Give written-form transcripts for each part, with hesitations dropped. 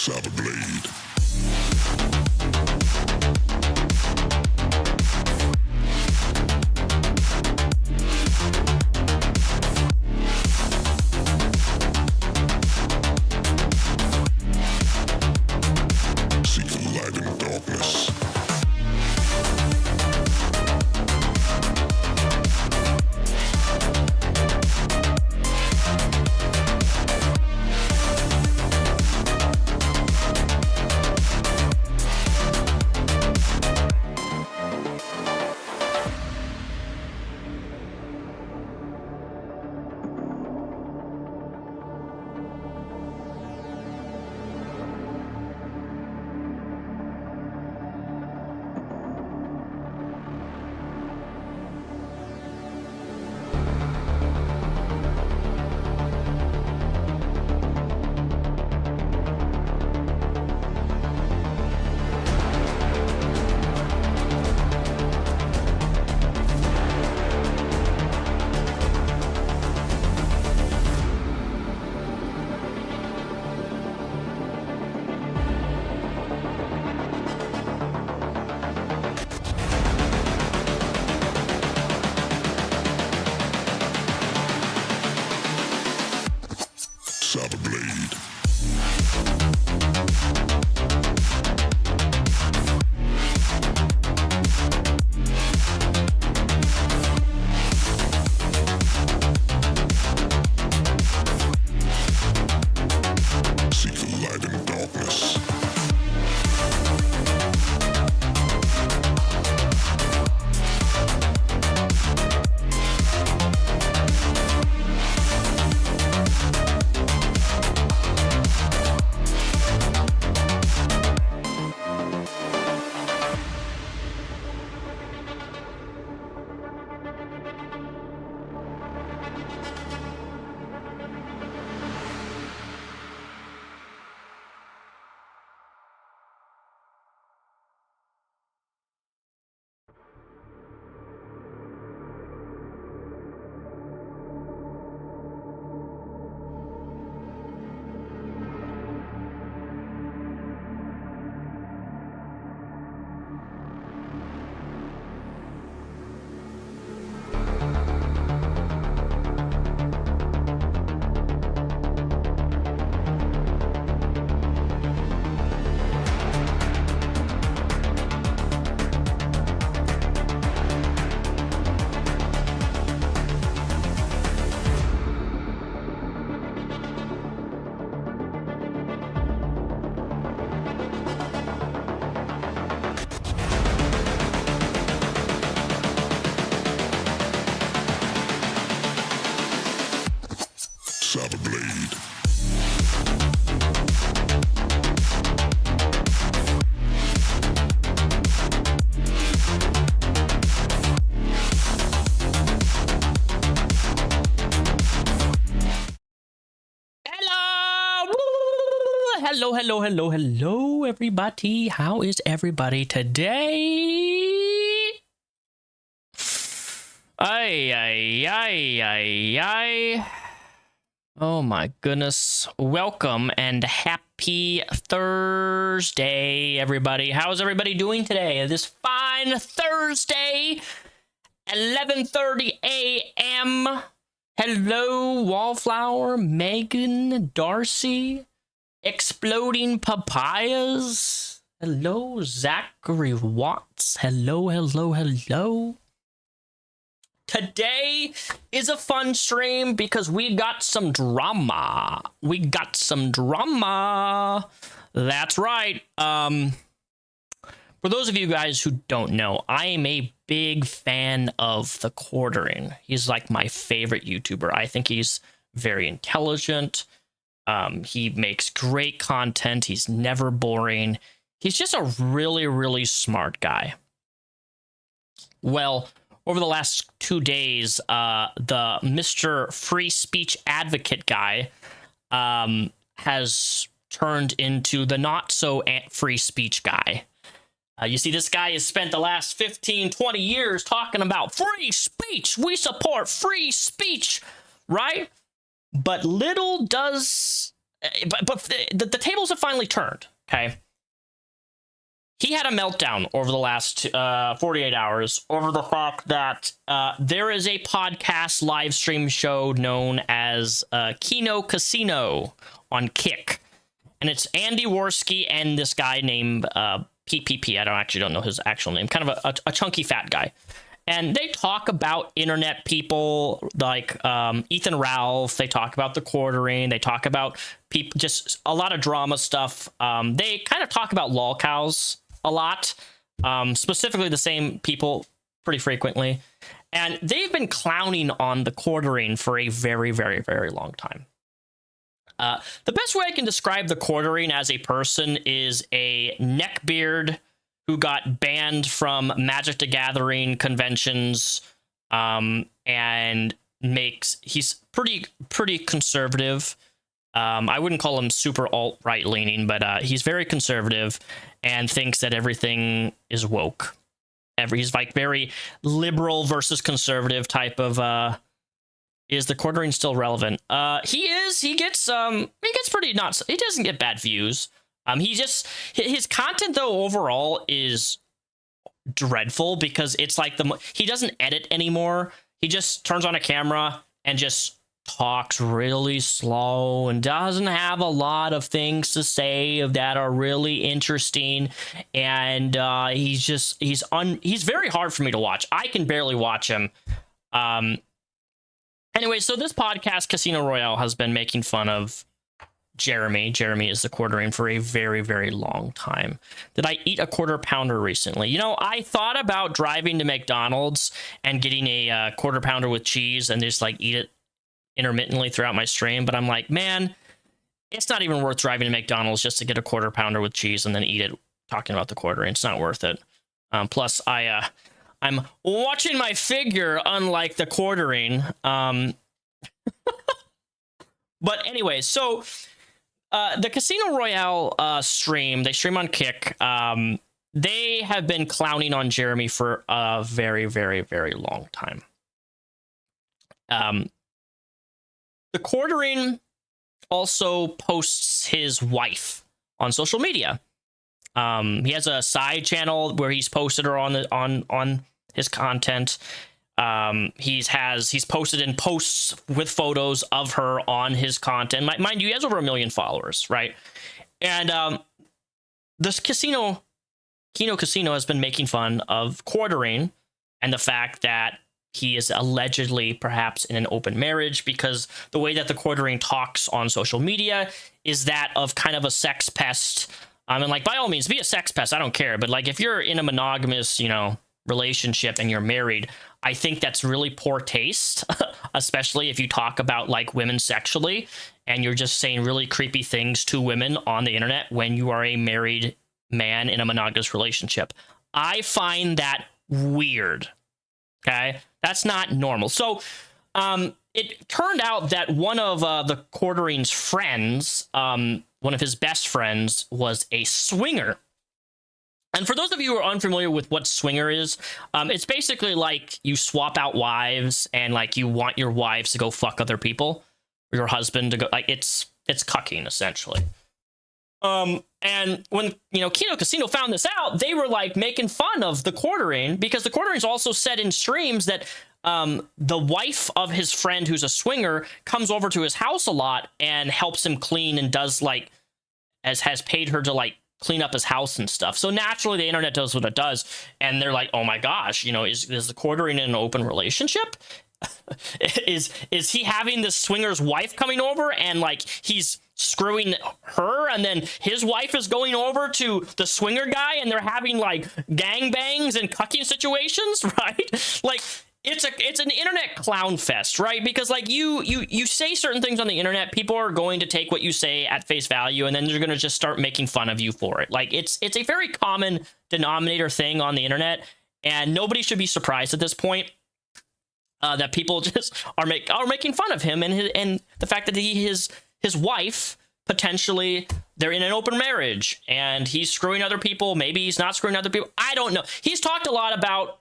Saga blade. Seek the light in darkness. Saga blade. Seek the light in darkness. Saga blade. Hello, everybody. How is everybody today? Ay. Oh my goodness. Welcome and happy Thursday, everybody. How's everybody doing today? This fine Thursday, 11:30 a.m. Hello, Wallflower, Megan, Darcy, Exploding Papayas. Hello, Zachary Watts. Hello. Today is a fun stream because we got some drama. That's right. For those of you guys who don't know, I am a big fan of The Quartering. He's like my favorite YouTuber. I think he's very intelligent. He makes great content. He's never boring. He's just a really smart guy. Well, over the last 2 days, the Mr. Free Speech Advocate guy has turned into the not so free speech guy. You see, this guy has spent the last 15, 20 years talking about free speech. We support free speech, right? But little does but the tables have finally turned. Okay. He had a meltdown over the last 48 hours over the fact that there is a podcast live stream show known as Kino Casino on Kick. And it's Andy Worski and this guy named PPP. I don't know his actual name. Kind of a chunky fat guy. And they talk about internet people like Ethan Ralph. They talk about the quartering. They talk about people, just a lot of drama stuff. They kind of talk about lolcows a lot, specifically the same people pretty frequently. And they've been clowning on the quartering for a very, very, very long time. The best way I can describe the quartering as a person is a neckbeard who got banned from Magic the Gathering conventions, and he's pretty conservative. I wouldn't call him super alt-right leaning, but he's very conservative and thinks that everything is woke. He's like very liberal versus conservative type of. Is the quartering still relevant? He is. He gets pretty nuts. He doesn't get bad views. His content though overall is dreadful because it's like he doesn't edit anymore. He just turns on a camera and just talks really slow and doesn't have a lot of things to say that are really interesting. And he's very hard for me to watch. I can barely watch him. Anyway, so this podcast, Casino Royale, has been making fun of Jeremy. Jeremy is the quartering for a very, very long time. Did I eat a quarter pounder recently? I thought about driving to McDonald's and getting a quarter pounder with cheese and just like eat it intermittently throughout my stream. But I'm like, man, it's not even worth driving to McDonald's just to get a quarter pounder with cheese and then eat it talking about the quartering. It's not worth it. Plus, I'm watching my figure, unlike the quartering. But anyway, so the Casino Royale stream, they stream on Kick. They have been clowning on Jeremy for a very, very, very long time. The quartering also posts his wife on social media. He has a side channel where he's posted her on his content. He's posted in posts with photos of her on his content. Mind you, he has over 1 million followers, right? And this Kino Casino has been making fun of quartering and the fact that he is allegedly perhaps in an open marriage, because the way that the quartering talks on social media is that of kind of a sex pest. And like, by all means, be a sex pest. I don't care. But like, if you're in a monogamous, relationship and you're married, I think that's really poor taste, especially if you talk about like women sexually and you're just saying really creepy things to women on the internet when you are a married man in a monogamous relationship. I find that weird. Okay, that's not normal. So it turned out that one of the quartering's friends, one of his best friends, was a swinger. And for those of you who are unfamiliar with what swinger is, it's basically like you swap out wives and like you want your wives to go fuck other people, or your husband to go, like it's cucking essentially. And when, Kino Casino found this out, they were like making fun of the quartering, because the quartering's also said in streams that the wife of his friend who's a swinger comes over to his house a lot and helps him clean and does like, has paid her to like clean up his house and stuff. So naturally the internet does what it does. And they're like, oh my gosh, is the quartering in an open relationship? is he having this swinger's wife coming over and like he's screwing her, and then his wife is going over to the swinger guy and they're having like gangbangs and cucking situations, right? Like it's an internet clown fest, right? Because like you say certain things on the internet, people are going to take what you say at face value, and then they're going to just start making fun of you for it. Like it's a very common denominator thing on the internet, and nobody should be surprised at this point that people just are making fun of him and the fact that his wife, potentially they're in an open marriage and he's screwing other people. Maybe he's not screwing other people. I don't know. He's talked a lot about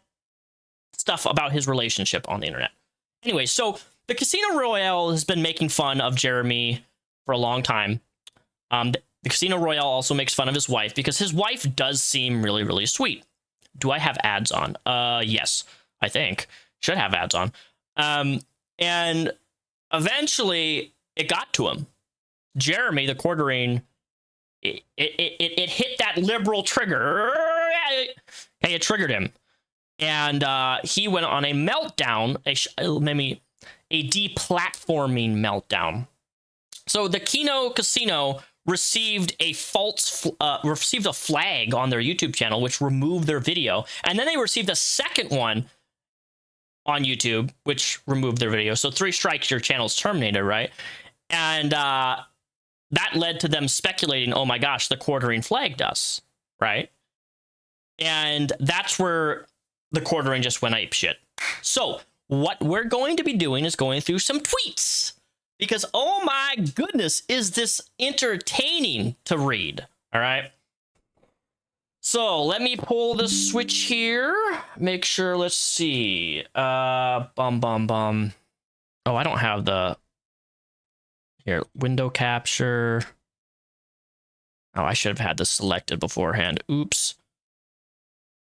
stuff about his relationship on the internet. Anyway, so the Casino Royale has been making fun of Jeremy for a long time. The Casino Royale also makes fun of his wife because his wife does seem really, really sweet. Do I have ads on? Yes, I think. Should have ads on. And eventually it got to him. Jeremy, the quartering, it hit that liberal trigger. Hey, it triggered him. And he went on a meltdown, a deplatforming meltdown. So the Kino Casino received a flag on their YouTube channel, which removed their video. And then they received a second one on YouTube, which removed their video. So 3 strikes, your channel's terminated, right? And that led to them speculating, oh my gosh, the quartering flagged us, right? And that's where the quartering just went ape shit. So what we're going to be doing is going through some tweets. Because, oh my goodness, is this entertaining to read, all right? So let me pull the switch here. Make sure, let's see. Oh, I don't have the... Here, window capture. Oh, I should have had this selected beforehand. Oops.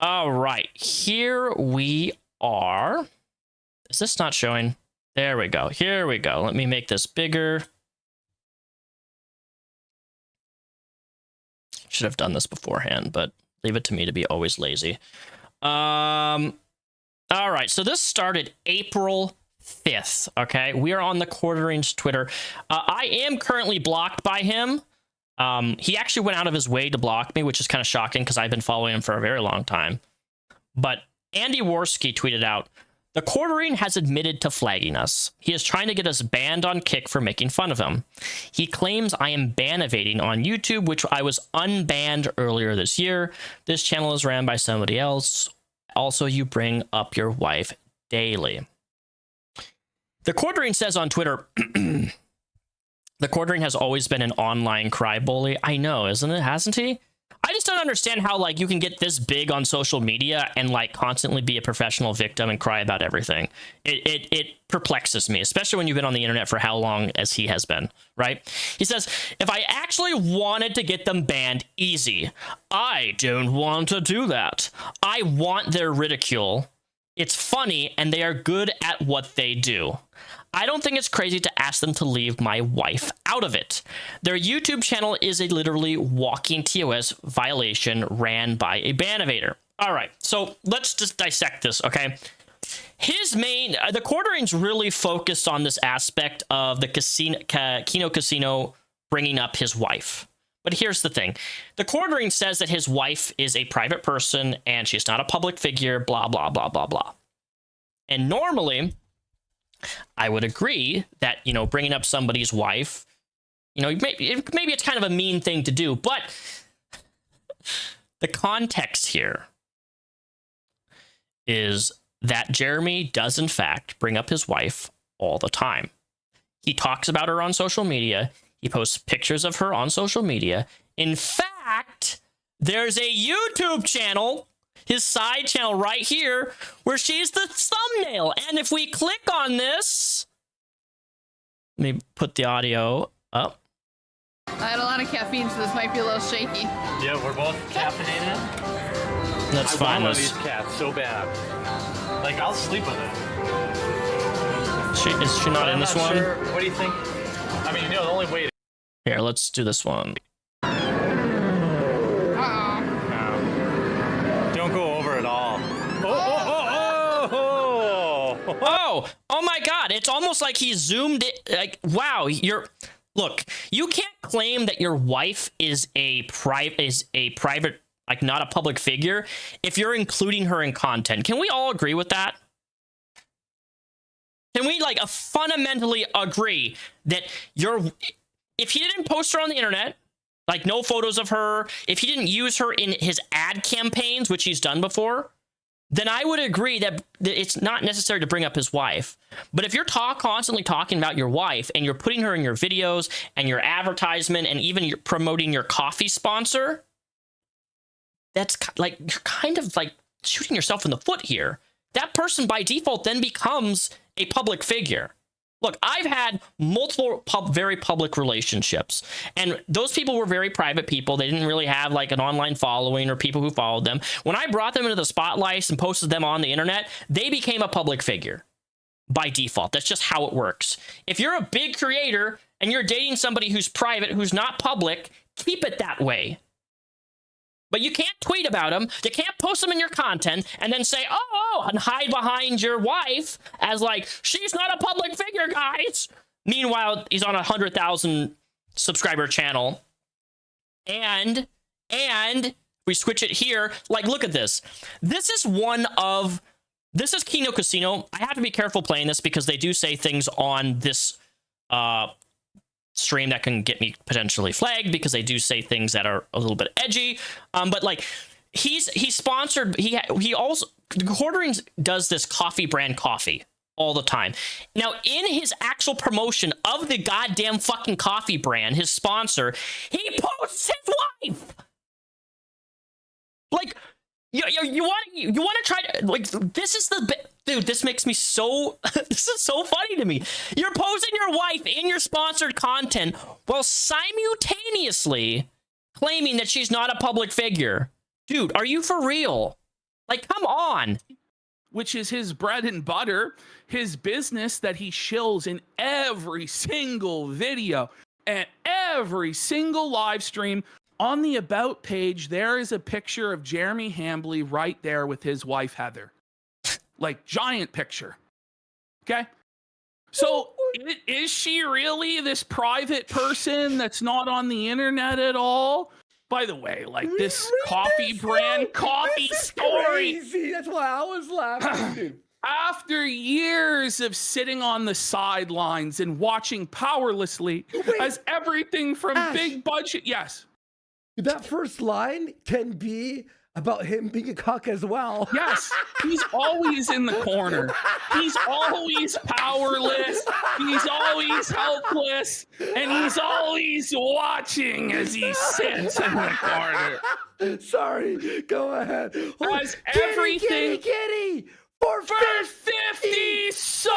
All right, here we are. Is this not showing? There we go. Here we go. Let me make this bigger. Should have done this beforehand, but leave it to me to be always lazy. All right, so this started April 5th, okay? We are on the Quartering's Twitter. I am currently blocked by him. He actually went out of his way to block me, which is kind of shocking because I've been following him for a very long time. But Andy Worski tweeted out, "The Quartering has admitted to flagging us. He is trying to get us banned on Kick for making fun of him. He claims I am ban evading on YouTube, which I was unbanned earlier this year. This channel is ran by somebody else. Also, you bring up your wife daily." The Quartering says on Twitter, "The Quartering has always been an online cry bully." I know, isn't it? Hasn't he? I just don't understand how, like, you can get this big on social media and, like, constantly be a professional victim and cry about everything. It perplexes me, especially when you've been on the internet for how long as he has been, right? He says, "If I actually wanted to get them banned, easy. I don't want to do that. I want their ridicule. It's funny, and they are good at what they do. I don't think it's crazy to ask them to leave my wife out of it. Their YouTube channel is a literally walking TOS violation ran by a ban evader." All right, so let's just dissect this, okay? The Quartering's really focused on this aspect of the Kino Casino bringing up his wife. But here's the thing. The Quartering says that his wife is a private person and she's not a public figure, blah, blah, blah, blah, blah. And normally, I would agree that, you know, bringing up somebody's wife, you know, maybe it's kind of a mean thing to do, but the context here is that Jeremy does, in fact, bring up his wife all the time. He talks about her on social media. He posts pictures of her on social media. In fact, there's a YouTube channel, his side channel right here, where she's the thumbnail. And if we click on this, let me put the audio up. I had a lot of caffeine, so this might be a little shaky. Yeah, we're both caffeinated. Let's I find want one of this. these cats so bad. Like, I'll sleep with it. Is she not in this one? Sure. What do you think? I mean, you know, the only way to... Here, let's do this one. Don't go over at all. Oh my God. It's almost like he zoomed it. Like, wow, look, you can't claim that your wife is a private, like, not a public figure if you're including her in content. Can we all agree with that? Can we, like, fundamentally agree that if he didn't post her on the internet, like, no photos of her, if he didn't use her in his ad campaigns, which he's done before, then I would agree that it's not necessary to bring up his wife. But if you're constantly talking about your wife and you're putting her in your videos and your advertisement and even you're promoting your coffee sponsor, that's like, you're kind of like shooting yourself in the foot here. That person by default then becomes a public figure. Look, I've had multiple very public relationships, and those people were very private people. They didn't really have like an online following or people who followed them. When I brought them into the spotlight and posted them on the internet, they became a public figure by default. That's just how it works. If you're a big creator and you're dating somebody who's private, who's not public, keep it that way. But you can't tweet about them. You can't post them in your content and then say, oh, and hide behind your wife as like, she's not a public figure, guys. Meanwhile, he's on a 100,000 subscriber channel. And we switch it here. Like, look at this. This is Kino Casino. I have to be careful playing this because they do say things on this stream that can get me potentially flagged because they do say things that are a little bit edgy. But like he's sponsored. He also Quartering does this coffee brand coffee all the time. Now in his actual promotion of the goddamn fucking coffee brand, his sponsor, he posts his wife. Like you want to try to like this is the dude. This makes me so. This is so funny to me. You're posing your wife in your sponsored content while simultaneously claiming that she's not a public figure. Dude, are you for real? Like, come on. Which is his bread and butter, his business that he shills in every single video and every single live stream. On the About page, there is a picture of Jeremy Hambley right there with his wife, Heather. Like, giant picture. Okay? So, is she really this private person that's not on the internet at all? By the way, like, this coffee brand, coffee story. Crazy. That's why I was laughing, dude. After years of sitting on the sidelines and watching powerlessly as everything from big budget... Yes. That first line can be about him being a cuck as well. Yes, he's always in the corner. He's always powerless. He's always helpless. And he's always watching as he sits in the corner. Sorry, go ahead. As everything... Kitty! For 50 subs!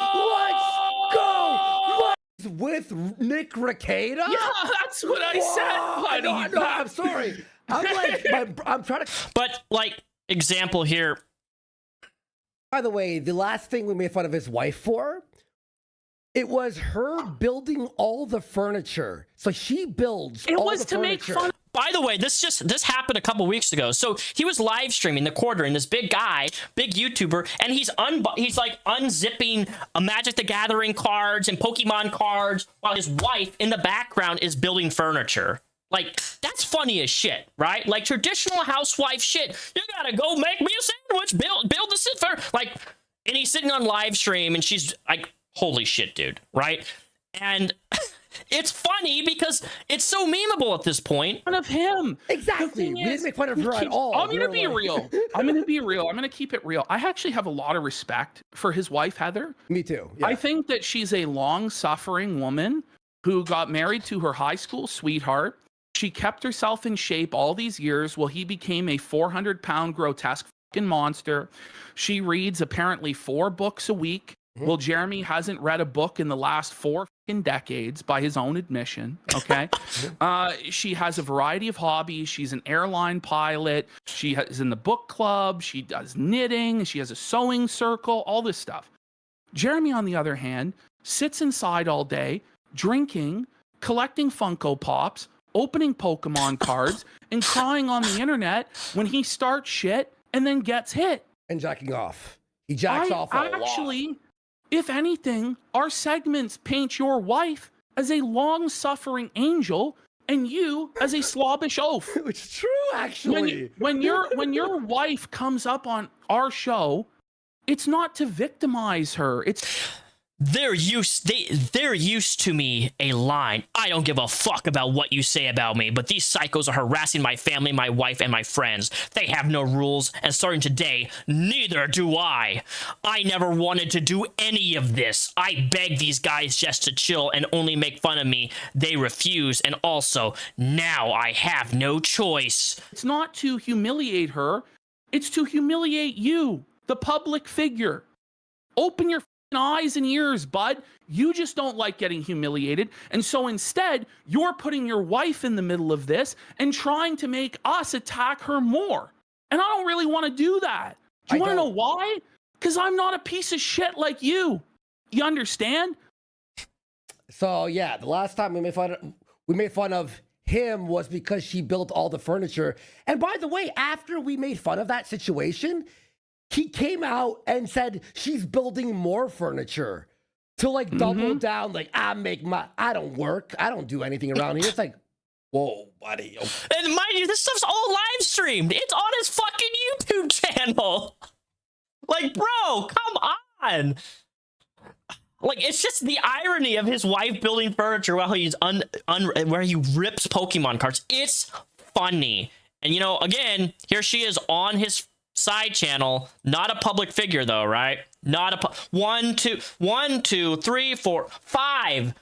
Let's go! With Nick Rekieta? Yeah, that's what I said, buddy. No, I'm sorry. I'm like, I'm trying to... But, like, example here. By the way, the last thing we made fun of his wife for, it was her building all the furniture. So she builds all the furniture. It was to make fun. By the way, this happened a couple weeks ago. So he was live streaming the quarter, and this big guy, big YouTuber, and he's like unzipping a Magic the Gathering cards and Pokemon cards while his wife in the background is building furniture. Like, that's funny as shit, right? Like traditional housewife shit. You gotta go make me a sandwich, build the sit for like, and he's sitting on live stream, and she's like, holy shit, dude, right? And it's funny because it's so memeable at this point. Of him. Exactly. We didn't make fun of her at all. I'm going to be real. I'm going to be real. I'm going to keep it real. I actually have a lot of respect for his wife, Heather. Me too. Yeah. I think that she's a long-suffering woman who got married to her high school sweetheart. She kept herself in shape all these years while he became a 400-pound grotesque fucking monster. She reads apparently 4 books a week. Well, Jeremy hasn't read a book in the last 4 decades by his own admission. Okay. She has a variety of hobbies. She's an airline pilot. She is in the book club. She does knitting. She has a sewing circle, all this stuff. Jeremy, on the other hand, sits inside all day, drinking, collecting Funko Pops, opening Pokemon cards, and crying on the internet when he starts shit and then gets hit. And jacking off. He jacks off a lot. If anything, our segments paint your wife as a long-suffering angel and you as a slobbish oaf. It's true, actually. When your wife comes up on our show, it's not to victimize her. They're used to me a line. I don't give a fuck about what you say about me, but these psychos are harassing my family, my wife, and my friends. They have no rules, and starting today, neither do I. I never wanted to do any of this. I begged these guys just to chill and only make fun of me. They refuse, and also, now I have no choice. It's not to humiliate her. It's to humiliate you, the public figure. Open your eyes and ears, bud. You just don't like getting humiliated. And so instead, you're putting your wife in the middle of this and trying to make us attack her more. And I don't really want to do that. Do you want to know why? Because I'm not a piece of shit like you. You understand? So yeah, the last time we made fun of him was because she built all the furniture. And by the way, after we made fun of that situation, he came out and said she's building more furniture to like double down. Like, I don't work. I don't do anything around here. It's like, whoa, buddy. And mind you, this stuff's all live streamed. It's on his fucking YouTube channel. Like, bro, come on. Like, it's just the irony of his wife building furniture while he's where he rips Pokemon cards. It's funny. And, you know, again, here she is on his side channel. Not a public figure, though, right? Not a... 1, 2, 3, 4, 5.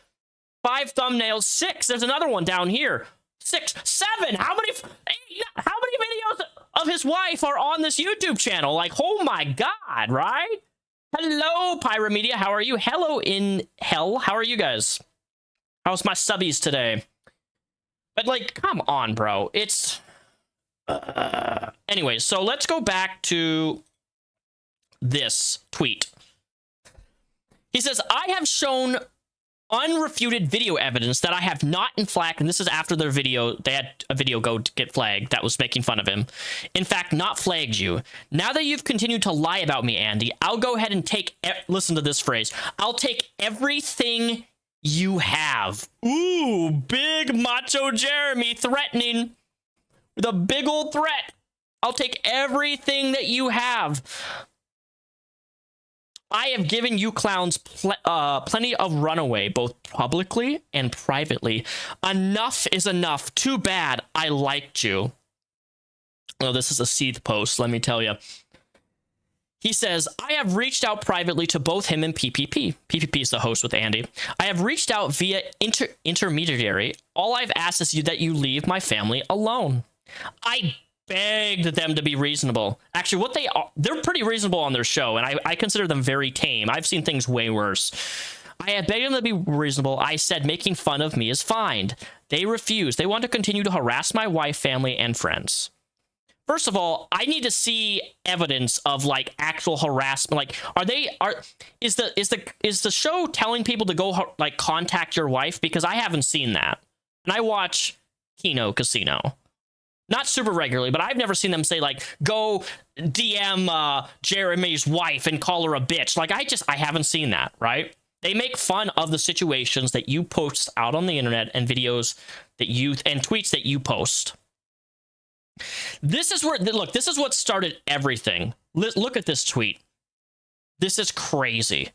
5 thumbnails. 6. There's another one down here. 6, 7. How many videos of his wife are on this YouTube channel? Like, oh my God, right? Hello, Pyra Media. How are you? Hello in hell. How are you guys? How's my subbies today? But like, come on, bro. It's... Anyway, so let's go back to this tweet. He says, I have shown unrefuted video evidence that I have not in fact, and this is after their video, they had a video go get flagged that was making fun of him. In fact, not flagged you. Now that you've continued to lie about me, Andy, I'll go ahead and take, listen to this phrase, I'll take everything you have. Ooh, big macho Jeremy threatening with a big old threat. I'll take everything that you have. I have given you clowns plenty of runaway, both publicly and privately. Enough is enough. Too bad. I liked you. Oh, this is a Seeth post, let me tell you. He says, I have reached out privately to both him and PPP. PPP is the host with Andy. I have reached out via intermediary. All I've asked is that you leave my family alone. I begged them to be reasonable. Actually, what they are, they're pretty reasonable on their show, and I consider them very tame. I've seen things way worse. I had begged them to be reasonable. I said making fun of me is fine. They refused. They want to continue to harass my wife, family, and friends. First of all, I need to see evidence of like actual harassment. Like, is the show telling people to go like contact your wife? Because I haven't seen that, and I watch Kino Casino. Not super regularly, but I've never seen them say, like, go DM Jeremy's wife and call her a bitch. Like, I haven't seen that, right? They make fun of the situations that you post out on the internet and videos that you, and tweets that you post. This is where, look, this is what started everything. Look at this tweet. This is crazy.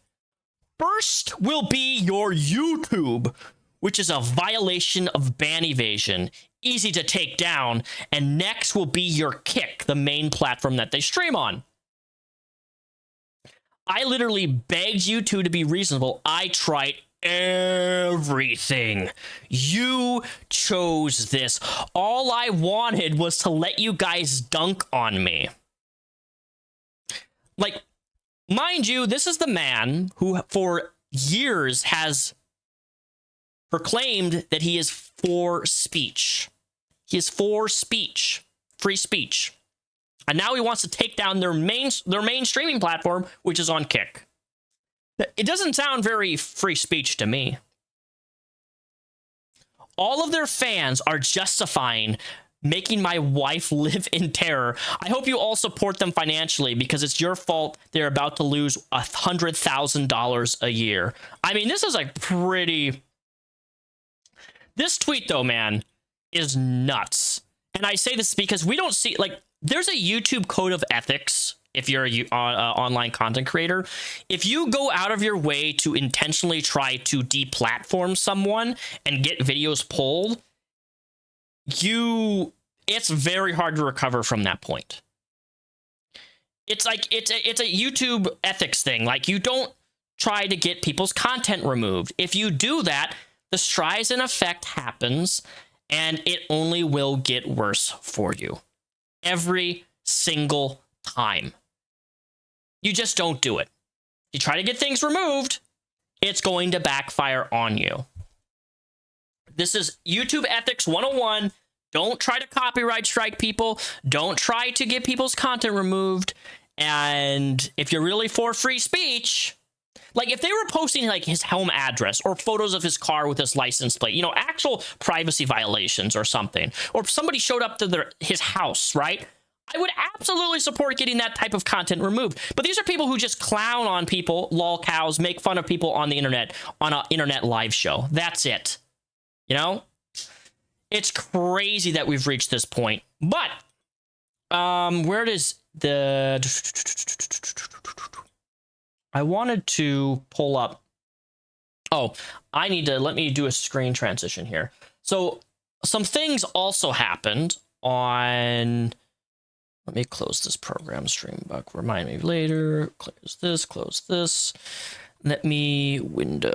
First will be your YouTube, which is a violation of ban evasion. Easy to take down, and next will be your Kick, the main platform that they stream on. I literally begged you two to be reasonable. I tried everything. You chose this. All I wanted was to let you guys dunk on me. Like, mind you, this is the man who for years has proclaimed that he is for speech. He is for speech, free speech. And now he wants to take down their main streaming platform, which is on Kick. It doesn't sound very free speech to me. All of their fans are justifying making my wife live in terror. I hope you all support them financially because it's your fault they're about to lose $100,000 a year. I mean, this is like pretty... This tweet, though, man, is nuts. And I say this because we don't see, like, there's a YouTube code of ethics if you're an online content creator. If you go out of your way to intentionally try to deplatform someone and get videos pulled, it's very hard to recover from that point. It's like, it's a YouTube ethics thing. Like, you don't try to get people's content removed. If you do that, the Streisand effect happens, and it only will get worse for you. Every single time. You just don't do it. You try to get things removed, it's going to backfire on you. This is YouTube Ethics 101. Don't try to copyright strike people. Don't try to get people's content removed. And if you're really for free speech, like if they were posting like his home address or photos of his car with his license plate, you know, actual privacy violations or something, or somebody showed up to his house, right? I would absolutely support getting that type of content removed. But these are people who just clown on people, lol cows, make fun of people on the internet, on an internet live show. That's it. You know? It's crazy that we've reached this point. But, where does the... I wanted to pull up... Oh, let me do a screen transition here. So, some things also happened on... Let me close this program, Streambug. Remind me later. Close this, close this. Let me window.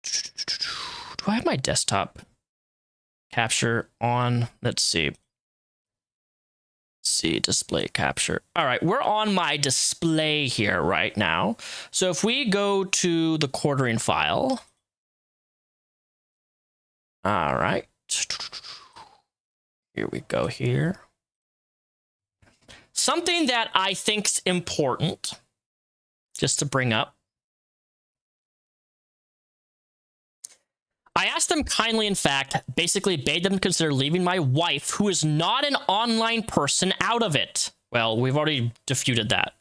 Do I have my desktop capture on? Let's see. Display capture. All right, we're on my display here right now. So if we go to the quartering file. All right. Here we go here. Something that I think's important, just to bring up. I asked them kindly, in fact, basically bade them consider leaving my wife, who is not an online person, out of it. Well, we've already refuted that.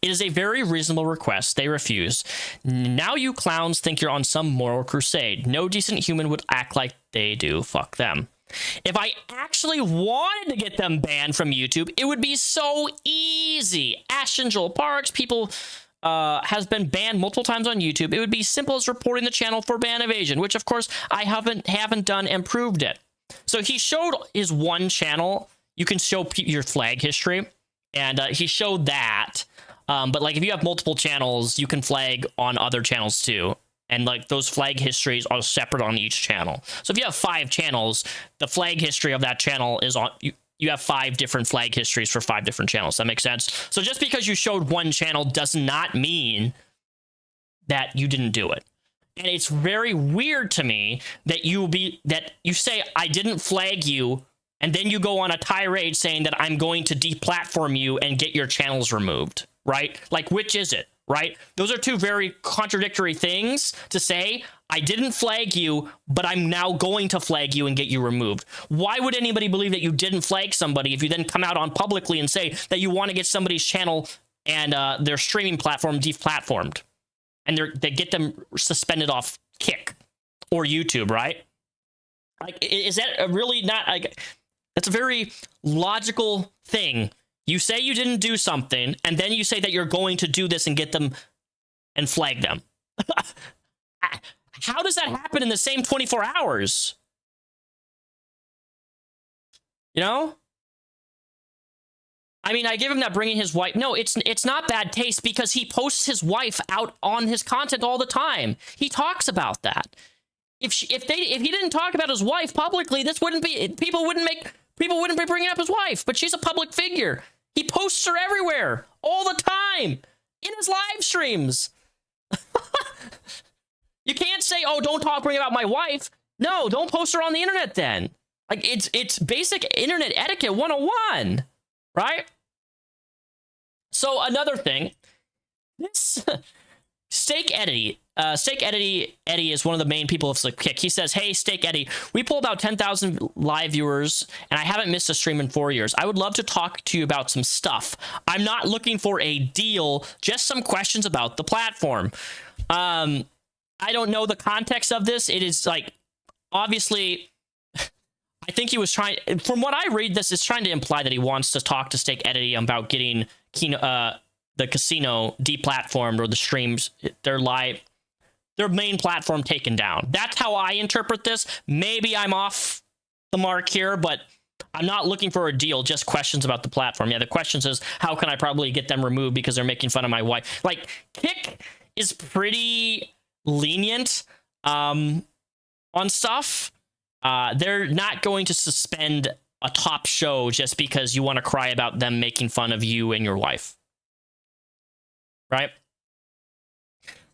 It is a very reasonable request. They refuse. Now you clowns think you're on some moral crusade. No decent human would act like they do. Fuck them. If I actually wanted to get them banned from YouTube, it would be so easy. Ashton Joel Parks, people has been banned multiple times on YouTube. It would be simple as reporting the channel for ban evasion, which of course I haven't done and proved it. So he showed his one channel. You can show your flag history, and he showed that. But like if you have multiple channels, you can flag on other channels too. And like those flag histories are separate on each channel. So if you have 5 channels, the flag history of that channel is on you have 5 different flag histories for 5 different channels. That makes sense? So just because you showed one channel does not mean that you didn't do it. And it's very weird to me that you say I didn't flag you, and then you go on a tirade saying that I'm going to deplatform you and get your channels removed, right? Like, which is it? Right? Those are two very contradictory things to say. I didn't flag you, but I'm now going to flag you and get you removed. Why would anybody believe that you didn't flag somebody if you then come out on publicly and say that you want to get somebody's channel and their streaming platform deplatformed, and they get them suspended off Kick or YouTube, right? Like, is that really not like? That's a very logical thing. You say you didn't do something, and then you say that you're going to do this and get them and flag them. How does that happen in the same 24 hours? You know? I mean, I give him that bringing his wife. No, it's not bad taste because he posts his wife out on his content all the time. He talks about that. If he didn't talk about his wife publicly, this wouldn't be people wouldn't be bringing up his wife. But she's a public figure. He posts her everywhere, all the time, in his live streams. You can't say, "Oh, don't bring about my wife." No, don't post her on the internet then. Like it's basic internet etiquette 101, right? So another thing, this Steak Eddie. Eddie is one of the main people of Kick. He says, "Hey, Steak Eddie, we pull about 10,000 live viewers, and I haven't missed a stream in 4 years. I would love to talk to you about some stuff. I'm not looking for a deal, just some questions about the platform." I don't know the context of this. It is like, obviously, I think he was trying, from what I read, this is trying to imply that he wants to talk to Steak Eddie about getting the casino deplatformed or the streams, their main platform taken down. That's how I interpret this. Maybe I'm off the mark here, but I'm not looking for a deal, just questions about the platform. Yeah, the question says, how can I probably get them removed because they're making fun of my wife? Like, Kick is pretty lenient on stuff. They're not going to suspend a top show just because you want to cry about them making fun of you and your wife. right?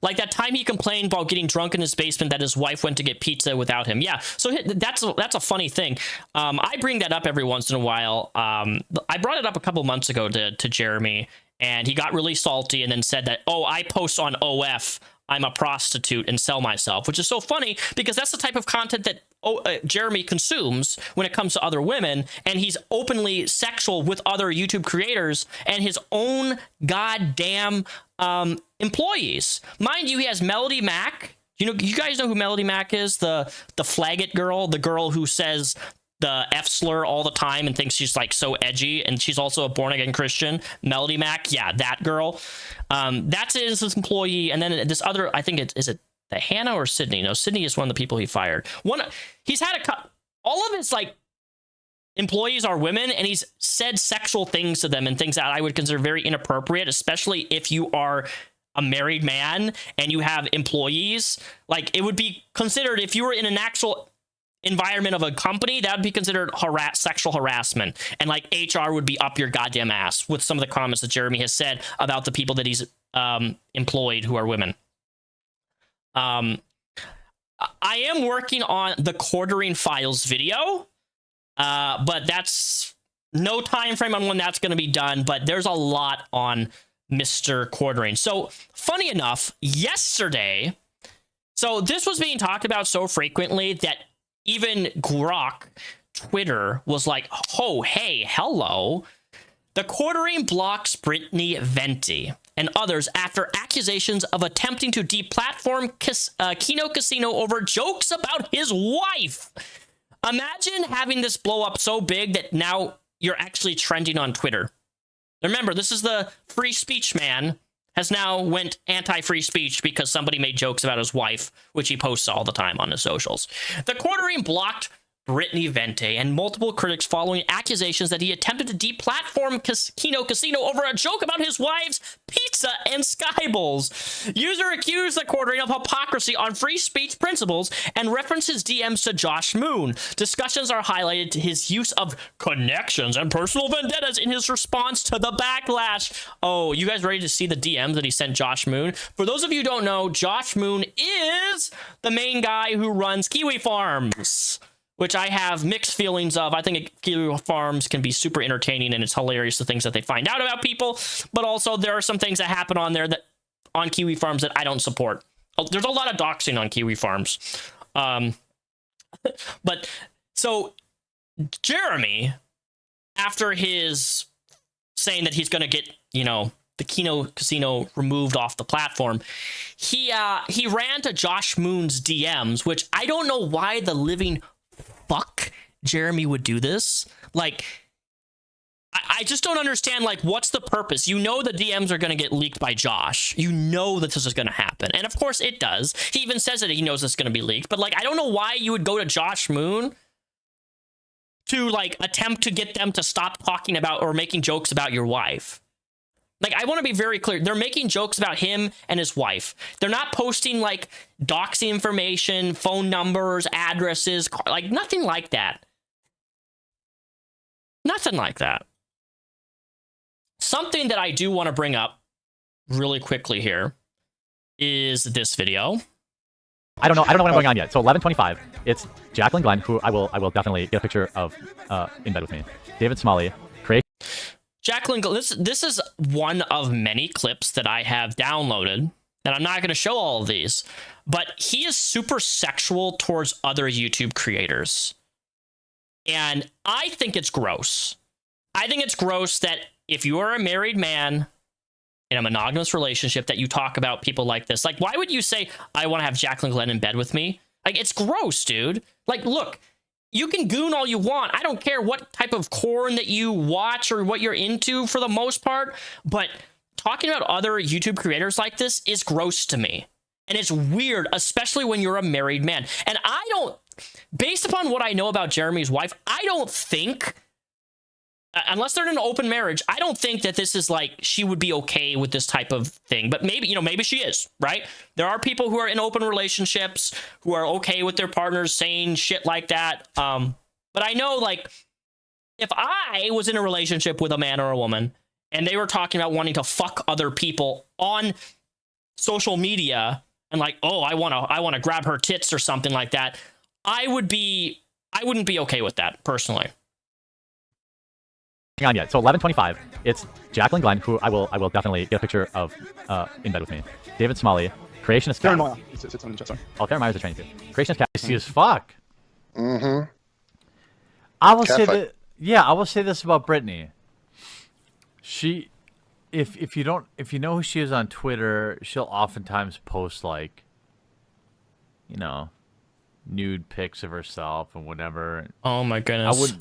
Like that time he complained about getting drunk in his basement that his wife went to get pizza without him. Yeah, so that's a funny thing. I bring that up every once in a while. I brought it up a couple months ago to Jeremy, and he got really salty and then said that, oh, I post on OF, I'm a prostitute and sell myself, which is so funny because that's the type of content that Jeremy consumes when it comes to other women, and he's openly sexual with other YouTube creators and his own goddamn employees. Mind you, he has Melody Mac. You guys know who Melody Mac is? The Flaggit girl, the girl who says the F slur all the time and thinks she's like so edgy, and she's also a born again Christian. Melody Mac, yeah, that girl. That's his employee, and then this other, I think is it the Hannah or Sydney? No, Sydney is one of the people he fired. He's had all of his like employees are women, and he's said sexual things to them and things that I would consider very inappropriate, especially if you are a married man and you have employees. Like, it would be considered, if you were in an actual environment of a company, that would be considered sexual harassment, and like HR would be up your goddamn ass with some of the comments that Jeremy has said about the people that he's employed who are women. I am working on the quartering files video, but that's no time frame on when that's going to be done, but there's a lot on Mr. Quartering. So funny enough, yesterday, so this was being talked about so frequently that even Grok Twitter was like, oh, hey, hello. The Quartering blocks Brittany Venti and others after accusations of attempting to deplatform Kino Casino over jokes about his wife. Imagine having this blow up so big that now you're actually trending on Twitter. Remember, this is the free speech man has now went anti-free speech because somebody made jokes about his wife, which he posts all the time on his socials. The Quartering blocked Brittany Venti and multiple critics following accusations that he attempted to deplatform Kino Casino over a joke about his wife's pizza and Sky Bowls. User accused the Quartering of hypocrisy on free speech principles and referenced his DMs to Josh Moon. Discussions are highlighted to his use of connections and personal vendettas in his response to the backlash. Oh, you guys ready to see the DMs that he sent Josh Moon? For those of you who don't know, Josh Moon is the main guy who runs Kiwi Farms, which I have mixed feelings of. I think Kiwi Farms can be super entertaining, and it's hilarious the things that they find out about people. But also, there are some things that happen on there on Kiwi Farms that I don't support. There's a lot of doxing on Kiwi Farms. But so Jeremy, after his saying that he's going to get, the Kino Casino removed off the platform, he ran to Josh Moon's DMs, which I don't know why the living fuck Jeremy would do this. Like, I just don't understand, like, what's the purpose? The DMs are going to get leaked by Josh. That this is going to happen. And of course it does. He even says that he knows it's going to be leaked. But, like, I don't know why you would go to Josh Moon to, like, attempt to get them to stop talking about or making jokes about your wife. Like, I want to be very clear. They're making jokes about him and his wife. They're not posting, like, doxing information, phone numbers, addresses, like, nothing like that. Nothing like that. Something that I do want to bring up really quickly here is this video. I don't know what I'm going on yet. So 11:25. It's Jacqueline Glenn, who I will definitely get a picture of in bed with me. David Smalley. Jacqueline, this is one of many clips that I have downloaded, and I'm not going to show all of these, but he is super sexual towards other YouTube creators. And I think it's gross. I think it's gross that if you are a married man in a monogamous relationship that you talk about people like this. Like, why would you say, I want to have Jacqueline Glenn in bed with me? Like, it's gross, dude. Like, look, you can goon all you want. I don't care what type of porn that you watch or what you're into for the most part, but talking about other YouTube creators like this is gross to me. And it's weird, especially when you're a married man. And based upon what I know about Jeremy's wife, I don't think, unless they're in an open marriage, I don't think that this is like, she would be okay with this type of thing. But maybe, maybe she is, right? There are people who are in open relationships who are okay with their partners saying shit like that. But I know, like, if I was in a relationship with a man or a woman and they were talking about wanting to fuck other people on social media and like, oh, I want to grab her tits or something like that, I wouldn't be okay with that personally. On yet. So 11:25. It's Jacqueline Glenn, who I will definitely get a picture of in bed with me. David Smalley, creationist. Darren Meyer. It's on the chat, sorry. Oh, Darren Meyer's a training too. Creationist cat. As fuck. Mm-hmm. I will say Catfight. that. Yeah, I will say this about Brittany. She, if you know who she is on Twitter, she'll oftentimes post like, you know, nude pics of herself and whatever. Oh my goodness.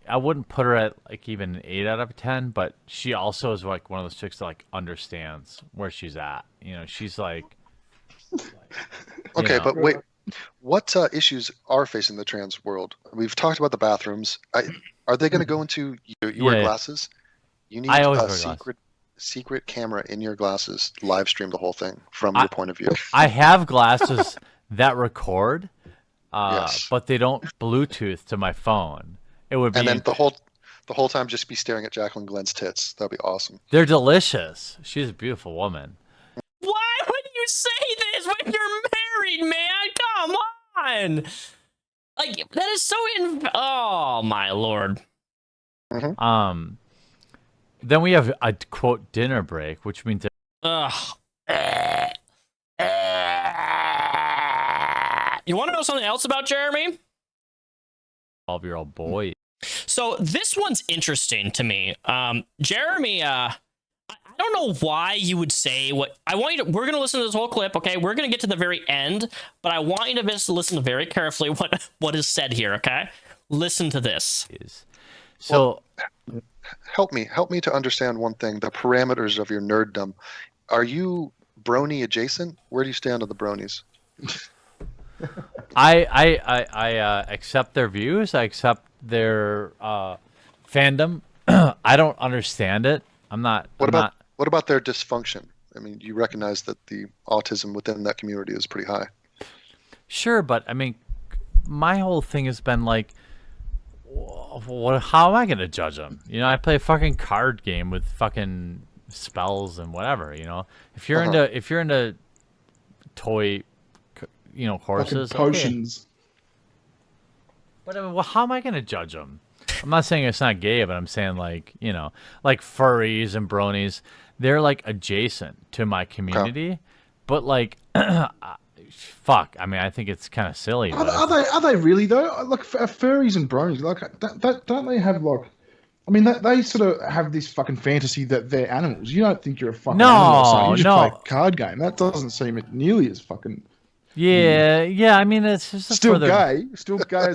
I wouldn't put her at like even an 8 out of 10, but she also is like one of those chicks that like understands where she's at. You know, she's like. Okay, know. but wait, what issues are facing the trans world? We've talked about the bathrooms. Are they going to go into you wear Yeah. glasses? You need I always a wear glasses. secret camera in your glasses. Live stream the whole thing from your point of view. I have glasses that record, Yes. but they don't Bluetooth to my phone. It would be. And then the whole time just be staring at Jacqueline Glenn's tits. That'd be awesome. They're delicious. She's a beautiful woman. Why would you say this when you're married, man? Come on. Like, that is so oh my lord. Then we have a quote dinner break, which means Ugh. You want to know something else about Jeremy? 12-year-old boy. So this one's interesting to me. Jeremy, I don't know why you would say what I want you to. We're going to listen to this whole clip, okay? We're going to get to the very end, but I want you to just listen very carefully what is said here, okay? Listen to this. So Help me to understand one thing. The parameters of your nerddom. Are you brony adjacent? Where do you stand on the bronies? I accept their views. I accept their fandom. I don't understand it. What about their dysfunction? I mean, you recognize that the autism within that community is pretty high. Sure, but I mean, my whole thing has been like, how am I gonna judge them? You know, I play a fucking card game with fucking spells and whatever. You know, if you're into toy, you know, horses, Fucking potions. Okay. But I mean, well, how am I gonna judge them? I'm not saying it's not gay, but I'm saying like, you know, like furries and bronies, they're like adjacent to my community, but like, fuck. I mean, I think it's kind of silly. Are they really though? Like furries and bronies, like don't they have like? I mean, they sort of have this fucking fantasy that they're animals. You don't think you're a fucking animal or something. You just play a card game. That doesn't seem nearly as fucking. Yeah. I mean, it's just still gay as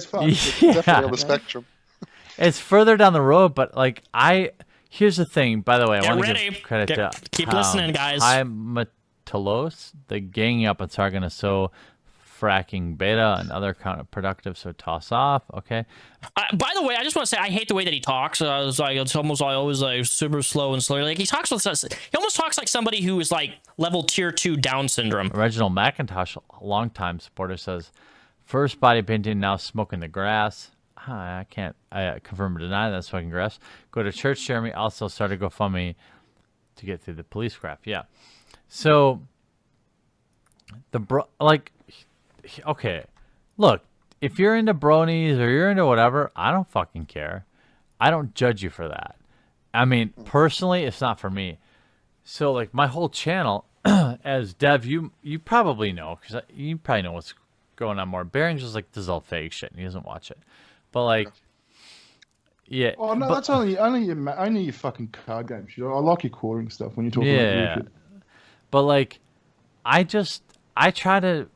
fuck. Yeah. Definitely on the spectrum. It's further down the road, but like here's the thing. By the way, I want to ready. give credit to Keep listening, guys. I'm Matalos, the ganging up on Sargana, so fracking beta and other counterproductive, so toss off. Okay. By the way, I just want to say I hate the way that he talks. It's like it's almost like always like super slow and slurry. Like he almost talks like somebody who is like level tier 2 Down syndrome. Reginald McIntosh, a longtime supporter, says, first body painting, now smoking the grass. I can't confirm or deny that's fucking grass. Go to church, Jeremy. Also started GoFundMe to get through the police crap. Yeah. So okay, look, if you're into bronies or you're into whatever, I don't fucking care. I don't judge you for that. I mean, personally, it's not for me. So like my whole channel, as Dev, you probably know, because you probably know what's going on more. Baron's just like, this is all fake shit, and he doesn't watch it. But like, yeah. Oh no, that's only your fucking card game shit. I like your quartering stuff when you're talking about real shit. But like, I try to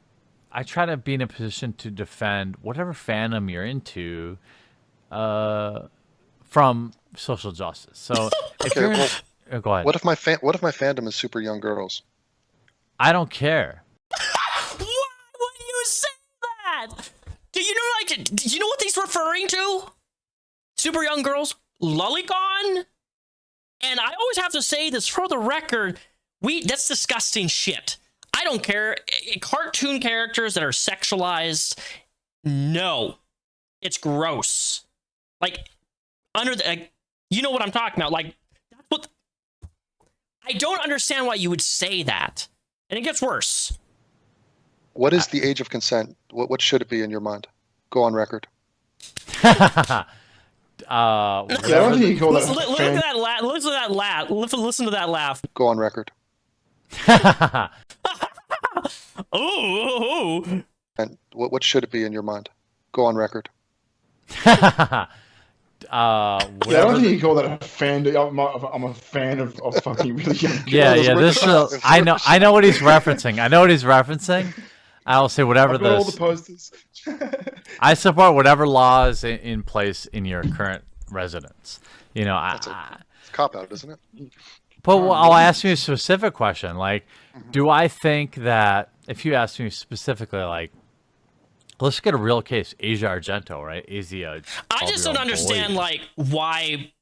be in a position to defend whatever fandom you're into, from social justice. So if Okay, you're go ahead. What if my fandom is super young girls? I don't care. Why would you say that? Do you know what he's referring to? Super young girls, Lolicon? And I always have to say this for the record, that's disgusting shit. I don't care. Cartoon characters that are sexualized, no. It's gross. Like, you know what I'm talking about. Like, I don't understand why you would say that. And it gets worse. What is the age of consent? What should it be in your mind? Go on record. Yeah, I don't think you call that. Look at that laugh. Listen to that laugh. Listen to that laugh. Go on record. Ooh. And what should it be in your mind? Go on record. Yeah, I don't think you call that a fan. I'm a fan of fucking really young girls. Yeah. This is. I know what he's referencing. I'll say whatever I've got all the posters. I support whatever laws in place in your current residence. You know, It's a cop out, isn't it? But I'll ask you a specific question. Like, do I think that if you ask me specifically, like, let's get a real case, Asia Argento, right? Asia. I just don't understand, like, why.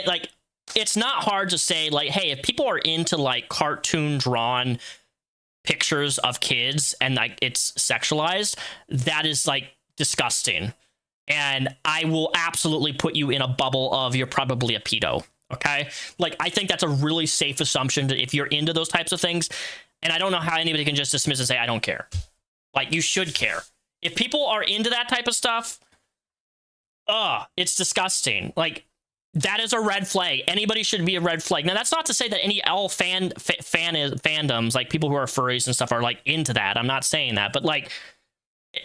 Like, it's not hard to say, like, hey, if people are into like cartoon drawn pictures of kids and like it's sexualized, that is like disgusting, and I will absolutely put you in a bubble of you're probably a pedo. Okay, like I think that's a really safe assumption that if you're into those types of things, and I don't know how anybody can just dismiss and say I don't care. Like, you should care. If people are into that type of stuff, it's disgusting. Like, that is a red flag. Anybody should be a red flag. Now, that's not to say that all fandoms, like people who are furries and stuff, are like into that. I'm not saying that, but like,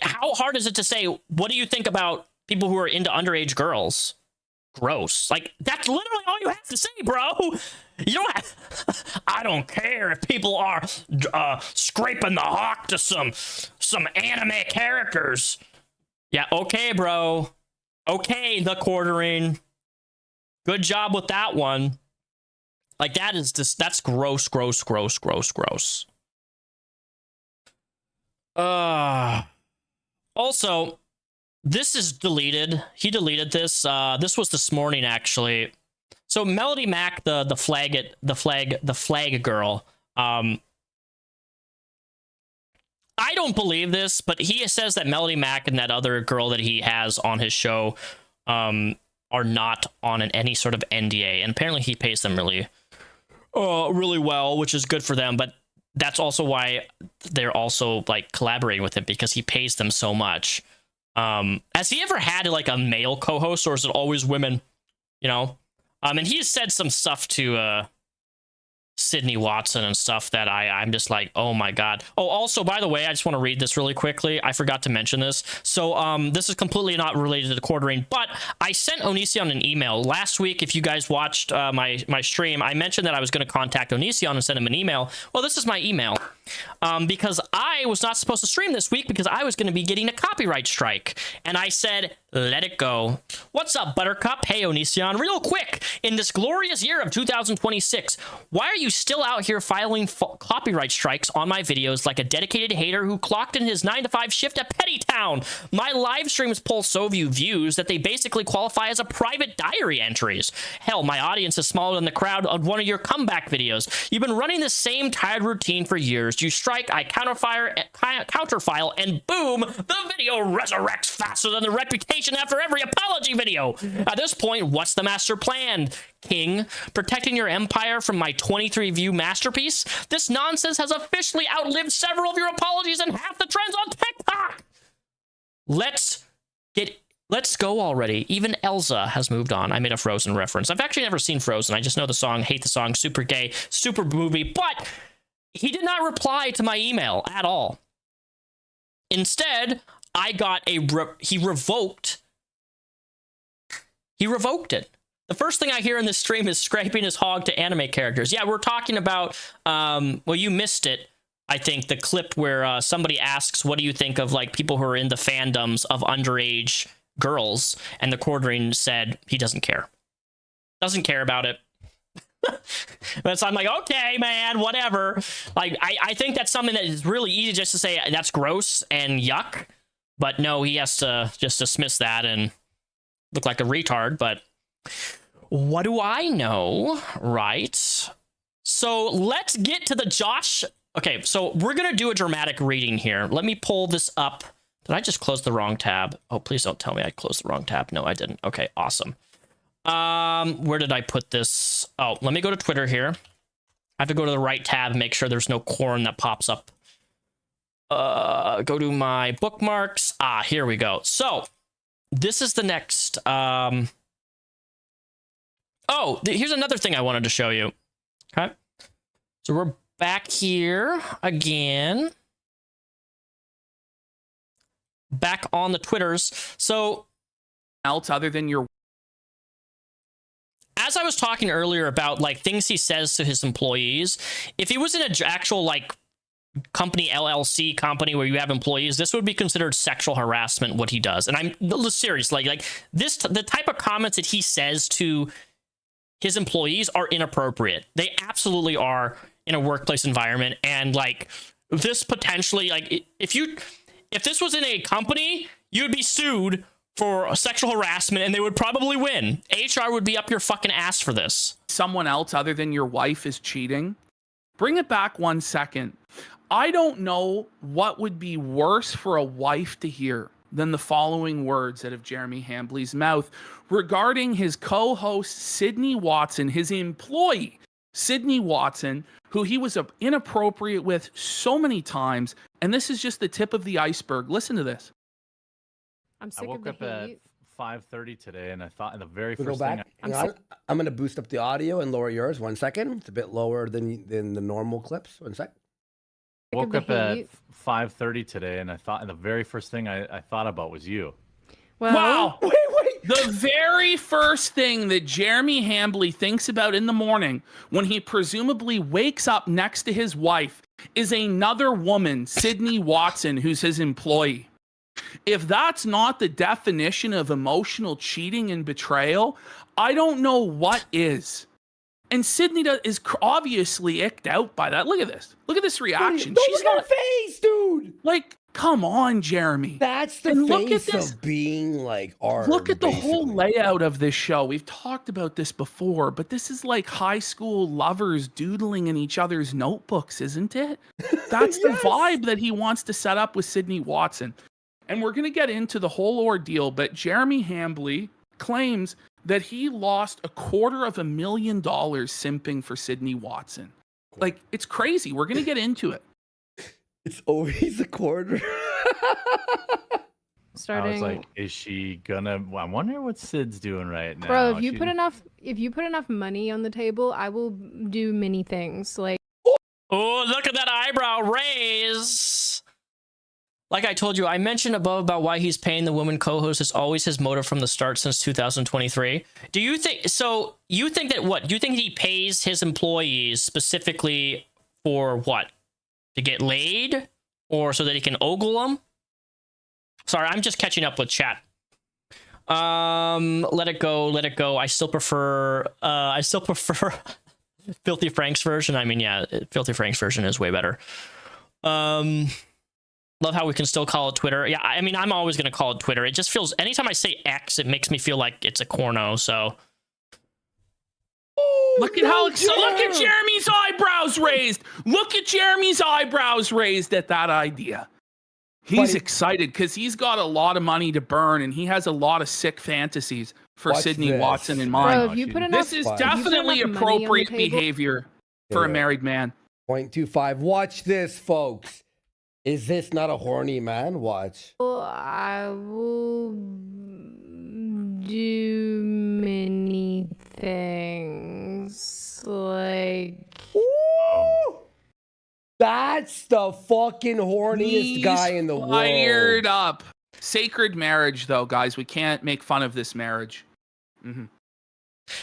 how hard is it to say, what do you think about people who are into underage girls? Gross. Like, that's literally all you have to say, bro. You don't have, I don't care if people are scraping the hawk to some anime characters. Yeah, okay, bro. Okay, the quartering. Good job with that one. Like, that is just, that's gross. Also, this is deleted. He deleted this. This was this morning, actually. So Melody Mac, the flag girl. I don't believe this, but he says that Melody Mac and that other girl that he has on his show, are not on any sort of NDA, and apparently he pays them really well, which is good for them. But that's also why they're also like collaborating with him, because he pays them so much. Has he ever had like a male co-host, or is it always women? You know, and he's said some stuff to Sydney Watson and stuff that I'm just like, oh my god. Oh, also, by the way, I just want to read this really quickly. I forgot to mention this. So this is completely not related to the quartering, but I sent Onision an email last week. If you guys watched my stream, I mentioned that I was going to contact Onision and send him an email. Well, this is my email, because I was not supposed to stream this week because I was going to be getting a copyright strike, and I said, let it go. What's up, Buttercup? Hey, Onision. Real quick, in this glorious year of 2026, why are you still out here filing copyright strikes on my videos like a dedicated hater who clocked in his 9-to-5 shift at Pettytown? My live streams pull so few views that they basically qualify as a private diary entries. Hell, my audience is smaller than the crowd of one of your comeback videos. You've been running the same tired routine for years. You strike, I counterfile, and boom, the video resurrects faster than the reputation after every apology video. At this point, what's the master plan, King? Protecting your empire from my 23 view masterpiece? This nonsense has officially outlived several of your apologies and half the trends on TikTok. Let's go already. Even Elsa has moved on. I made a Frozen reference. I've actually never seen Frozen. I just know the song, hate the song, super gay, super movie, but he did not reply to my email at all. Instead, I got he revoked it. The first thing I hear in this stream is scraping his hog to anime characters. Yeah, we're talking about, well, you missed it, I think, the clip where somebody asks, what do you think of like people who are in the fandoms of underage girls? And the quartering said he doesn't care. Doesn't care about it. But so I'm like, okay, man, whatever. Like, I think that's something that is really easy just to say that's gross and yuck. But no, he has to just dismiss that and look like a retard. But what do I know, right? So let's get to the Josh. Okay, so we're going to do a dramatic reading here. Let me pull this up. Did I just close the wrong tab? Oh, please don't tell me I closed the wrong tab. No, I didn't. Okay, awesome. Where did I put this? Oh, let me go to Twitter here. have to go to the right tab and make sure there's no corn that pops up. Go to my bookmarks. Here we go. So this is the next. Here's another thing I wanted to show you. Okay. So we're back here again. Back on the Twitters. So else other than your. As I was talking earlier about like things he says to his employees, if he was in an actual like company, LLC company where you have employees, this would be considered sexual harassment, what he does. And I'm serious, like this, the type of comments that he says to his employees are inappropriate. They absolutely are in a workplace environment. And like this potentially, like if this was in a company, you'd be sued for sexual harassment and they would probably win. HR would be up your fucking ass for this. Someone else other than your wife is cheating. Bring it back 1 second. I don't know what would be worse for a wife to hear than the following words out of Jeremy Hambley's mouth regarding his co-host Sydney Watson, his employee Sydney Watson, who he was inappropriate with so many times. And this is just the tip of the iceberg. Listen to this. I woke up at 5:30 today, and I thought the very first thing. I'm going to boost up the audio and lower yours. 1 second. It's a bit lower than the normal clips. 1 sec. I woke up at 5:30 today, and I thought the very first thing I thought about was you. Well, wow! Wait! The very first thing that Jeremy Hambley thinks about in the morning when he presumably wakes up next to his wife is another woman, Sydney Watson, who's his employee. If that's not the definition of emotional cheating and betrayal, I don't know what is. And Sydney is obviously icked out by that. Look at this. Look at this reaction. She's got her face, dude. Like, come on, Jeremy. That's the face of being like art. Look at the whole layout of this show. We've talked about this before, but this is like high school lovers doodling in each other's notebooks, isn't it? That's the vibe that he wants to set up with Sydney Watson. And we're going to get into the whole ordeal, but Jeremy Hambley claims that he lost $250,000 simping for Sydney Watson. Like, it's crazy. We're going to get into it. It's always a quarter. I was like, is she gonna? Well, I wonder what Sid's doing right now. Bro, if you put enough money on the table, I will do many things. Like, oh, look at that eyebrow raise. Like I told you, I mentioned above about why he's paying the woman co-host is always his motive from the start since 2023. Do you think so? You think that what? Do you think he pays his employees specifically for what? To get laid, or so that he can ogle them? Sorry, I'm just catching up with chat. Let it go. Let it go. I still prefer Filthy Frank's version. I mean, yeah, Filthy Frank's version is way better. Love how we can still call it Twitter. Yeah, I mean, I'm always going to call it Twitter. It just feels, anytime I say X, it makes me feel like it's a corno, so. Look at look at Jeremy's eyebrows raised. Look at Jeremy's eyebrows raised at that idea. He's excited because he's got a lot of money to burn and he has a lot of sick fantasies for Sydney Watson in mind. Bro, if you put this is definitely appropriate behavior for a married man. 0.25. Watch this, folks. Is this not a horny man? Watch. I will do many things. Like, ooh, that's the fucking horniest guy in the world. Fired up. Sacred marriage, though, guys. We can't make fun of this marriage. Mm-hmm.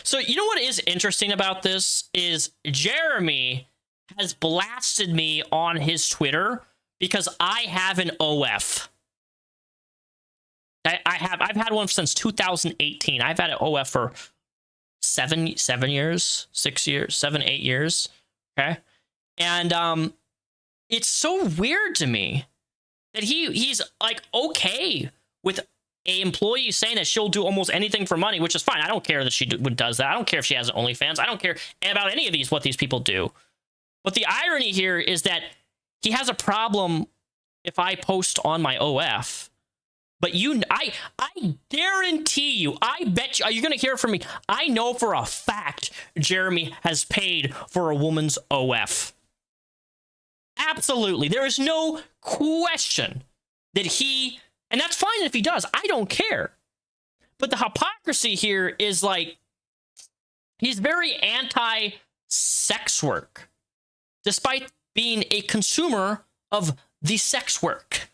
So you know what is interesting about this is Jeremy has blasted me on his Twitter because I have an OF. I've had one since 2018. I've had an OF for 7 years, 6 years, 7, 8 years. Okay. And it's so weird to me that he's like okay with a employee saying that she'll do almost anything for money, which is fine. I don't care that she does that. I don't care if she has OnlyFans. I don't care about any of what these people do. But the irony here is that he has a problem if I post on my OF But I guarantee you, I bet you, you're going to hear from me. I know for a fact Jeremy has paid for a woman's OF. Absolutely. There is no question that he, and that's fine if he does. I don't care. But the hypocrisy here is like, he's very anti-sex work, despite being a consumer of the sex work,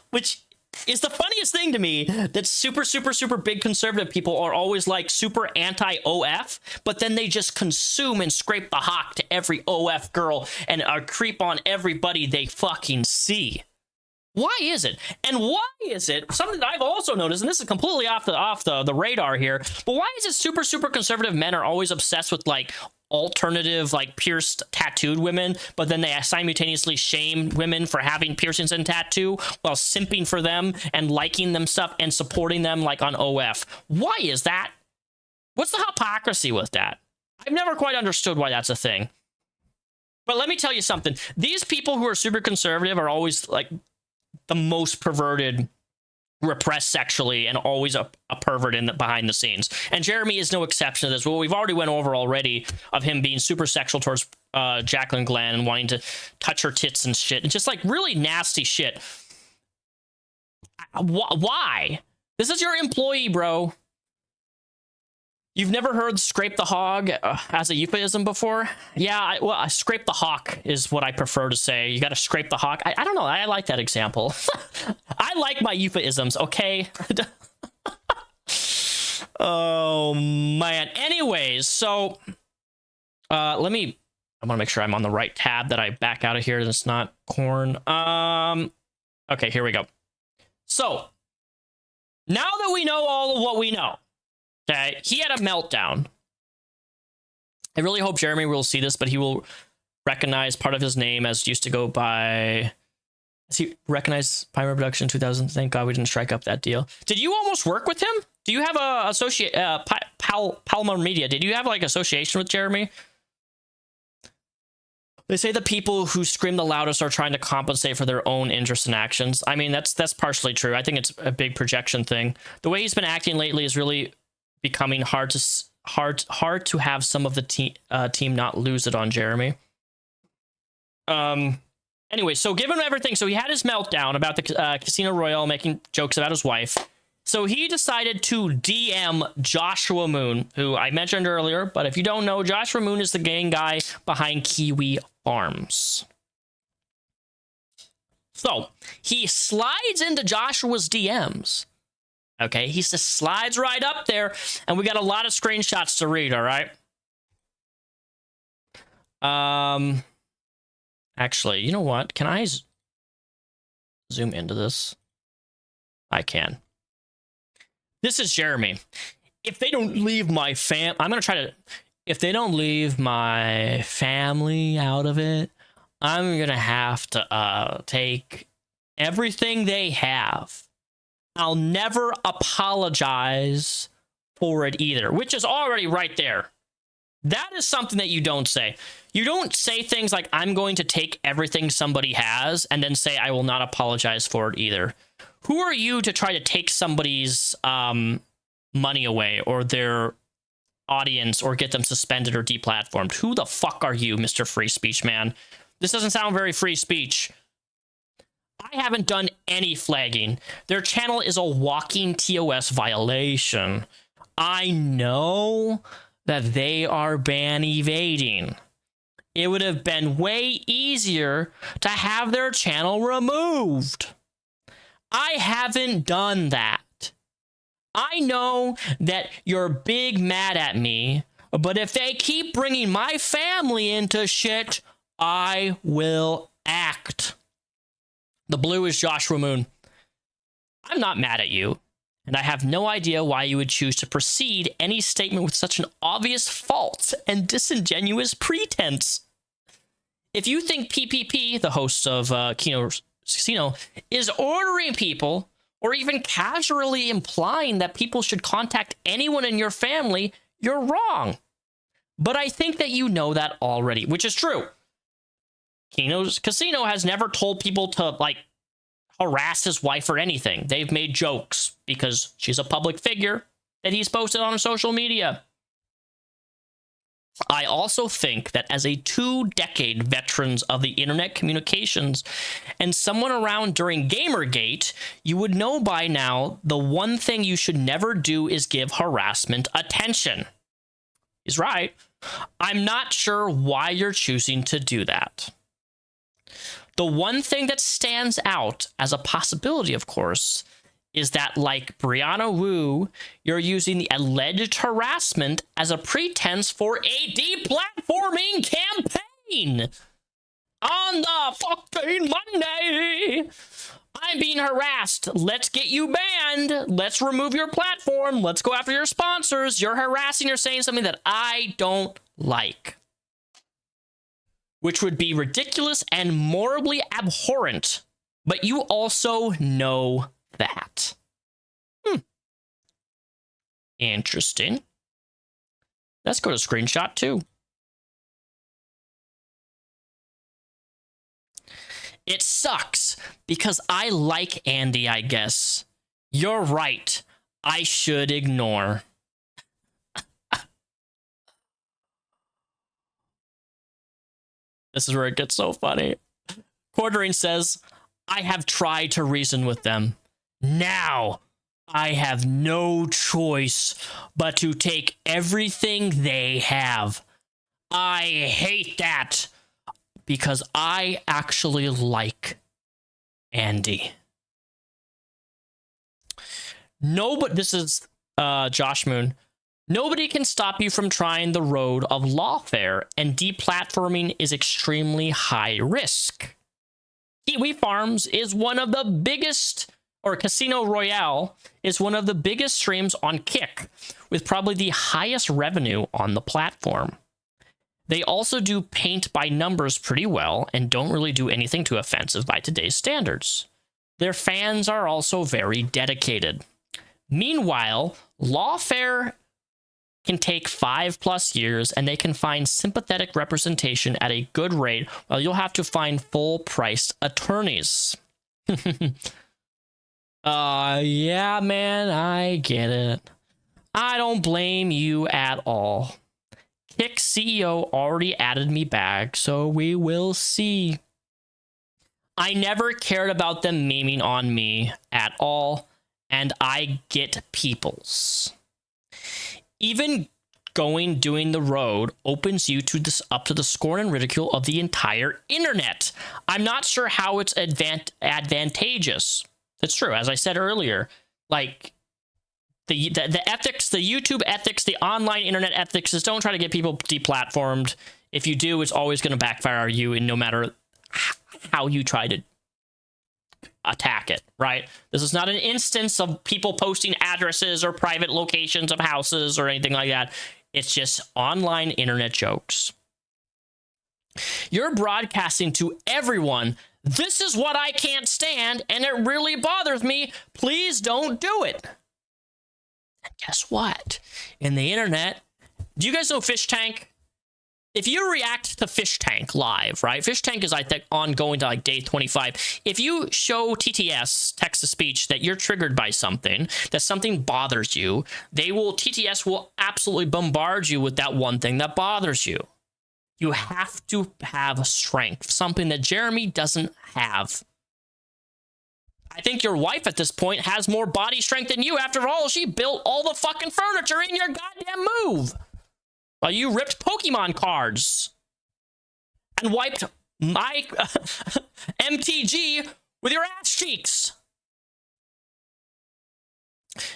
which is the funniest thing to me, that super, super, super big conservative people are always like super anti-OF, but then they just consume and scrape the hock to every OF girl and creep on everybody they fucking see. Why is it? And why is it, something that I've also noticed, and this is completely off the radar here, but why is it super, super conservative men are always obsessed with like alternative, like pierced, tattooed women, but then they simultaneously shame women for having piercings and tattoo while simping for them and liking them stuff and supporting them like on OF? Why is that? What's the hypocrisy with that? I've never quite understood why that's a thing. But let me tell you something. These people who are super conservative are always like the most perverted, repressed sexually, and always a pervert behind the scenes. And Jeremy is no exception to this. Well, we've already went over already of him being super sexual towards Jacqueline Glenn and wanting to touch her tits and shit, and just like really nasty shit. Why? This is your employee, bro. You've never heard scrape the hog as a euphemism before? Yeah, well, scrape the hawk is what I prefer to say. You got to scrape the hawk. I don't know. I like that example. I like my euphemisms, okay? Oh, man. Anyways, so I want to make sure I'm on the right tab that I back out of here. That's not corn. Okay, here we go. So now that we know all of what we know, okay, he had a meltdown. I really hope Jeremy will see this, but he will recognize part of his name as used to go by. Does he recognize Pyro Production 2000? Thank God we didn't strike up that deal. Did you almost work with him? Do you have a associate Palmer Media? Did you have like association with Jeremy? They say the people who scream the loudest are trying to compensate for their own interests and actions. I mean, that's partially true. I think it's a big projection thing. The way he's been acting lately is really becoming hard to have some of the team not lose it on Jeremy. Anyway, so given everything, so he had his meltdown about the Casino Royale, making jokes about his wife. So he decided to DM Joshua Moon, who I mentioned earlier, but if you don't know, Joshua Moon is the gang guy behind Kiwi Farms. So he slides into Joshua's DMs. Okay, he just slides right up there, and we got a lot of screenshots to read, all right? Actually, you know what? Can I zoom into this? I can. This is Jeremy. If they don't leave my if they don't leave my family out of it, I'm gonna have to take everything they have. I'll never apologize for it either, which is already right there. That is something that you don't say. You don't say things like, I'm going to take everything somebody has, and then say, I will not apologize for it either. Who are you to try to take somebody's money away, or their audience, or get them suspended or deplatformed? Who the fuck are you, Mr. Free Speech Man? This doesn't sound very free speech. I haven't done any flagging. Their channel is a walking TOS violation. I know that they are ban evading. It would have been way easier to have their channel removed. I haven't done that. I know that you're big mad at me, but if they keep bringing my family into shit, I will act. The blue is Joshua Moon. I'm not mad at you, and I have no idea why you would choose to precede any statement with such an obvious false and disingenuous pretense. If you think PPP, the host of Casino, is ordering people, or even casually implying that people should contact anyone in your family, you're wrong. But I think that you know that already, which is true. Casino has never told people to, like, harass his wife or anything. They've made jokes because she's a public figure that he's posted on social media. I also think that as a 2-decade veteran of the internet communications and someone around during Gamergate, you would know by now the one thing you should never do is give harassment attention. He's right. I'm not sure why you're choosing to do that. The one thing that stands out as a possibility, of course, is that, like Brianna Wu, you're using the alleged harassment as a pretense for a deplatforming campaign. On the fucking Monday, I'm being harassed. Let's get you banned. Let's remove your platform. Let's go after your sponsors. You're harassing. You're saying something that I don't like, which would be ridiculous and morally abhorrent. But you also know that. Interesting. Let's go to screenshot 2. It sucks because I like Andy, I guess. You're right. I should ignore. This is where it gets so funny. Quartering says, I have tried to reason with them. Now, I have no choice but to take everything they have. I hate that because I actually like Andy. No, but this is Josh Moon. Nobody can stop you from trying the road of lawfare, and deplatforming is extremely high risk. Kiwi Farms is one of the biggest, or Casino Royale is one of the biggest streams on Kick, with probably the highest revenue on the platform. They also do paint by numbers pretty well and don't really do anything too offensive by today's standards. Their fans are also very dedicated. Meanwhile, lawfare can take 5+ years and they can find sympathetic representation at a good rate, while you'll have to find full-priced attorneys. Yeah, man, I get it. I don't blame you at all. Kick CEO already added me back, so we will see. I never cared about them memeing on me at all, and I get peoples. Even doing the road opens you to this up to the scorn and ridicule of the entire internet. I'm not sure how it's advantageous. It's true, as I said earlier, like the ethics, the YouTube ethics, the online internet ethics is don't try to get people deplatformed. If you do, it's always going to backfire on you, and no matter how you try to attack it, right? This is not an instance of people posting addresses or private locations of houses or anything like that. It's just online internet jokes. You're broadcasting to everyone, this is what I can't stand, and it really bothers me. Please don't do it. And guess what? In the internet, do you guys know Fish Tank? If you react to Fish Tank live, right? Fish Tank is, I think, ongoing to like day 25. If you show TTS, text-to-speech, that you're triggered by something, that something bothers you, TTS will absolutely bombard you with that one thing that bothers you. You have to have strength, something that Jeremy doesn't have. I think your wife at this point has more body strength than you. After all, she built all the fucking furniture in your goddamn move. While you ripped Pokemon cards and wiped my MTG with your ass cheeks.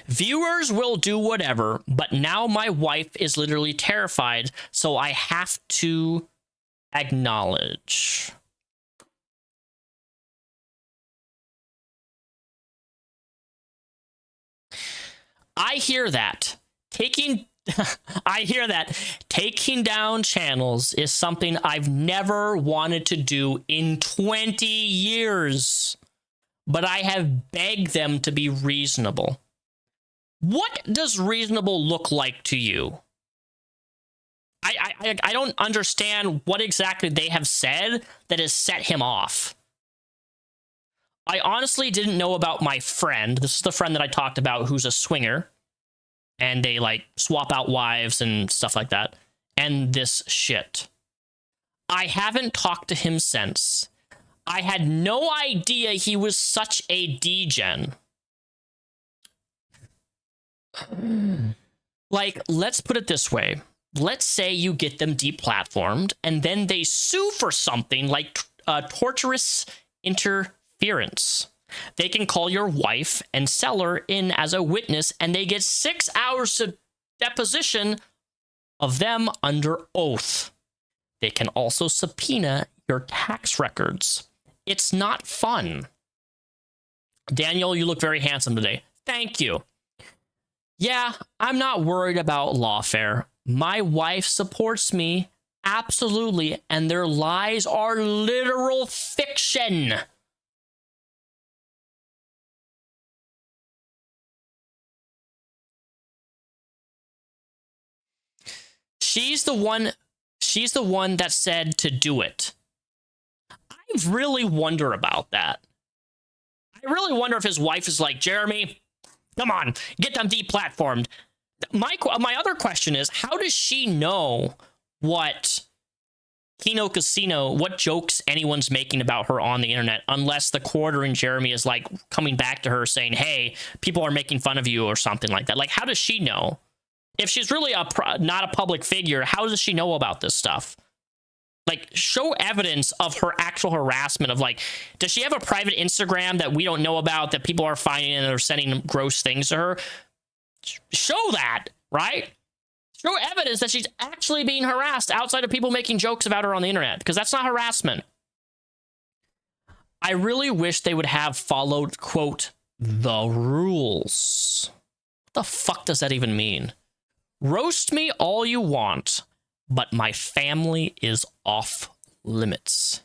Viewers will do whatever, but now my wife is literally terrified, so I have to acknowledge. I hear that. I hear that. Taking down channels is something I've never wanted to do in 20 years. But I have begged them to be reasonable. What does reasonable look like to you? I don't understand what exactly they have said that has set him off. I honestly didn't know about my friend. This is the friend that I talked about who's a swinger. And they like swap out wives and stuff like that. And this shit. I haven't talked to him since. I had no idea he was such a degen. Like, let's put it this way. Let's say you get them deplatformed and then they sue for something like torturous interference. They can call your wife and sell her in as a witness, and they get 6 hours of deposition of them under oath. They can also subpoena your tax records. It's not fun. Daniel, you look very handsome today. Thank you. Yeah, I'm not worried about lawfare. My wife supports me, absolutely, and their lies are literal fiction. She's the one that said to do it. I really wonder about that. I really wonder if his wife is like, Jeremy, come on, get them deplatformed. My other question is, how does she know what Kino Casino, what jokes anyone's making about her on the internet, unless the quartering Jeremy is like coming back to her saying, hey, people are making fun of you or something like that. Like, how does she know? If she's really not a public figure, how does she know about this stuff? Like, show evidence of her actual harassment of, like, does she have a private Instagram that we don't know about that people are finding and are sending gross things to her? Show that, right? Show evidence that she's actually being harassed outside of people making jokes about her on the internet, because that's not harassment. I really wish they would have followed, quote, the rules. What the fuck does that even mean? Roast me all you want, but my family is off limits.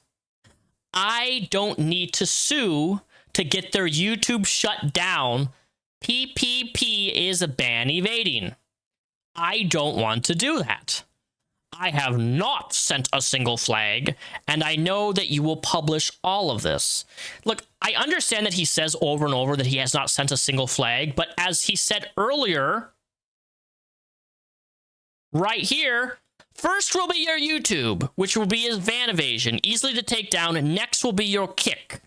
I don't need to sue to get their YouTube shut down. PPP is a ban evading. I don't want to do that. I have not sent a single flag, and I know that you will publish all of this. Look, I understand that he says over and over that he has not sent a single flag, but as he said earlier, right here, first will be your YouTube, which will be his van evasion, easily to take down, and next will be your kick.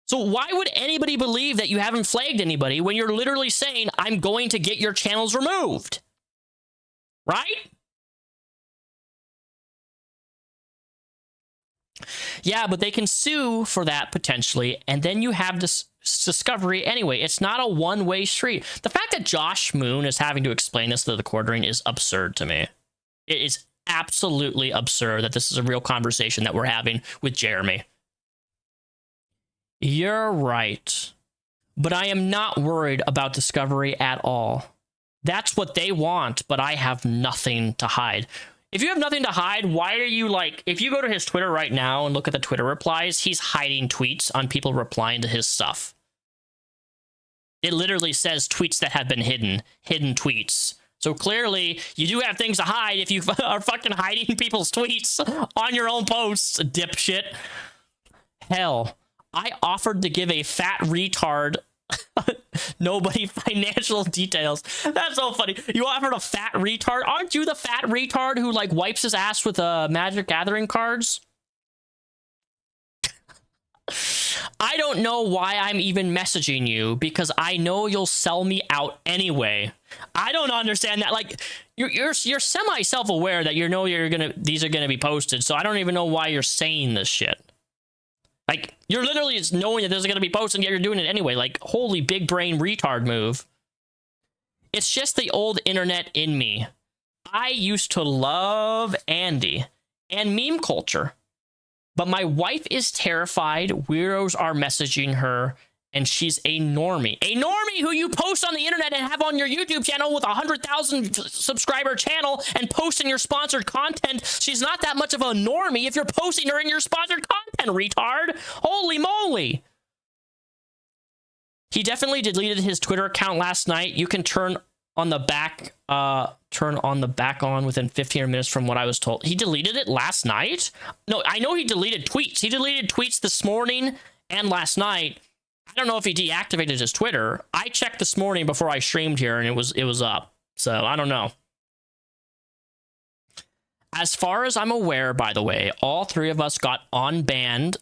So why would anybody believe that you haven't flagged anybody when you're literally saying, I'm going to get your channels removed? Right? Yeah, but they can sue for that potentially, and then you have this discovery anyway. It's not a one-way street. The fact that Josh Moon is having to explain this to the quartering is absurd to me. It is absolutely absurd that this is a real conversation that we're having with Jeremy. You're right, but I am not worried about discovery at all. That's what they want, but I have nothing to hide. If you have nothing to hide, why are you like, if you go to his Twitter right now and look at the Twitter replies, he's hiding tweets on people replying to his stuff. It literally says tweets that have been hidden tweets. So clearly, you do have things to hide if you are fucking hiding people's tweets on your own posts, dipshit. Hell, I offered to give a fat retard nobody financial details. That's so funny. You offered a fat retard? Aren't you the fat retard who like wipes his ass with Magic Gathering cards? I don't know why I'm even messaging you, because I know you'll sell me out anyway. I don't understand that. Like, you're semi self-aware that these are gonna be posted, so I don't even know why you're saying this shit. Like, you're literally just knowing that this is gonna be posted, yet you're doing it anyway. Like, holy big brain retard move. It's just the old internet in me. I used to love Andy and meme culture. But my wife is terrified. Weirdos are messaging her, and she's a normie. A normie who you post on the internet and have on your YouTube channel with a 100,000 subscriber channel and posting your sponsored content. She's not that much of a normie if you're posting her in your sponsored content, retard. Holy moly. He definitely deleted his Twitter account last night. You can turn on the back on within 15 minutes from what I was told. He deleted it last night? No, I know he deleted tweets. He deleted tweets this morning And last night, I don't know if he deactivated his Twitter. I checked this morning before I streamed here, and it was up. So I don't know. As far as I'm aware, by the way, all three of us got unbanned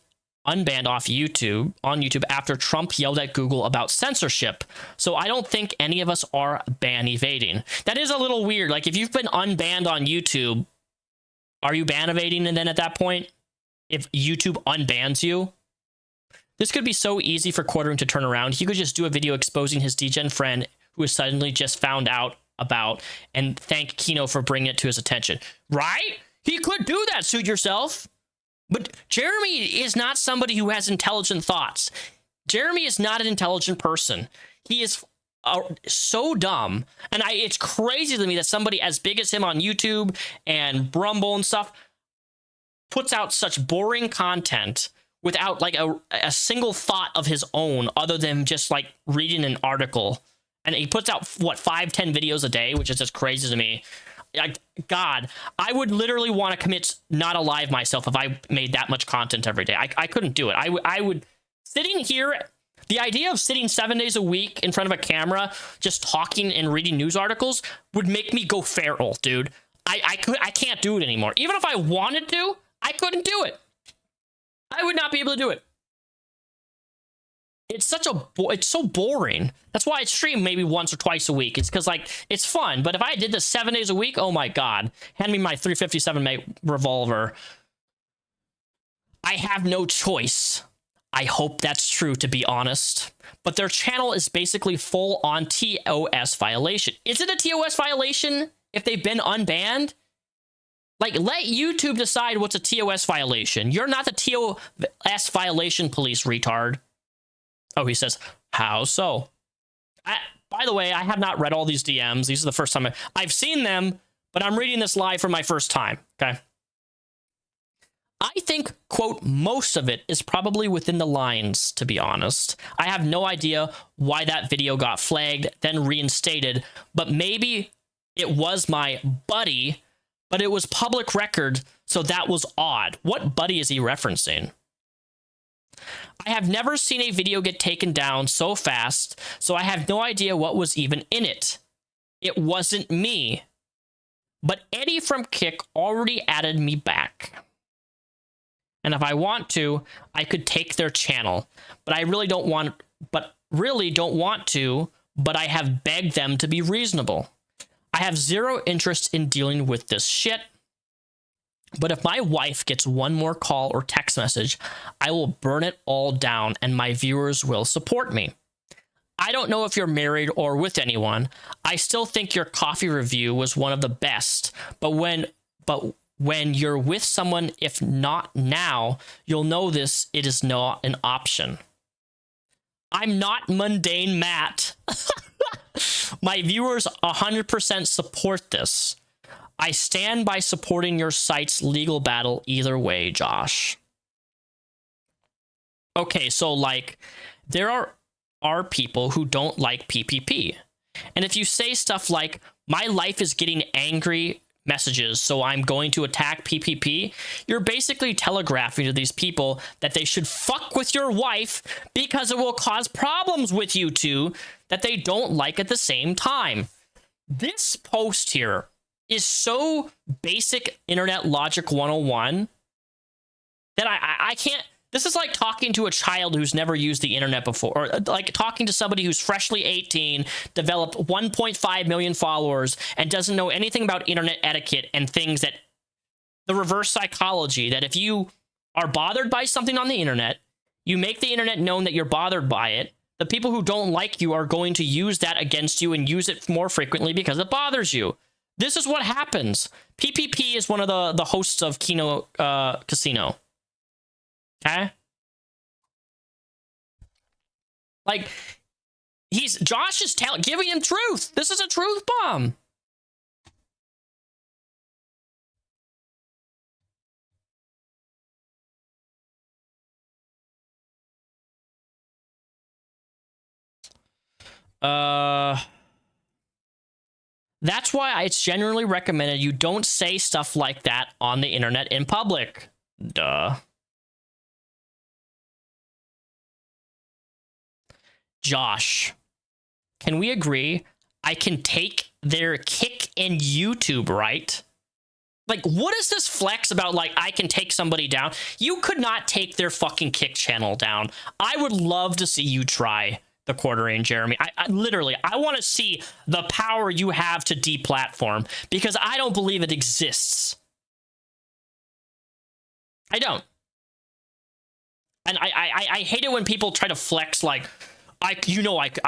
off YouTube on YouTube after Trump yelled at Google about censorship. So I don't think any of us are ban evading. That is a little weird. Like, if you've been unbanned on YouTube, are you ban evading? And then at that point, if YouTube unbans you, this could be so easy for Quartering to turn around. He could just do a video exposing his degen friend who has suddenly just found out about, and thank Kino for bringing it to his attention. Right? He could do that, suit yourself. But Jeremy is not somebody who has intelligent thoughts. Jeremy is not an intelligent person. He is so dumb. And it's crazy to me that somebody as big as him on YouTube and Brumble and stuff puts out such boring content without like a single thought of his own other than just like reading an article. And he puts out, what, 5-10 videos a day, which is just crazy to me. God, I would literally want to commit not alive myself if I made that much content every day. I couldn't do it. I would, sitting here, the idea of sitting 7 days a week in front of a camera, just talking and reading news articles would make me go feral, dude. I can't do it anymore. Even if I wanted to, I couldn't do it. I would not be able to do it. It's so boring. That's why I stream maybe once or twice a week. It's because, like, it's fun. But if I did this 7 days a week, oh my God, hand me my 357 revolver. I have no choice. I hope that's true, to be honest. But their channel is basically full on TOS violation. Is it a TOS violation if they've been unbanned? Like, let YouTube decide what's a TOS violation. You're not the TOS violation police, retard. Oh, he says, how so? By the way, I have not read all these DMs. These are the first time I've seen them, but I'm reading this live for my first time, okay? I think, quote, most of it is probably within the lines, to be honest. I have no idea why that video got flagged, then reinstated, but maybe it was my buddy, but it was public record, so that was odd. What buddy is he referencing? I have never seen a video get taken down so fast, so I have no idea what was even in it. It wasn't me. But Eddie from Kick already added me back. And if I want to, I could take their channel. But I really don't want to, but I have begged them to be reasonable. I have zero interest in dealing with this shit. But if my wife gets one more call or text message, I will burn it all down and my viewers will support me. I don't know if you're married or with anyone. I still think your coffee review was one of the best. But when you're with someone, if not now, you'll know this. It is not an option. I'm not mundane Matt. My viewers 100% support this. I stand by supporting your site's legal battle either way, Josh. Okay, so, like, there are people who don't like PPP. And if you say stuff like, my life is getting angry messages, so I'm going to attack PPP, you're basically telegraphing to these people that they should fuck with your wife because it will cause problems with you two that they don't like at the same time. This post here is so basic internet logic 101 that I can't. This is like talking to a child who's never used the internet before, or like talking to somebody who's freshly 18, developed 1.5 million followers, and doesn't know anything about internet etiquette and things that the reverse psychology, that if you are bothered by something on the internet, you make the internet known that you're bothered by it. The people who don't like you are going to use that against you and use it more frequently because it bothers you. This is what happens. PPP is one of the hosts of Kino Casino. Okay? Like, Josh is giving him truth. This is a truth bomb. That's why it's generally recommended you don't say stuff like that on the internet in public. Duh. Josh, can we agree I can take their kick in YouTube, right? Like, what is this flex about, like, I can take somebody down? You could not take their fucking kick channel down. I would love to see you try the quartering, Jeremy. I literally, I want to see the power you have to deplatform, because I don't believe it exists. I don't. And I hate it when people try to flex like, I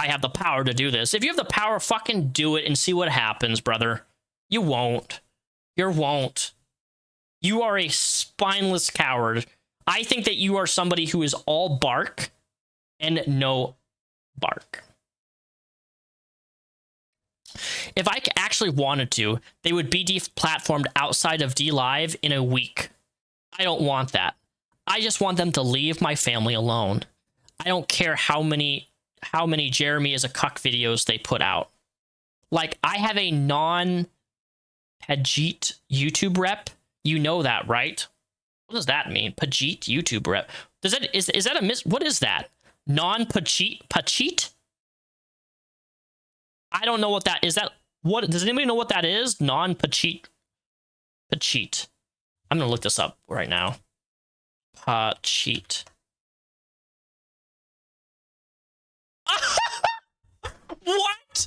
have the power to do this. If you have the power, fucking do it and see what happens, brother. You won't. You won't. You are a spineless coward. I think that you are somebody who is all bark and no bark. If I actually wanted to, they would be deplatformed outside of DLive in a week. I don't want that. I just want them to leave my family alone. I don't care how many Jeremy is a cuck videos they put out. Like, I have a non-Pajit YouTube rep. You know that, right? What does that mean? Pajit YouTube rep. Is that a what is that? Non-Pajit? I don't know what that is. What does anybody know what that is? Non-Pajit. Pajit. I'm gonna look this up right now. Pajit. What?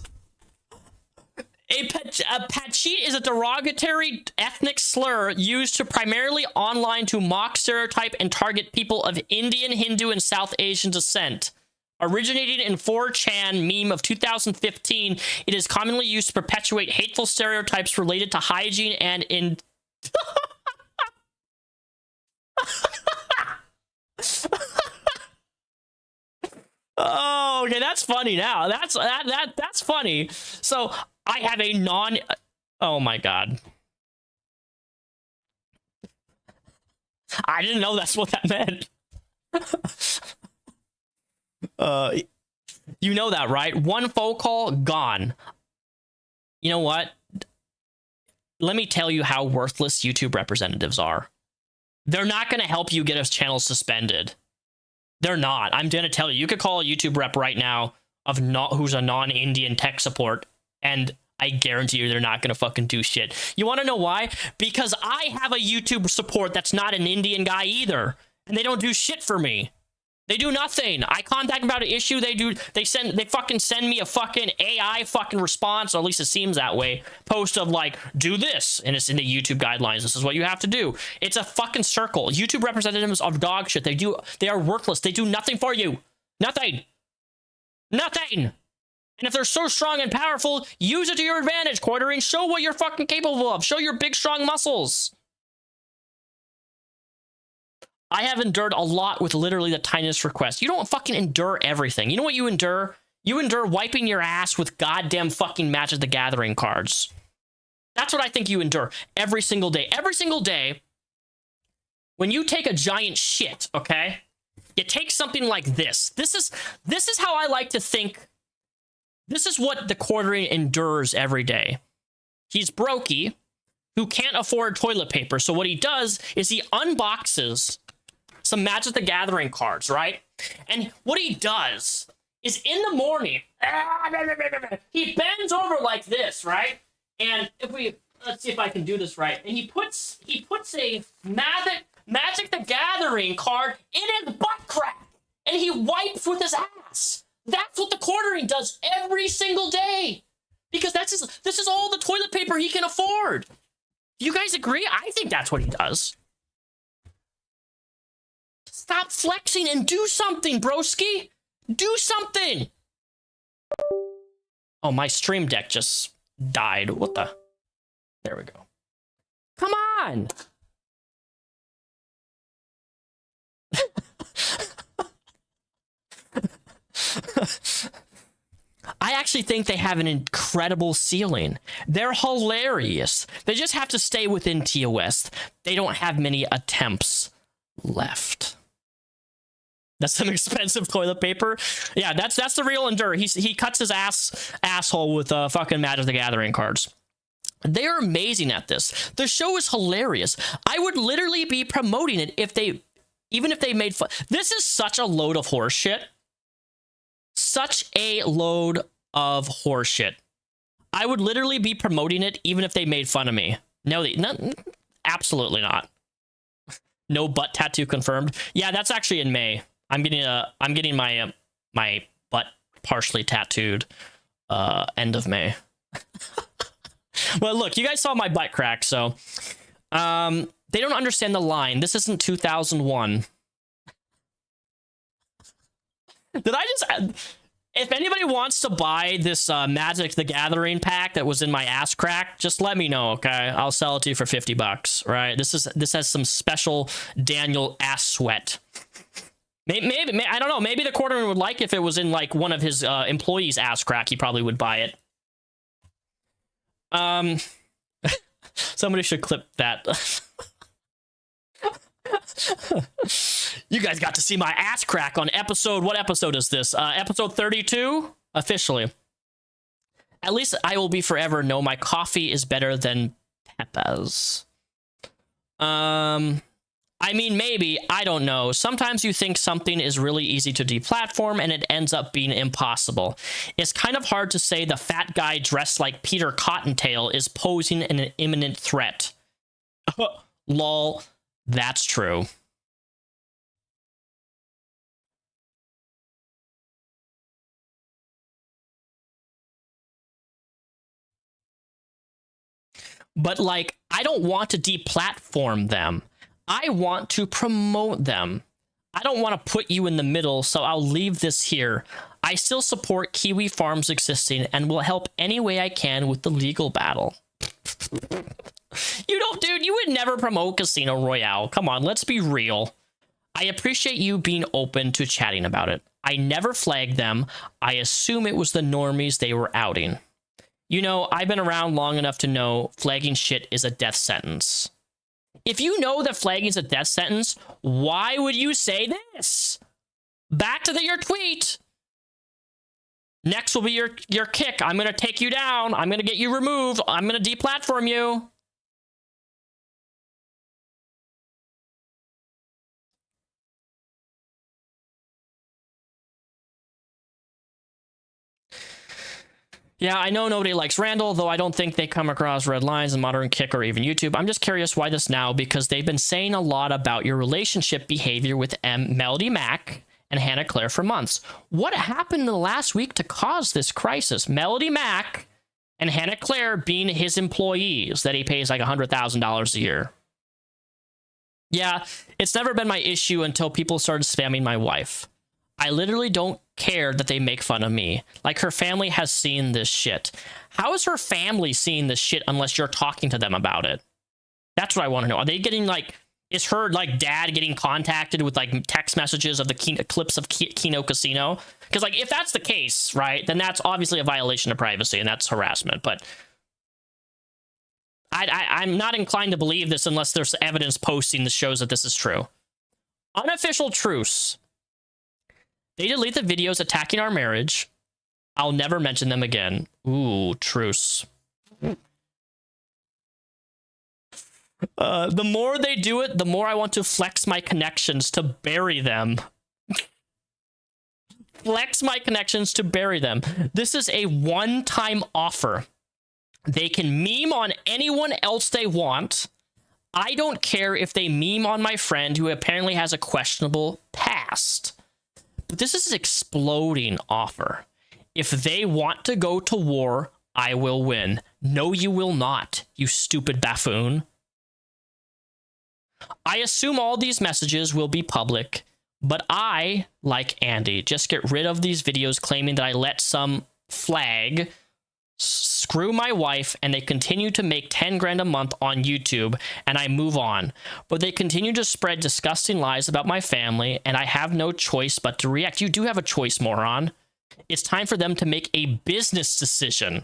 A Pajit is a derogatory ethnic slur used to primarily online to mock, stereotype, and target people of Indian, Hindu, and South Asian descent. Originating in 4chan meme of 2015, it is commonly used to perpetuate hateful stereotypes related to hygiene and in... Oh, okay, that's funny now. That's funny. So I have a non... Oh my god. I didn't know that's what that meant. You know that, right? One phone call, gone. You know what? Let me tell you how worthless YouTube representatives are. They're not going to help you get a channel suspended. They're not. I'm going to tell you. You could call a YouTube rep right now who's a non-Indian tech support, and I guarantee you they're not going to fucking do shit. You want to know why? Because I have a YouTube support that's not an Indian guy either, and they don't do shit for me. They do nothing. I contact them about an issue. They fucking send me a fucking AI fucking response, or at least it seems that way. Post of like, do this, and it's in the YouTube guidelines. This is what you have to do. It's a fucking circle. YouTube representatives are dog shit. They are worthless. They do nothing for you. Nothing. Nothing. And if they're so strong and powerful, use it to your advantage, quartering. Show what you're fucking capable of. Show your big, strong muscles. I have endured a lot with literally the tiniest request. You don't fucking endure everything. You know what you endure? You endure wiping your ass with goddamn fucking Magic the Gathering cards. That's what I think you endure every single day. Every single day, when you take a giant shit, okay? You take something like this. This is how I like to think. This is what the quartering endures every day. He's brokey, who can't afford toilet paper. So what he does is he unboxes some Magic the Gathering cards, right? And what he does is in the morning, he bends over like this, right? And let's see if I can do this right. And he puts a Magic the Gathering card in his butt crack, and he wipes with his ass. That's what the quartering does every single day, because this is all the toilet paper he can afford. Do you guys agree? I think that's what he does. Stop flexing and do something, broski. Do something. Oh, my stream deck just died. What the? There we go. Come on. I actually think they have an incredible ceiling. They're hilarious. They just have to stay within TOS. They don't have many attempts left. That's some expensive toilet paper. Yeah, that's the real endure. He cuts his asshole with fucking Magic the Gathering cards. They are amazing at this. The show is hilarious. I would literally be promoting it even if they made fun. This is such a load of horse shit. such a load of horseshit. I would literally be promoting it even if they made fun of me. No, absolutely not. No butt tattoo confirmed. Yeah, that's actually in May. I'm getting my my butt partially tattooed end of May. Well, look, you guys saw my butt crack, so they don't understand the line. This isn't 2001. Did I just... If anybody wants to buy this Magic the Gathering pack that was in my ass crack, just let me know, okay? I'll sell it to you for $50, right? This has some special Daniel ass sweat. Maybe I don't know. Maybe the quarterman would like if it was in like one of his employees' ass crack. He probably would buy it. Somebody should clip that. You guys got to see my ass crack on episode... What episode is this? Episode 32? Officially. At least I will be forever know my coffee is better than Peppa's. I mean, maybe. I don't know. Sometimes you think something is really easy to deplatform and it ends up being impossible. It's kind of hard to say the fat guy dressed like Peter Cottontail is posing an imminent threat. Lol. That's true. But, like, I don't want to deplatform them. I want to promote them. I don't want to put you in the middle, so I'll leave this here. I still support Kiwi Farms existing and will help any way I can with the legal battle. You don't, dude, you would never promote Casino Royale. Come on, let's be real. I appreciate you being open to chatting about it. I never flagged them. I assume it was the normies they were outing. You know, I've been around long enough to know flagging shit is a death sentence. If you know that flagging is a death sentence, why would you say this? Back to your tweet. Next will be your kick. I'm going to take you down. I'm going to get you removed. I'm going to deplatform you. Yeah, I know nobody likes Randall, though I don't think they come across red lines in Modern Kick or even YouTube. I'm just curious why this now, because they've been saying a lot about your relationship behavior with Melody Mac and Hannah Claire for months. What happened in the last week to cause this crisis? Melody Mac and Hannah Claire being his employees that he pays like $100,000 a year. Yeah, it's never been my issue until people started spamming my wife. I literally don't care that they make fun of me. Like, her family has seen this shit. How is her family seeing this shit unless you're talking to them about it? That's what I want to know. Are they getting, like, is her, like, dad getting contacted with, like, text messages of the clips of Kino Casino? Because, like, if that's the case, right, then that's obviously a violation of privacy, and that's harassment. But I'm not inclined to believe this unless there's evidence posting that shows that this is true. Unofficial truce. They delete the videos attacking our marriage. I'll never mention them again. Ooh, truce. The more they do it, the more I want to flex my connections to bury them. Flex my connections to bury them. This is a one-time offer. They can meme on anyone else they want. I don't care if they meme on my friend who apparently has a questionable past. But this is an exploding offer. If they want to go to war, I will win. No, you will not, you stupid buffoon. I assume all these messages will be public, but I, like Andy, just get rid of these videos claiming that I let some flag screw my wife and they continue to make 10 grand a month on YouTube and I move on. But they continue to spread disgusting lies about my family and I have no choice but to react. You do have a choice, moron. It's time for them to make a business decision.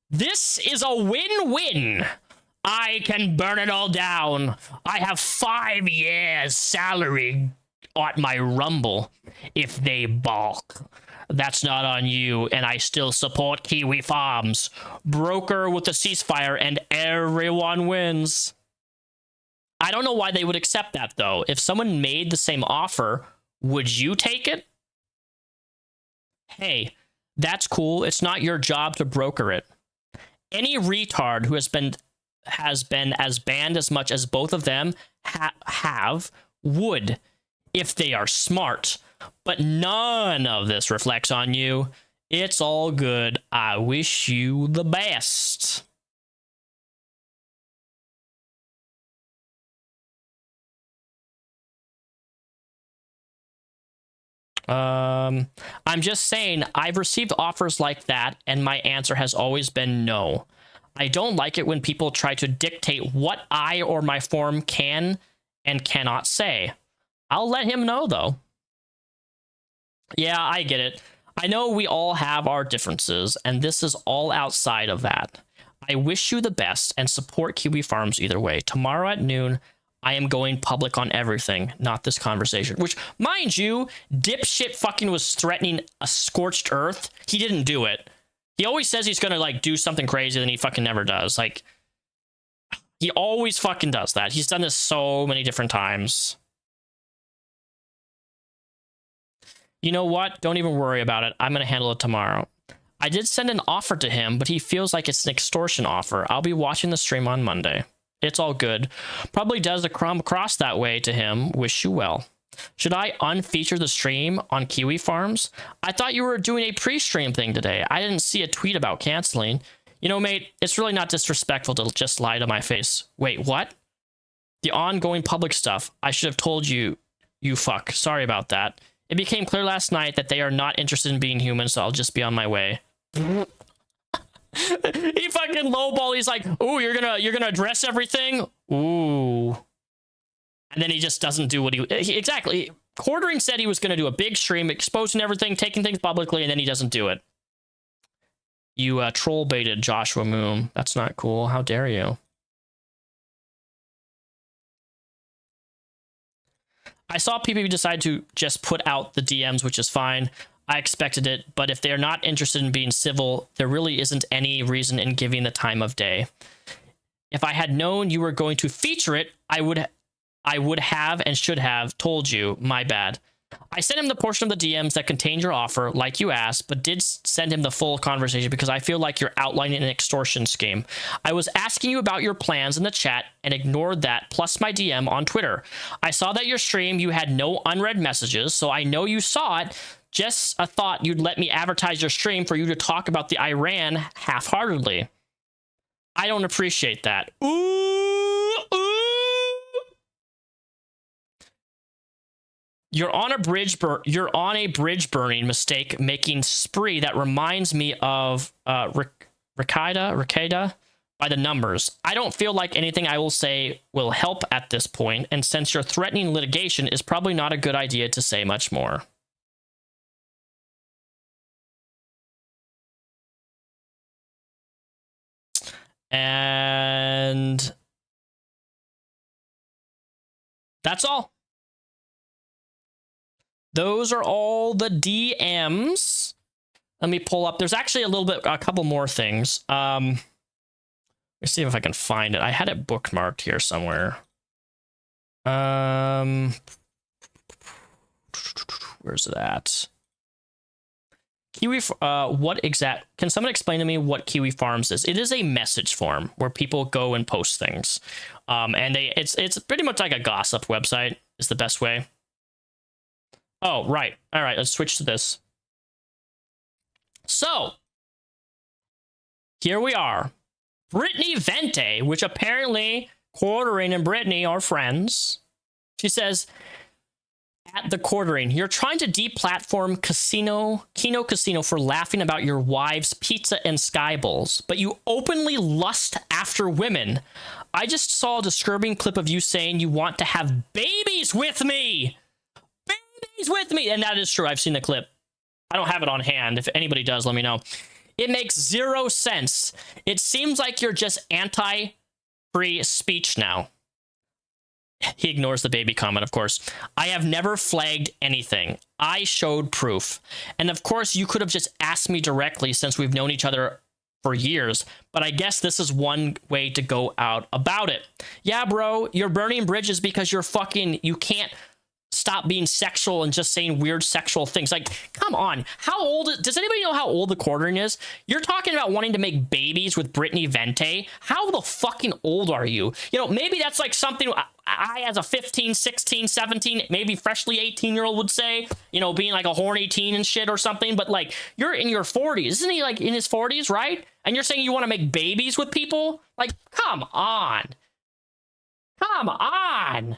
This is a win-win. I can burn it all down. I have 5 years salary at my Rumble if they balk. That's not on you, and I still support Kiwi Farms. Broker with the ceasefire, and everyone wins. I don't know why they would accept that, though. If someone made the same offer, would you take it? Hey, that's cool. It's not your job to broker it. Any retard who has been as banned as much as both of them have would, if they are smart. But none of this reflects on you. It's all good. I wish you the best. I'm just saying, I've received offers like that, and my answer has always been no. I don't like it when people try to dictate what I or my forum can and cannot say. I'll let him know, though. Yeah, I get it. I know we all have our differences, and this is all outside of that. I wish you the best and support Kiwi Farms either way. Tomorrow at noon, I am going public on everything, not this conversation. Which, mind you, dipshit fucking was threatening a scorched earth. He didn't do it. He always says he's gonna, like, do something crazy, then he fucking never does. Like, he always fucking does that. He's done this so many different times. You know what? Don't even worry about it. I'm gonna handle it tomorrow. I did send an offer to him, but he feels like it's an extortion offer. I'll be watching the stream on Monday. It's all good. Probably does come across that way to him. Wish you well. Should I unfeature the stream on Kiwi Farms? I thought you were doing a pre-stream thing today. I didn't see a tweet about canceling. You know, mate, it's really not disrespectful to just lie to my face. Wait, what? The ongoing public stuff. I should have told you, you fuck. Sorry about that. It became clear last night that they are not interested in being human, so I'll just be on my way. He fucking lowball. He's like, "Ooh, you're gonna address everything." Ooh, and then he just doesn't do what he exactly. Quartering said he was gonna do a big stream, exposing everything, taking things publicly, and then he doesn't do it. You troll baited Joshua Moon. That's not cool. How dare you? I saw PPP decide to just put out the DMs, which is fine. I expected it, but if they're not interested in being civil, there really isn't any reason in giving the time of day. If I had known you were going to feature it, I would have and should have told you. My bad. I sent him the portion of the DMs that contained your offer, like you asked, but did send him the full conversation because I feel like you're outlining an extortion scheme. I was asking you about your plans in the chat and ignored that, plus my DM on Twitter. I saw that your stream, you had no unread messages, so I know you saw it. Just a thought you'd let me advertise your stream for you to talk about the Iran half-heartedly. I don't appreciate that. Ooh, ooh. You're on a bridge burning mistake making spree that reminds me of Ricada by the numbers. I don't feel like anything I will say will help at this point, and since you're threatening litigation, it's probably not a good idea to say much more. And that's all. Those are all the DMs. Let me pull up. There's actually a couple more things. Let's see if I can find it. I had it bookmarked here somewhere. Where's it at? Kiwi, can someone explain to me what Kiwi Farms is? It is a message forum where people go and post things. And it's pretty much like a gossip website is the best way. Oh, right. All right, let's switch to this. So, here we are. Brittany Vente, which apparently Quartering and Brittany are friends. She says, at the Quartering, you're trying to deplatform Kino Casino for laughing about your wife's pizza and sky bowls, but you openly lust after women. I just saw a disturbing clip of you saying you want to have babies with me. Babies with me. And that is true. I've seen the clip. I don't have it on hand. If anybody does, let me know. It makes zero sense. It seems like you're just anti-free speech now. He ignores the baby comment, of course. I have never flagged anything. I showed proof. And of course, you could have just asked me directly since we've known each other for years. But I guess this is one way to go out about it. Yeah, bro, you're burning bridges because you can't stop being sexual and just saying weird sexual things. Like, come on. How old does anybody know how old the quartering is? You're talking about wanting to make babies with Brittany Vente. How the fucking old are you? You know, maybe that's like something I as a 15, 16, 17, maybe freshly 18-year-old would say, you know, being like a horny teen and shit or something. But like, you're in your 40s. Isn't he like in his 40s, right? And you're saying you want to make babies with people? Like, come on. Come on.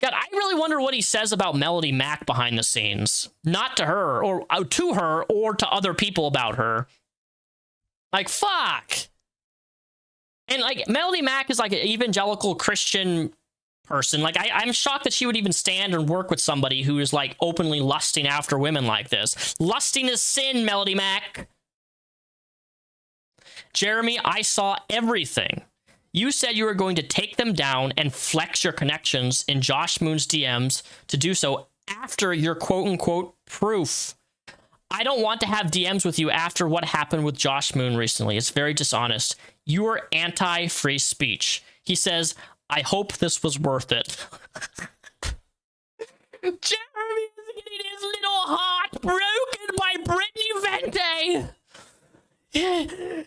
God, I really wonder what he says about Melody Mac behind the scenes. Not to her, or to her, or to other people about her. Like, fuck. And, like, Melody Mac is, like, an evangelical Christian person. Like, I'm shocked that she would even stand and work with somebody who is, like, openly lusting after women like this. Lusting is sin, Melody Mac. Jeremy, I saw everything. You said you were going to take them down and flex your connections in Josh Moon's DMs to do so after your quote-unquote proof. I don't want to have DMs with you after what happened with Josh Moon recently. It's very dishonest. You are anti-free speech. He says, I hope this was worth it. Jeremy is getting his little heart broken by Brittany Vente. The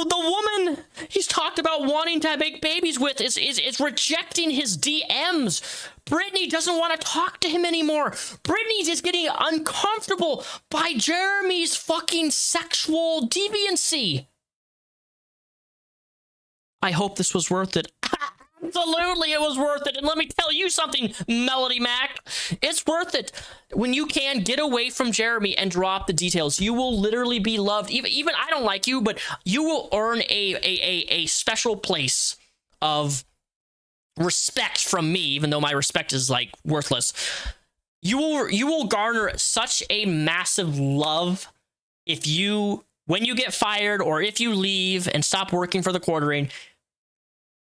woman he's talked about wanting to make babies with is rejecting his DMs. Brittany doesn't want to talk to him anymore. Brittany's is getting uncomfortable by Jeremy's fucking sexual deviancy. I hope this was worth it. Absolutely, it was worth it. And let me tell you something, Melody Mac. It's worth it. When you can get away from Jeremy and drop the details, you will literally be loved. Even I don't like you, but you will earn a special place of respect from me, even though my respect is like worthless. You will garner such a massive love when you get fired or if you leave and stop working for the quartering.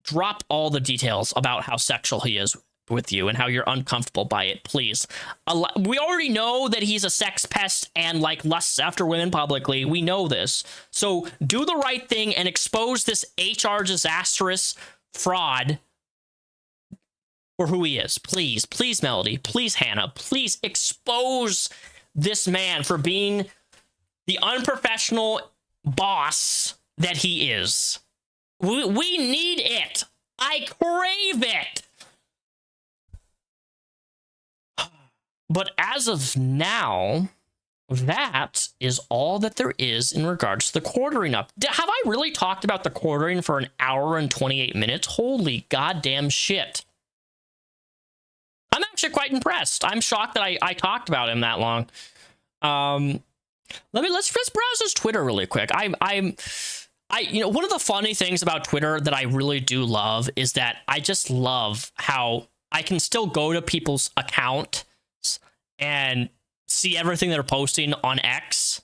Drop all the details about how sexual he is with you and how you're uncomfortable by it, please. We already know that he's a sex pest and like lusts after women publicly. We know this. So do the right thing and expose this HR disastrous fraud for who he is. Please, please, Melody, please, Hannah, please expose this man for being the unprofessional boss that he is. We need it. I crave it. But as of now, that is all that there is in regards to the quartering up. Have I really talked about the quartering for an hour and 28 minutes? Holy goddamn shit. I'm actually quite impressed. I'm shocked that I talked about him that long. Let's browse his Twitter really quick. One of the funny things about Twitter that I really do love is that I just love how I can still go to people's accounts and see everything they're posting on X.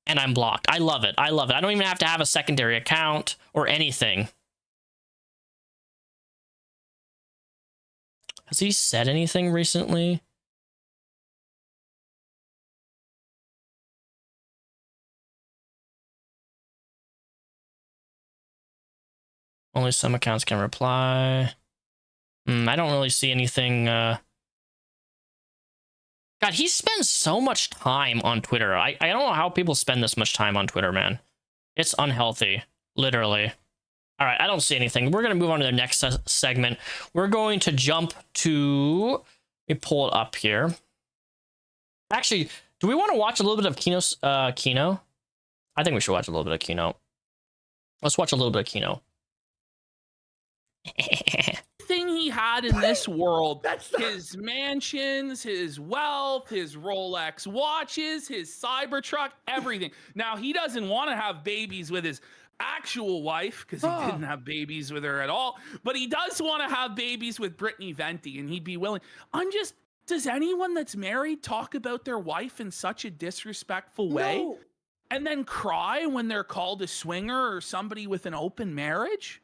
And I'm blocked. I love it. I love it. I don't even have to have a secondary account or anything. Has he said anything recently? Only some accounts can reply. I don't really see anything. God, he spends so much time on Twitter. I don't know how people spend this much time on Twitter, man. It's unhealthy, literally. All right, I don't see anything. We're going to move on to the next segment. We're going to jump to... Let me pull it up here. Actually, do we want to watch a little bit of Kino? I think we should watch a little bit of Kino. Let's watch a little bit of Kino. Thing he had in this world, his mansions, his wealth, his Rolex watches, his Cybertruck, everything. Now, he doesn't want to have babies with his actual wife because he didn't have babies with her at all, but he does want to have babies with Brittany Vente, and he'd be willing. Does anyone that's married talk about their wife in such a disrespectful way? No. And then cry when they're called a swinger or somebody with an open marriage?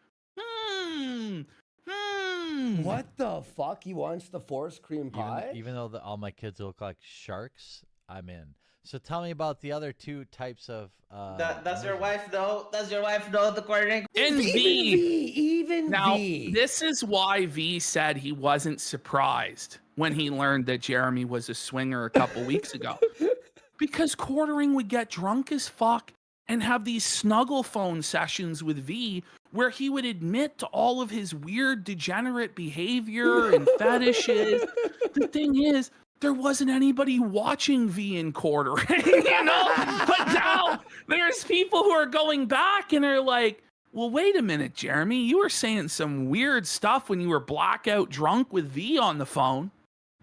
What the fuck? He wants the forest cream pie? Even though all my kids look like sharks, I'm in. So tell me about the other two types of. Does your wife know? Does your wife know the coordinate? And Even now, V. this is why V said he wasn't surprised when he learned that Jeremy was a swinger a couple weeks ago. Because Quartering would get drunk as fuck and have these snuggle phone sessions with V where he would admit to all of his weird degenerate behavior and fetishes. The thing is, there wasn't anybody watching V in Quartering, you know? But now there's people who are going back and are like, well, wait a minute, Jeremy, you were saying some weird stuff when you were blackout drunk with V on the phone.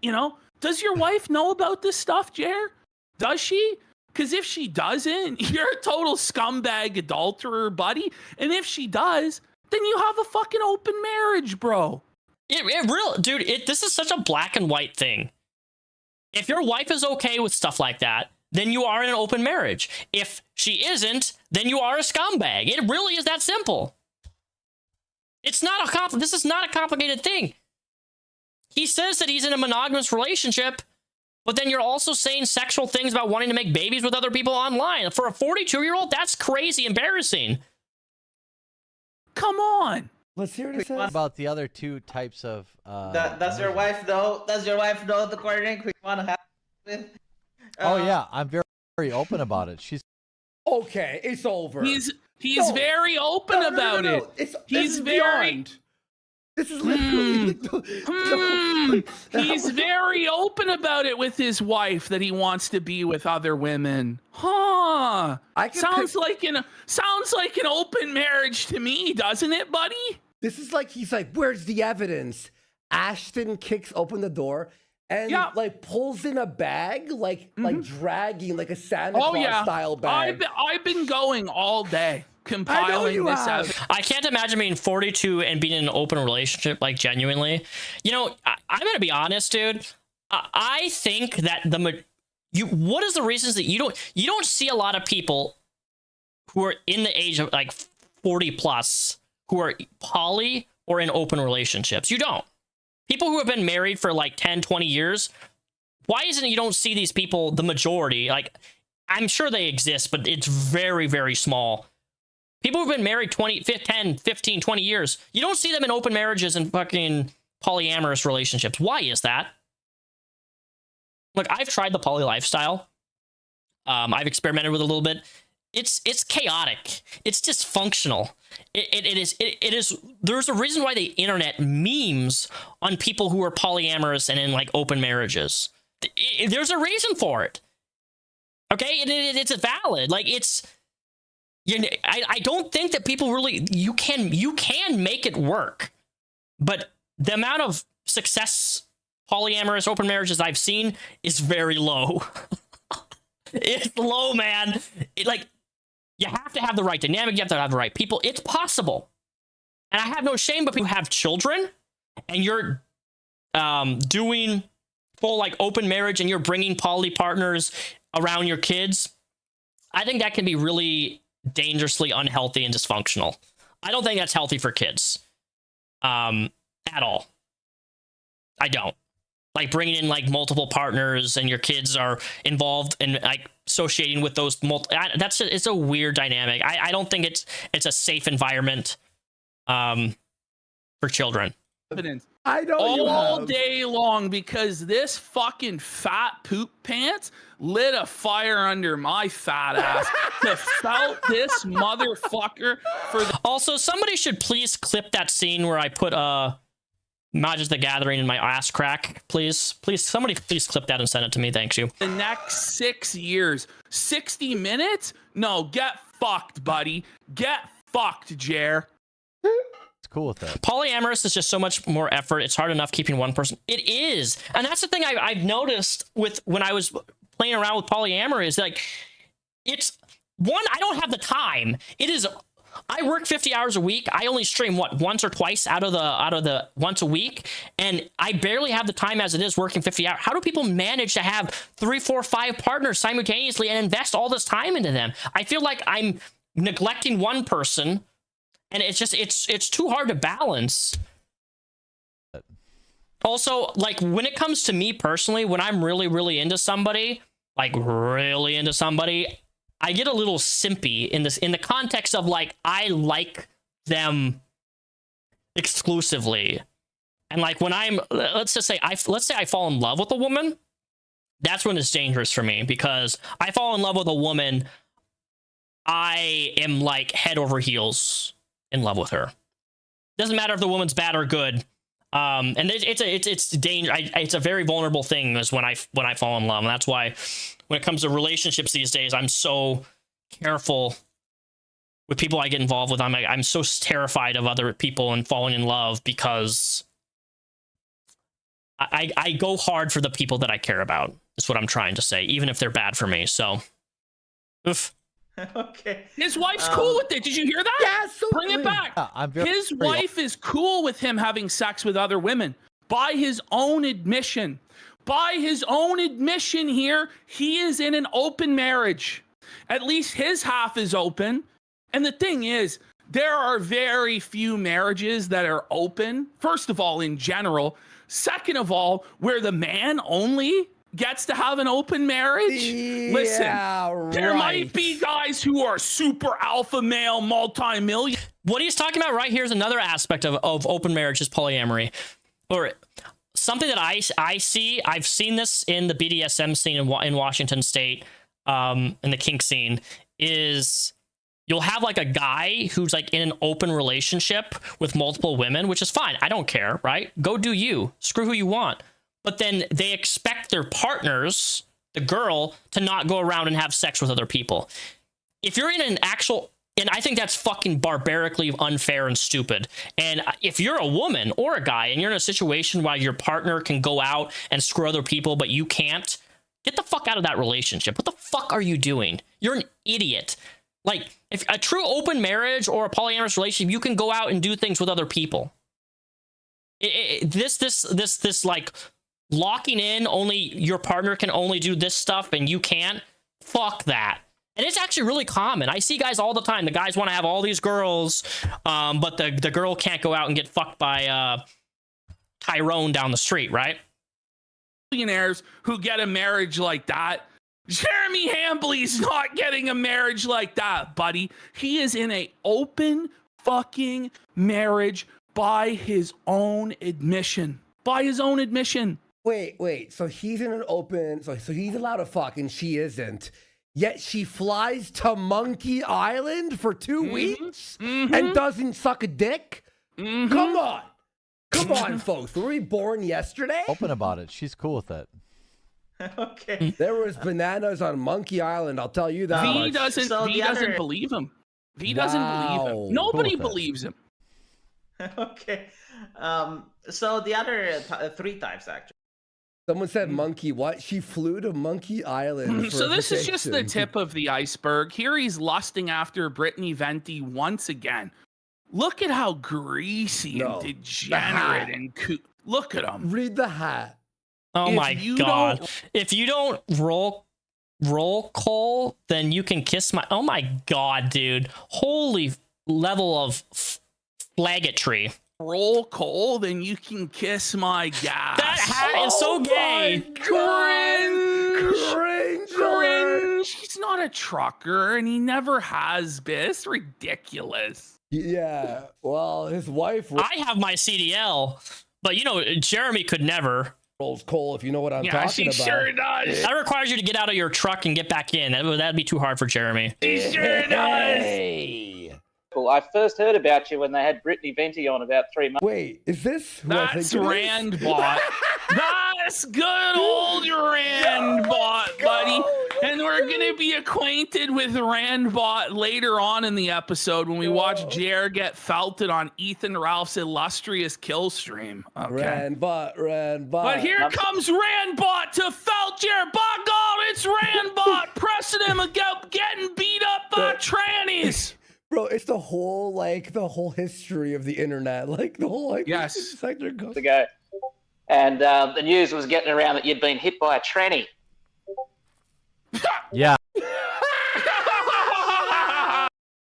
You know, does your wife know about this stuff, Jer? Does she? Because if she doesn't, you're a total scumbag adulterer, buddy. And if she does, then you have a fucking open marriage, bro. This is such a black and white thing. If your wife is okay with stuff like that, then you are in an open marriage. If she isn't, then you are a scumbag. It really is that simple. It's not this is not a complicated thing. He says that he's in a monogamous relationship, but then you're also saying sexual things about wanting to make babies with other people online. For a 42-year-old, that's crazy embarrassing. Come on. Let's hear what it What says. about the other two types of. Does your wife know? Does your wife know the coordinate we want to have with? Oh yeah, I'm very, very open about it. She's. Okay, it's over. He's No. very open about it. He's beyond. This is literally. He's very open about it with his wife that he wants to be with other women. Huh? Sounds like an open marriage to me, doesn't it, buddy? This is like he's like, where's the evidence? Ashton kicks open the door and like pulls in a bag, like dragging like a Santa Claus style bag. I've been going all day compiling this evidence. I can't imagine being 42 and being in an open relationship, like genuinely. You know, I'm gonna be honest, dude. I think that what is the reasons that you don't see a lot of people who are in the age of like 40 plus who are poly or in open relationships. You don't. People who have been married for like 10, 20 years, why isn't it you don't see these people, the majority? Like, I'm sure they exist, but it's very, very small. People who've been married 10, 15, 20 years, you don't see them in open marriages and fucking polyamorous relationships. Why is that? Look, I've tried the poly lifestyle. I've experimented with it a little bit. It's chaotic. It's dysfunctional. It is. There's a reason why the internet memes on people who are polyamorous and in like open marriages. There's a reason for it. Okay, it's valid. Like I don't think that people really you can make it work, but the amount of success polyamorous open marriages I've seen is very low. It's low, man. You have to have the right dynamic. You have to have the right people. It's possible. And I have no shame, but people have children and you're doing full like open marriage and you're bringing poly partners around your kids. I think that can be really dangerously unhealthy and dysfunctional. I don't think that's healthy for kids at all. I don't. Like bringing in like multiple partners and your kids are involved in like associating with those it's a weird dynamic. I don't think it's a safe environment for children. I know all day long because this fucking fat poop pants lit a fire under my fat ass to felt this motherfucker for the. Also, somebody should please clip that scene where I put Magic the Gathering in my ass crack, please. Somebody please clip that and send it to me. Thanks you. The next 6 years, 60 minutes? No, get fucked, buddy. Get fucked, Jer. It's cool with that. Polyamorous is just so much more effort. It's hard enough keeping one person. It is, and that's the thing I've noticed with when I was playing around with polyamory is like, it's one, I don't have the time. It is. I work 50 hours a week. I only stream once or twice out of the once a week, and I barely have the time as it is working 50 hours. How do people manage to have 3, 4, 5 partners simultaneously and invest all this time into them? I feel like I'm neglecting one person, and it's just it's too hard to balance. Also, like when it comes to me personally, when I'm really, really into somebody, like really into somebody, I get a little simpy in the context of like I like them exclusively. And like when I'm, let's say I fall in love with a woman, that's when it's dangerous for me, because I fall in love with a woman, I am like head over heels in love with her. Doesn't matter if the woman's bad or good. And it's danger. It's a very vulnerable thing is when I fall in love, and that's why when it comes to relationships these days, I'm so careful with people I get involved with. I'm so terrified of other people and falling in love, because I go hard for the people that I care about. Is what I'm trying to say, even if they're bad for me. So, oof. Okay. His wife's cool with it. Did you hear that? Yeah, so bring it back. His very wife is cool with him having sex with other women. By his own admission. By his own admission here, he is in an open marriage. At least his half is open. And the thing is, there are very few marriages that are open. First of all, in general. Second of all, where the man only gets to have an open marriage. Yeah, listen, there might be guys who are super alpha male multi-million. What he's talking about right here is another aspect of open marriage is polyamory, or something that I see. I've seen this in the BDSM scene in Washington State, in the kink scene, is you'll have like a guy who's like in an open relationship with multiple women, which is fine. I don't care, right? Go do you. Screw who you want. But then they expect their partners, the girl, to not go around and have sex with other people. If you're in an actual, and I think that's fucking barbarically unfair and stupid. And if you're a woman or a guy and you're in a situation where your partner can go out and screw other people, but you can't, get the fuck out of that relationship. What the fuck are you doing? You're an idiot. Like, if a true open marriage or a polyamorous relationship, you can go out and do things with other people. This like locking in, only your partner can only do this stuff and you can't, fuck that. And it's actually really common. I see guys all the time. The guys want to have all these girls, but the girl can't go out and get fucked by Tyrone down the street, right? Millionaires who get a marriage like that. Jeremy Hambley's not getting a marriage like that, buddy. He is in a open fucking marriage by his own admission. By his own admission. Wait. So he's in an open. So he's allowed to fuck, and she isn't. Yet she flies to Monkey Island for 2 weeks and doesn't suck a dick. Come on, folks. Were we born yesterday? Open about it. She's cool with it. Okay. There was bananas on Monkey Island. I'll tell you that. V doesn't believe him. V doesn't believe him. Nobody believes him. Okay. So the other 3 types, actually. Someone said monkey what? She flew to Monkey Island. So this is just the tip of the iceberg. Here he's lusting after Brittany Venti once again. Look at how greasy and degenerate and look at him. Read the hat. Oh my god. If you don't roll Cole, then you can kiss my... Oh my god, dude. Holy level of flaggetry. Roll Cole, then you can kiss my gas. That hat is so gay. Cringe. He's not a trucker, and he never has been. It's ridiculous. Yeah. Well, his wife... I have my CDL, but you know, Jeremy could never. Rolls Cole, if you know what I'm talking about. She sure does. That requires you to get out of your truck and get back in. That'd be too hard for Jeremy. She sure does. Hey. I first heard about you when they had Brittany Venti on about 3 months. Wait, is this who That's I think Randbot. That's good old Randbot, buddy. And we're going to be acquainted with Randbot later on in the episode when we watch Jer get felted on Ethan Ralph's illustrious kill stream. Okay. Randbot. But here comes Randbot to felt Jer. By God, it's Randbot pressing him about getting beat up by trannies. Bro, it's the whole history of the internet, like the whole sector goes ago, and the news was getting around that you'd been hit by a tranny. Yeah.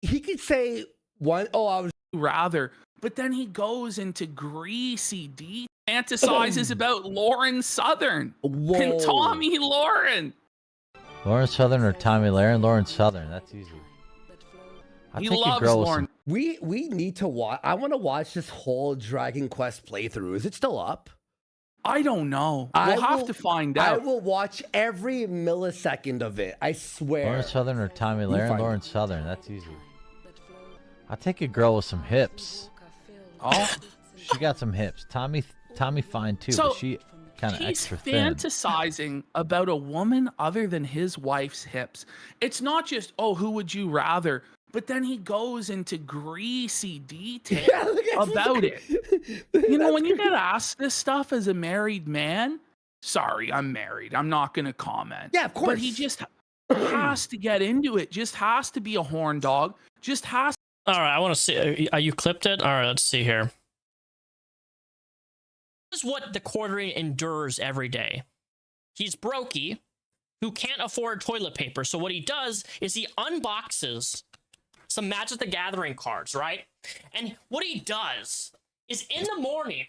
He could say one. Oh, I was rather, but then he goes into greasy deep, fantasizes about Lauren Southern and Tommy Lauren. Lauren Southern or Tommy Laren? Lauren Southern. That's easy. He loves Lauren. We need to watch. I want to watch this whole Dragon Quest playthrough. Is it still up? I don't know. We'll have to find out. I will watch every millisecond of it. I swear. Lauren Southern or Tommy Laren? Lauren Southern. That's easy. I'll take a girl with some hips. Oh, she got some hips. Tommy fine too, but she kind of extra thin. He's fantasizing about a woman other than his wife's hips. It's not just, oh, who would you rather? But then he goes into greasy detail about it. You know, when you get asked this stuff as a married man, sorry, I'm married. I'm not going to comment. Yeah, of course. But he just has to get into it. Just has to be a horn dog. Just has. All right, I want to see. You clipped it? All right, let's see here. This is what the quartering endures every day. He's brokey, who can't afford toilet paper. So what he does is he unboxes some Magic the Gathering cards, right? And what he does is in the morning,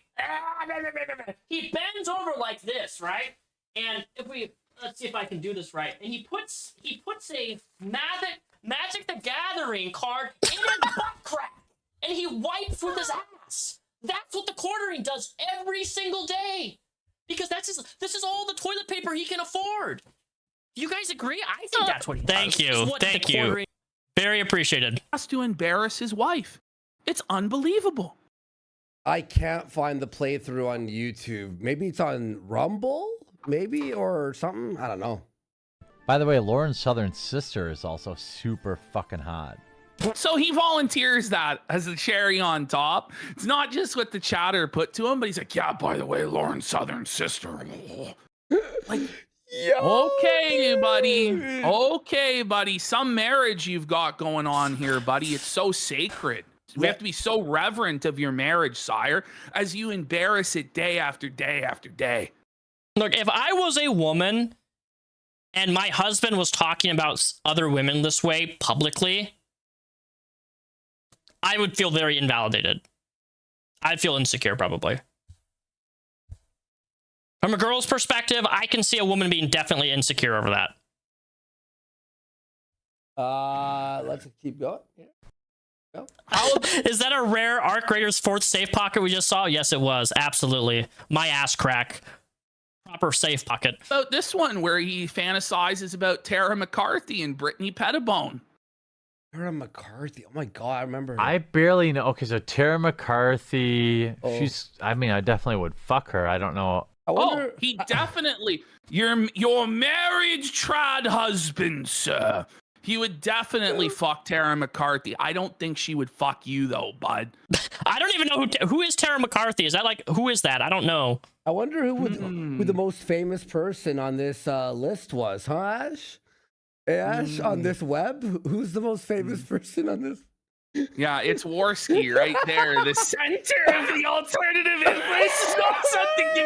he bends over like this, right? And let's see if I can do this right. And he puts a Magic the Gathering card in his butt crack, and he wipes with his ass. That's what the quartering does every single day, because this is all the toilet paper he can afford. You guys agree? I think that's what he does. Thank you. Very appreciated. Has to embarrass his wife. It's unbelievable. I can't find the playthrough on YouTube. Maybe it's on Rumble, maybe, or something. I don't know. By the way, Lauren Southern's sister is also super fucking hot. So he volunteers that as a cherry on top. It's not just what the chatter put to him, but he's like, yeah, by the way, Lauren Southern's sister. Like, okay, buddy. Okay, buddy. Some marriage you've got going on here, buddy. It's so sacred. We have to be so reverent of your marriage, sire, as you embarrass it day after day after day. Look, if I was a woman and my husband was talking about other women this way publicly, I would feel very invalidated. I'd feel insecure, probably. From a girl's perspective, I can see a woman being definitely insecure over that. Let's keep going. Yeah. Go. Is that a rare Arc Raiders 4th safe pocket we just saw? Yes, it was. Absolutely. My ass crack. Proper safe pocket. About this one where he fantasizes about Tara McCarthy and Brittany Pettibone. Tara McCarthy. Oh my god, I remember her. I barely know. Okay, so Tara McCarthy. I mean, I definitely would fuck her. I don't know. He definitely. Your marriage trad husband, sir. He would definitely fuck Tara McCarthy. I don't think she would fuck you though, bud. I don't even know who is Tara McCarthy. Is that who is that? I don't know. I wonder who the most famous person on this list was, huh, Ash? Hey, Ash, on this web, who's the most famous person on this? Yeah, it's Warski right there, the center of the alternative this is not something to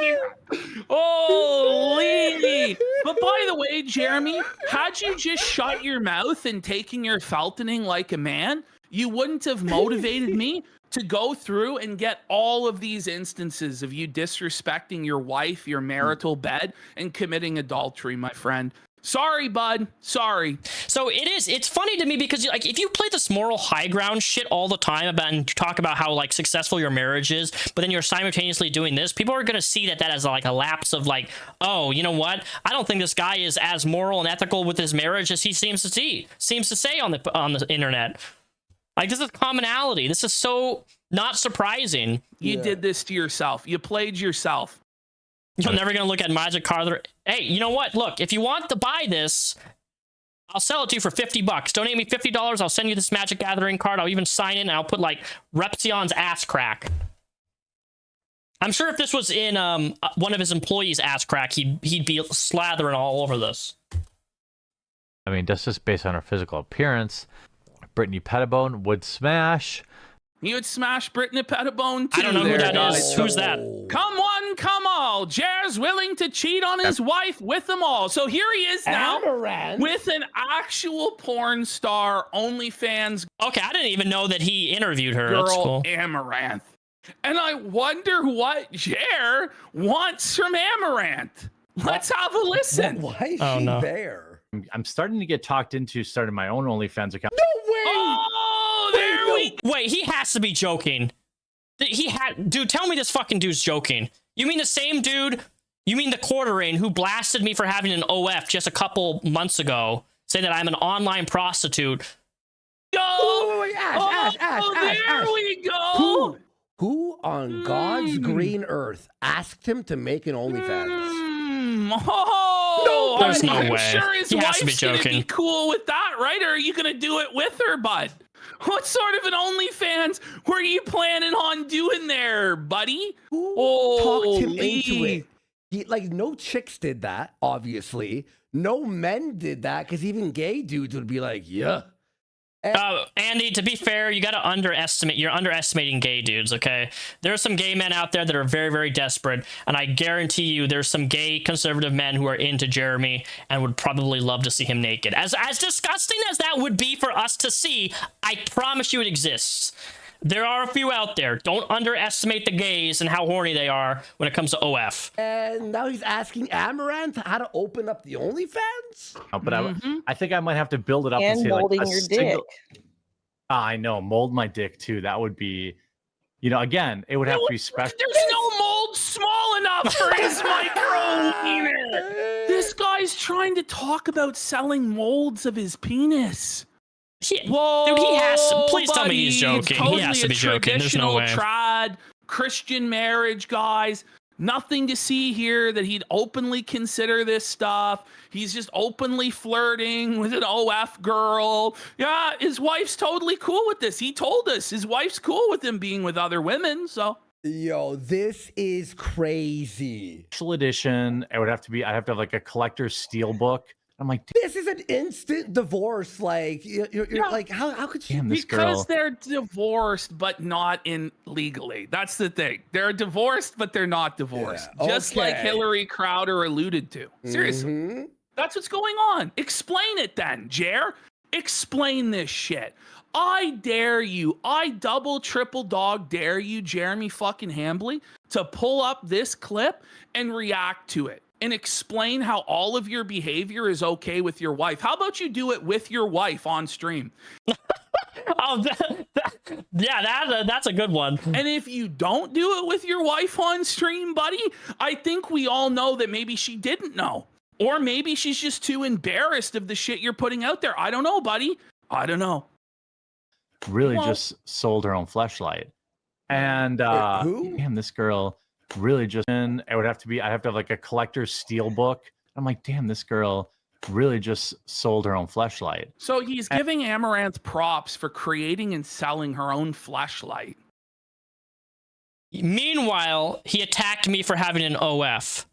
be. Holy! But by the way, Jeremy, had you just shut your mouth and taken your feltoning like a man, you wouldn't have motivated me to go through and get all of these instances of you disrespecting your wife, your marital bed, and committing adultery, my friend. Sorry, bud. Sorry. So it's funny to me because if you play this moral high ground shit all the time and talk about how successful your marriage is, but then you're simultaneously doing this, people are going to see that as a lapse of oh, you know what? I don't think this guy is as moral and ethical with his marriage as he seems to say on the internet. This is commonality. This is so not surprising. You did this to yourself. You played yourself. You're never going to look at Magic card. Hey, you know what? Look, if you want to buy this, I'll sell it to you for $50. Donate me $50. I'll send you this Magic Gathering card. I'll even sign in and I'll put Repzion's ass crack. I'm sure if this was in one of his employees' ass crack, he'd be slathering all over this. I mean, just based on her physical appearance, Brittany Pettibone would smash. He would smash Brittany Pettibone too. I don't know who that is. Who's that? Come one, come all. Jer's willing to cheat on his wife with them all. So here he is now with an actual porn star, OnlyFans. Okay, I didn't even know that he interviewed her. Girl, that's cool. Amaranth. And I wonder what Jer wants from Amaranth. Let's have a listen. Why is she there? I'm starting to get talked into starting my own OnlyFans account. No way! Oh, there we wait, he has to be joking. Dude, tell me this fucking dude's joking. You mean the same dude? You mean the quartering who blasted me for having an OF just a couple months ago, saying that I'm an online prostitute? Yo! Wait, Ash, there we go. Who on God's green earth asked him to make an OnlyFans? Oh, there's no I'm way. sure his He has to be wife's gonna joking. be cool with that, right? Or are you gonna do it with her, bud? What sort of an OnlyFans were you planning on doing there, buddy? Who talked him into it? No chicks did that, obviously. No men did that, because even gay dudes would be like, yeah. Andy, to be fair, you're underestimating gay dudes, okay? There are some gay men out there that are very, very desperate, and I guarantee you there's some gay conservative men who are into Jeremy and would probably love to see him naked. As disgusting as that would be for us to see, I promise you it exists. There are a few out there. Don't underestimate the gays and how horny they are when it comes to OF. And now he's asking Amaranth how to open up the OnlyFans? But I think I might have to build it up and say molding like a your single... dick. I know, mold my dick too. That would be, again, it would have to be special. There's no mold small enough for his micro wiener. This guy's trying to talk about selling molds of his penis. Whoa, dude, he has to. Please tell me buddy, he's joking. Totally He has to be joking. There's no way. Trad Christian marriage, guys. Nothing to see here that he'd openly consider this stuff. He's just openly flirting with an OF girl. Yeah, his wife's totally cool with this. He told us his wife's cool with him being with other women. So, yo, this is crazy. Special edition. I'd have to have like a collector's steel book. I'm like, this is an instant divorce. Like, you're like, how could you? Damn, this because girl. they're divorced, but not in legally. That's the thing. They're divorced, but they're not divorced. Yeah, Just like okay. Hillary Crowder alluded to. Seriously. That's what's going on. Explain it then, Jer. Explain this shit. I dare you. I double, triple dog dare you, Jeremy fucking Hambly, to pull up this clip and react to it. And explain how all of your behavior is okay with your wife. How about you do it with your wife on stream? That's a good one. And if you don't do it with your wife on stream, buddy, I think we all know that maybe she didn't know. Or maybe she's just too embarrassed of the shit you're putting out there. I don't know, buddy. I don't know. Really just sold her own fleshlight. And who? Damn, this girl really just I have to have like a collector's steel book. I'm like, damn, this girl really just sold her own fleshlight. So he's giving Amaranth props for creating and selling her own fleshlight. Meanwhile, he attacked me for having an OF.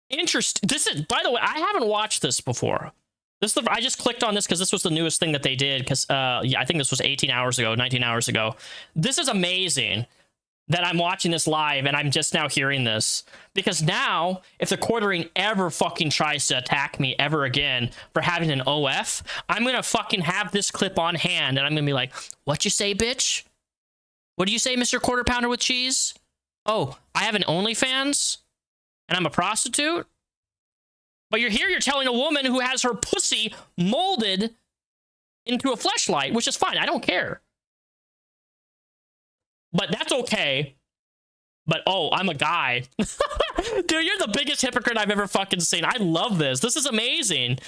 Interesting. This is, by the way, I haven't watched this before. I just clicked on this because this was the newest thing that they did. Because I think this was 18 hours ago, 19 hours ago. This is amazing that I'm watching this live and I'm just now hearing this, because now if the quartering ever fucking tries to attack me ever again for having an OF, I'm gonna fucking have this clip on hand and I'm gonna be like, what you say, bitch? What do you say, Mr. Quarter Pounder with cheese? Oh, I have an OnlyFans and I'm a prostitute? But you're telling a woman who has her pussy molded into a fleshlight, which is fine, I don't care. But that's okay. But, oh, I'm a guy. Dude, you're the biggest hypocrite I've ever fucking seen. I love this. This is amazing.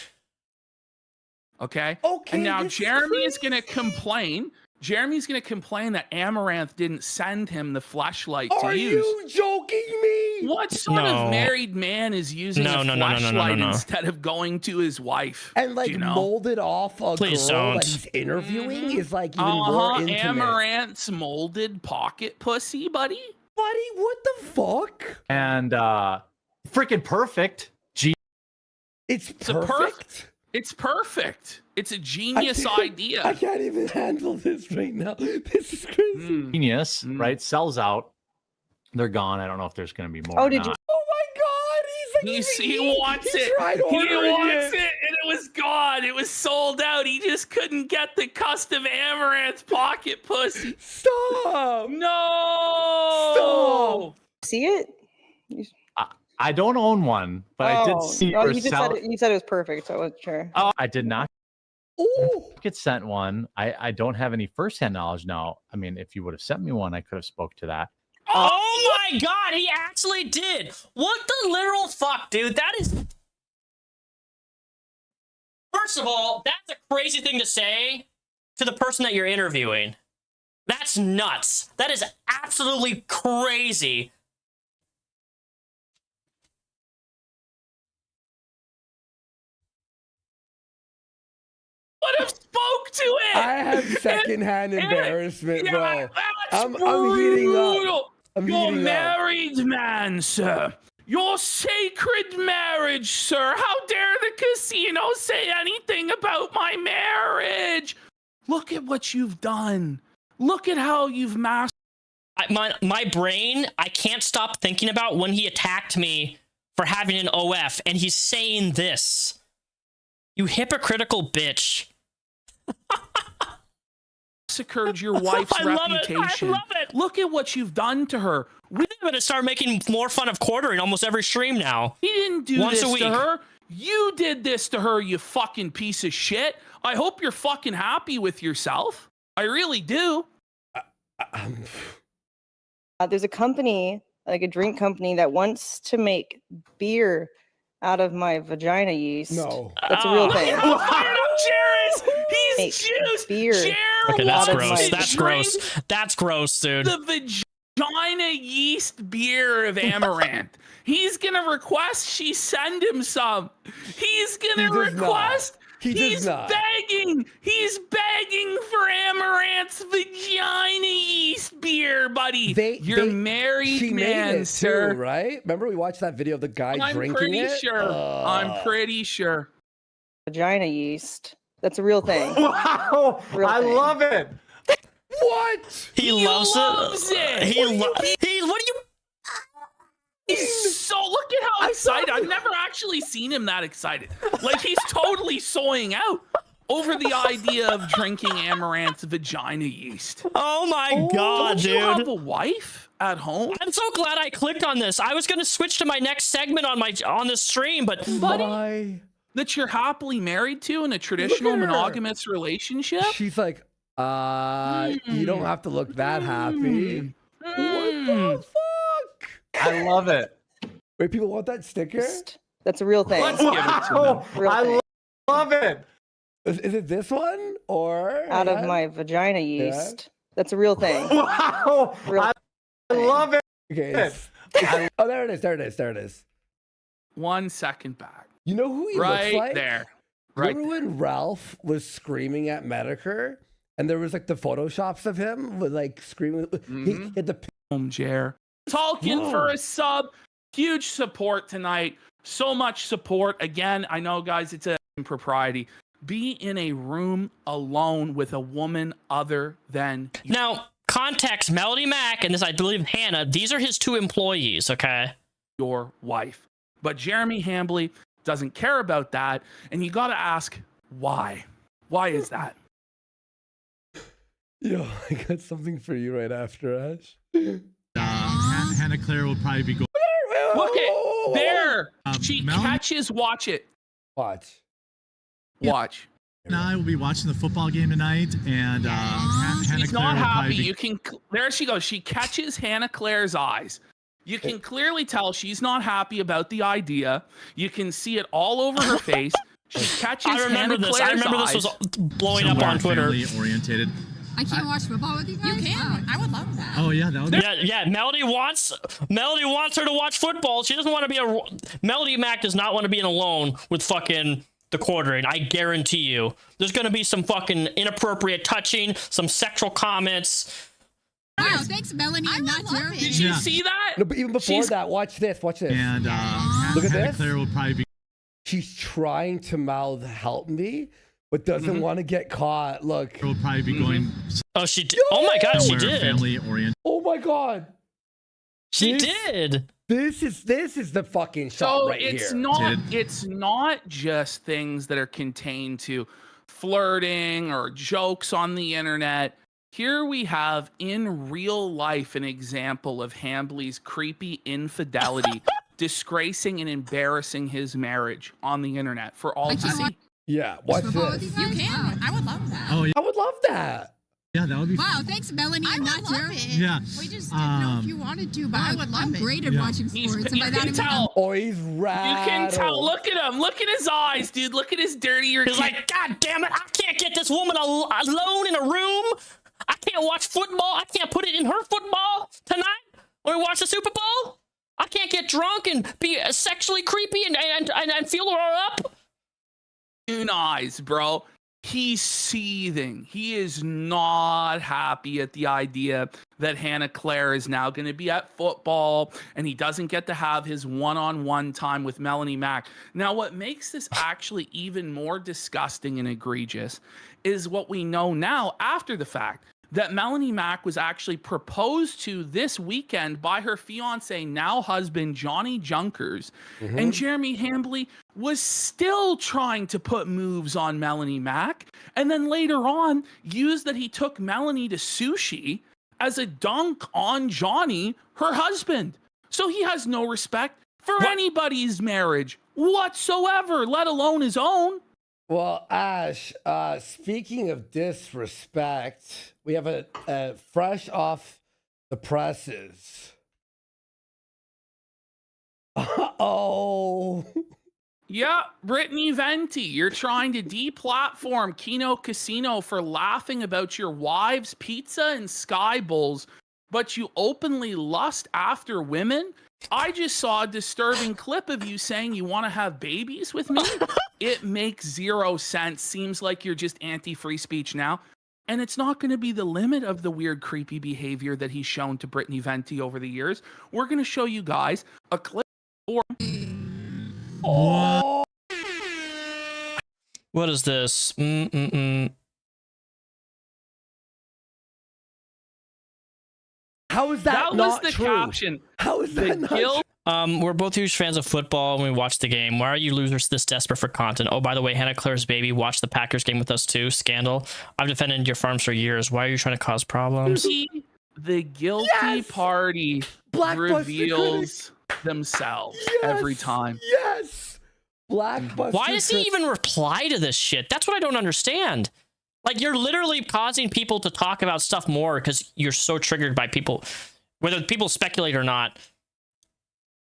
Okay? And now Jeremy is going to complain. Jeremy's going to complain that Amaranth didn't send him the flashlight to use. Are you joking me? What sort of married man is using a flashlight instead of going to his wife? And like molded off a Please girl don't. that he's interviewing is like even more intimate. Amaranth's molded pocket pussy, buddy? Buddy, what the fuck? And freaking perfect. It's perfect. It's perfect. It's a genius idea. I can't even handle this right now. This is crazy. Genius, right? Sells out. They're gone. I don't know if there's going to be more. Oh, or did not. you? Oh my god, He wants it. He wants it, and it was gone. It was sold out. He just couldn't get the custom Amaranth pocket pussy. Stop! No! See it? I don't own one, but I did see no, her you just sell. said you said it was perfect, so I wasn't sure. Oh, I did not Ooh. get sent one. I don't have any firsthand knowledge now. I mean, if you would have sent me one, I could have spoke to that. Oh my god, he actually did. What the literal fuck, dude? That is. First of all, that's a crazy thing to say to the person that you're interviewing. That's nuts. That is absolutely crazy. Would have spoke to it. I have secondhand embarrassment, bro. Yeah, I'm heating up. I'm You're heating up. married man, sir. Your sacred marriage, sir. How dare the casino say anything about my marriage? Look at what you've done. Look at how you've mastered. My brain, I can't stop thinking about when he attacked me for having an OF, and he's saying this. You hypocritical bitch. Massacred your wife's reputation. I love it. Look at what you've done to her. We're going to start making more fun of quartering almost every stream now. We didn't do Once this a week. to her. You did this to her, you fucking piece of shit. I hope you're fucking happy with yourself. I really do. There's a company, like a drink company, that wants to make beer out of my vagina yeast. No. That's a real thing. Jared, he's Make juiced. beer. Jared Okay, that's Out of gross. my That's drink gross. That's gross, dude. The vagina yeast beer of Amaranth. He's gonna request she send him some. He's gonna does not. request. He does He's not. begging. He's begging for Amaranth's vagina yeast beer, buddy. You're married She man, made it sir. too, right? Remember we watched that video of the guy I'm drinking pretty it? sure. I'm pretty sure. Vagina yeast. That's a real thing. Wow, Real I thing. love it. What? He loves it. He what do you? He's so look at how excited. I've never actually seen him that excited. Like he's totally soying out over the idea of drinking Amaranth's vagina yeast. Oh my god, Don't dude! you have a wife at home? I'm so glad I clicked on this. I was gonna switch to my next segment on this stream, but Why? That you're happily married to in a traditional Look at her. monogamous relationship? She's like, you don't have to look that happy. What the fuck? I love it. Wait, people want that sticker? That's a real thing. Let's give it to Wow, them. Real I thing. love it. Is it this one or Out of my vagina yeast. That's a real thing. Wow, Real I thing. love it. Okay. Oh, there it is. There it is. There it is. 1 second back. You know who he Right looks like? there. Right Remember when Ralph was screaming at Medicare, and there was like the photoshops of him with like screaming. He had the home, Jer. Tolkien for a sub. Huge support tonight. So much support. Again, I know, guys, it's a impropriety. Be in a room alone with a woman other than you. now context: Melody Mac and this, I believe, Hannah. These are his two employees. Okay. Your wife. But Jeremy Hambley doesn't care about that. And you got to ask, why? Why is that? Yo, I got something for you right after, Ash. Hannah Claire will probably be going. Look at there. She Mel catches. Watch it. Watch. Watch. and I will be watching the football game tonight, and Hannah She's Claire not will happy. probably be- You can. There she goes. She catches Hannah Claire's eyes. You can clearly tell she's not happy about the idea. You can see it all over her face. She catches I remember Hannah this. Claire's I remember this was eyes. blowing up on Twitter. Family-oriented. I can't watch football with you guys. You can. I would love that. Oh yeah, that would be. Yeah. Melody wants her to watch football. She doesn't want to be Melody Mac does not want to be alone with fucking the quartering. I guarantee you. There's gonna be some fucking inappropriate touching, some sexual comments. Wow, thanks, Melanie. I'm not terrible. Did you see that? No, but even before that, watch this. Watch this. And look at Hannah this. Claire will probably be. She's trying to mouth "help me," but doesn't want to get caught. Look. Will probably be going. Oh, she did. Oh my god, she somewhere did. Family-oriented. Oh my god. She did. This is the fucking shot So right it's here. it's not just things that are contained to flirting or jokes on the internet. Here we have in real life an example of Hambley's creepy infidelity disgracing and embarrassing his marriage on the internet for all to see. Yeah, watch this. You can. I would love that. Oh, yeah. I would love that. Yeah, that would be Wow, thanks, Melanie. I and would not fun. Jared. Yeah. We just didn't know if you wanted to, but I would love I'm it. great at Yeah. watching He's- sports. you and by can that I mean tell. Oh, he's You rad. can tell. Look at him. Look at his eyes, dude. Look at his dirtier. He's like, God damn it, I can't get this woman alone in a room. I can't watch football. I can't put it in her football tonight when we watch the Super Bowl. I can't get drunk and be sexually creepy and feel her up. eyes, bro. He's seething. He is not happy at the idea that Hannah Claire is now going to be at football and he doesn't get to have his one-on-one time with Melanie Mack. Now, what makes this actually even more disgusting and egregious is what we know now after the fact, that Melanie Mack was actually proposed to this weekend by her fiance, now husband, Johnny Junkers. And Jeremy Hambley was still trying to put moves on Melanie Mack. And then later on, used that he took Melanie to sushi as a dunk on Johnny, her husband. So he has no respect for anybody's marriage whatsoever, let alone his own. Well, Ash, speaking of disrespect, we have a fresh off the presses. Uh-oh. Yeah, Brittany Venti, you're trying to deplatform Kino Casino for laughing about your wife's pizza and Sky Bowls, but you openly lust after women? I just saw a disturbing clip of you saying you want to have babies with me. It makes zero sense. Seems like you're just anti-free speech now. And it's not going to be the limit of the weird, creepy behavior that he's shown to Brittany Venti over the years. We're going to show you guys a clip. Oh. What is this? How is that, That was not the true? caption. How is The that not guilt. We're both huge fans of football and we watch the game. Why are you losers this desperate for content? Oh, by the way, Hannah Claire's baby watched the Packers game with us too. Scandal. I've defended your farms for years. Why are you trying to cause problems? The guilty party Blockbuster reveals themselves every time. Yes. Blockbuster. Why does he even reply to this shit? That's what I don't understand. Like, you're literally causing people to talk about stuff more because you're so triggered by people, whether people speculate or not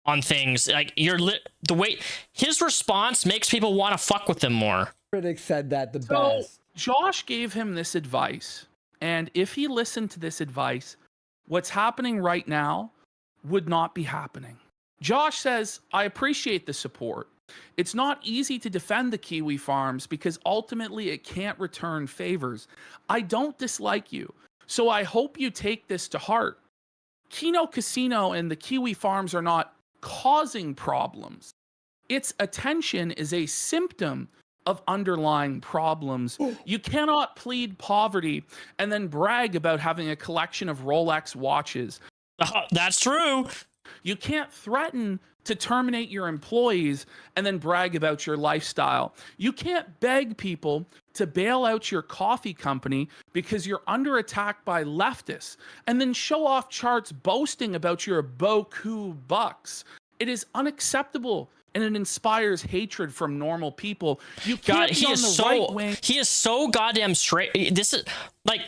on things. Like, the way his response makes people want to fuck with him more. Critics said that the So best. Josh gave him this advice, and if he listened to this advice, what's happening right now would not be happening. Josh says, I appreciate the support. It's not easy to defend the Kiwi farms because ultimately it can't return favors. I don't dislike you, so I hope you take this to heart. Kino Casino and the Kiwi farms are not causing problems. Its attention is a symptom of underlying problems. You cannot plead poverty and then brag about having a collection of Rolex watches. That's true. You can't threaten to terminate your employees and then brag about your lifestyle. You can't beg people to bail out your coffee company because you're under attack by leftists and then show off charts boasting about your beaucoup bucks. It is unacceptable and it inspires hatred from normal people. You can't be on the right wing. He is so goddamn straight. This is like,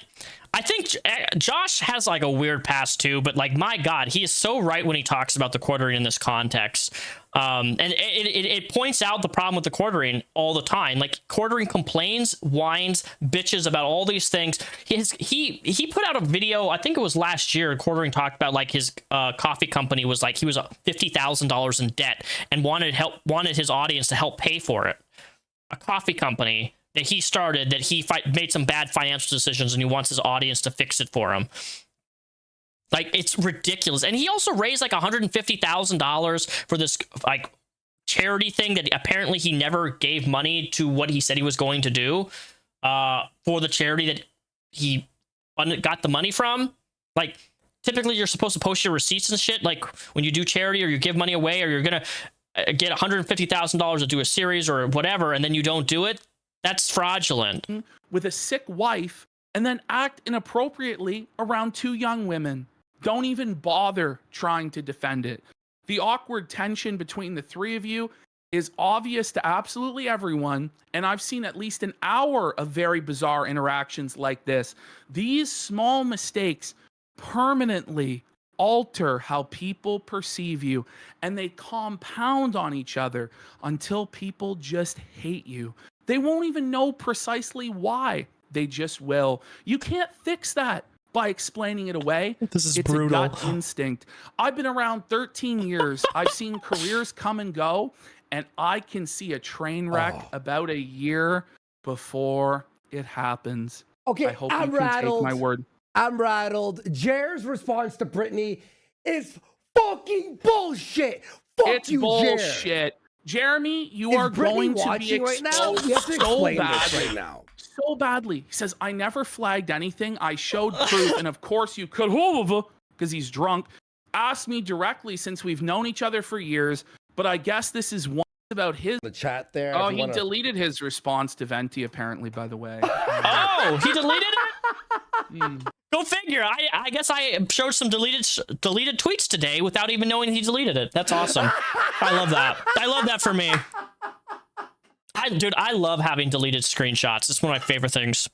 I think Josh has like a weird past too, but like, my God, he is so right when he talks about the quartering in this context. And it points out the problem with the quartering all the time. Like, quartering complains, whines, bitches about all these things. He put out a video, I think it was last year, quartering talked about like his coffee company was like, he was $50,000 in debt and wanted his audience to help pay for it. A coffee company that he started, that he made some bad financial decisions and he wants his audience to fix it for him. Like, it's ridiculous. And he also raised like $150,000 for this like charity thing that apparently he never gave money to what he said he was going to do for the charity that he got the money from. Like, typically you're supposed to post your receipts and shit, like when you do charity or you give money away or you're gonna get $150,000 to do a series or whatever, and then you don't do it. That's fraudulent. With a sick wife and then act inappropriately around two young women. Don't even bother trying to defend it. The awkward tension between the three of you is obvious to absolutely everyone, and I've seen at least an hour of very bizarre interactions like this. These small mistakes permanently alter how people perceive you, and they compound on each other until people just hate you. They won't even know precisely why. They just will. You can't fix that by explaining it away. This is it's brutal. a gut instinct. I've been around 13 years. I've seen careers come and go, and I can see a train wreck about a year before it happens. Okay, I hope I'm you can rattled. take my word. I'm rattled. Jer's response to Brittany is fucking bullshit. Fuck It's you, bullshit. Jeremy, you Is are Brittany going to be watching right now? exposed We have to so explain this badly. right now. So badly. He says, I never flagged anything. I showed proof. And of course you could, because he's drunk, ask me directly since we've known each other for years. But I guess this is one about his... The chat there. Oh, if you he wanna- deleted his response to Venti, apparently, by the way. Oh, he deleted it? Go figure. I guess I showed some deleted tweets today without even knowing he deleted it. That's awesome. I love that. I love that for me. Dude, I love having deleted screenshots. It's one of my favorite things.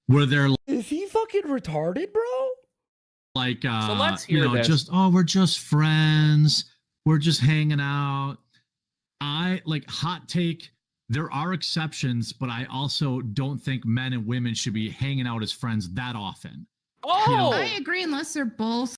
Were there Is he fucking retarded, bro? like So let's hear this. just we're just friends, we're just hanging out? I like hot take. There are exceptions, but I also don't think men and women should be hanging out as friends that often. Oh! I agree, unless they're both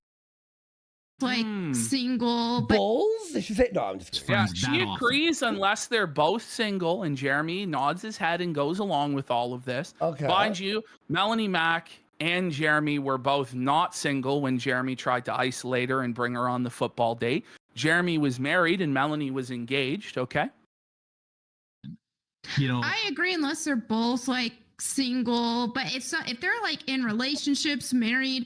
like single. But Bulls? They should say no. I'm just Yeah, friends she that often. agrees unless they're both single, and Jeremy nods his head and goes along with all of this. Okay. Mind you, Melanie Mack and Jeremy were both not single when Jeremy tried to isolate her and bring her on the football date. Jeremy was married and Melanie was engaged, okay? You know, I agree, unless they're both like single. But if they're like in relationships, married,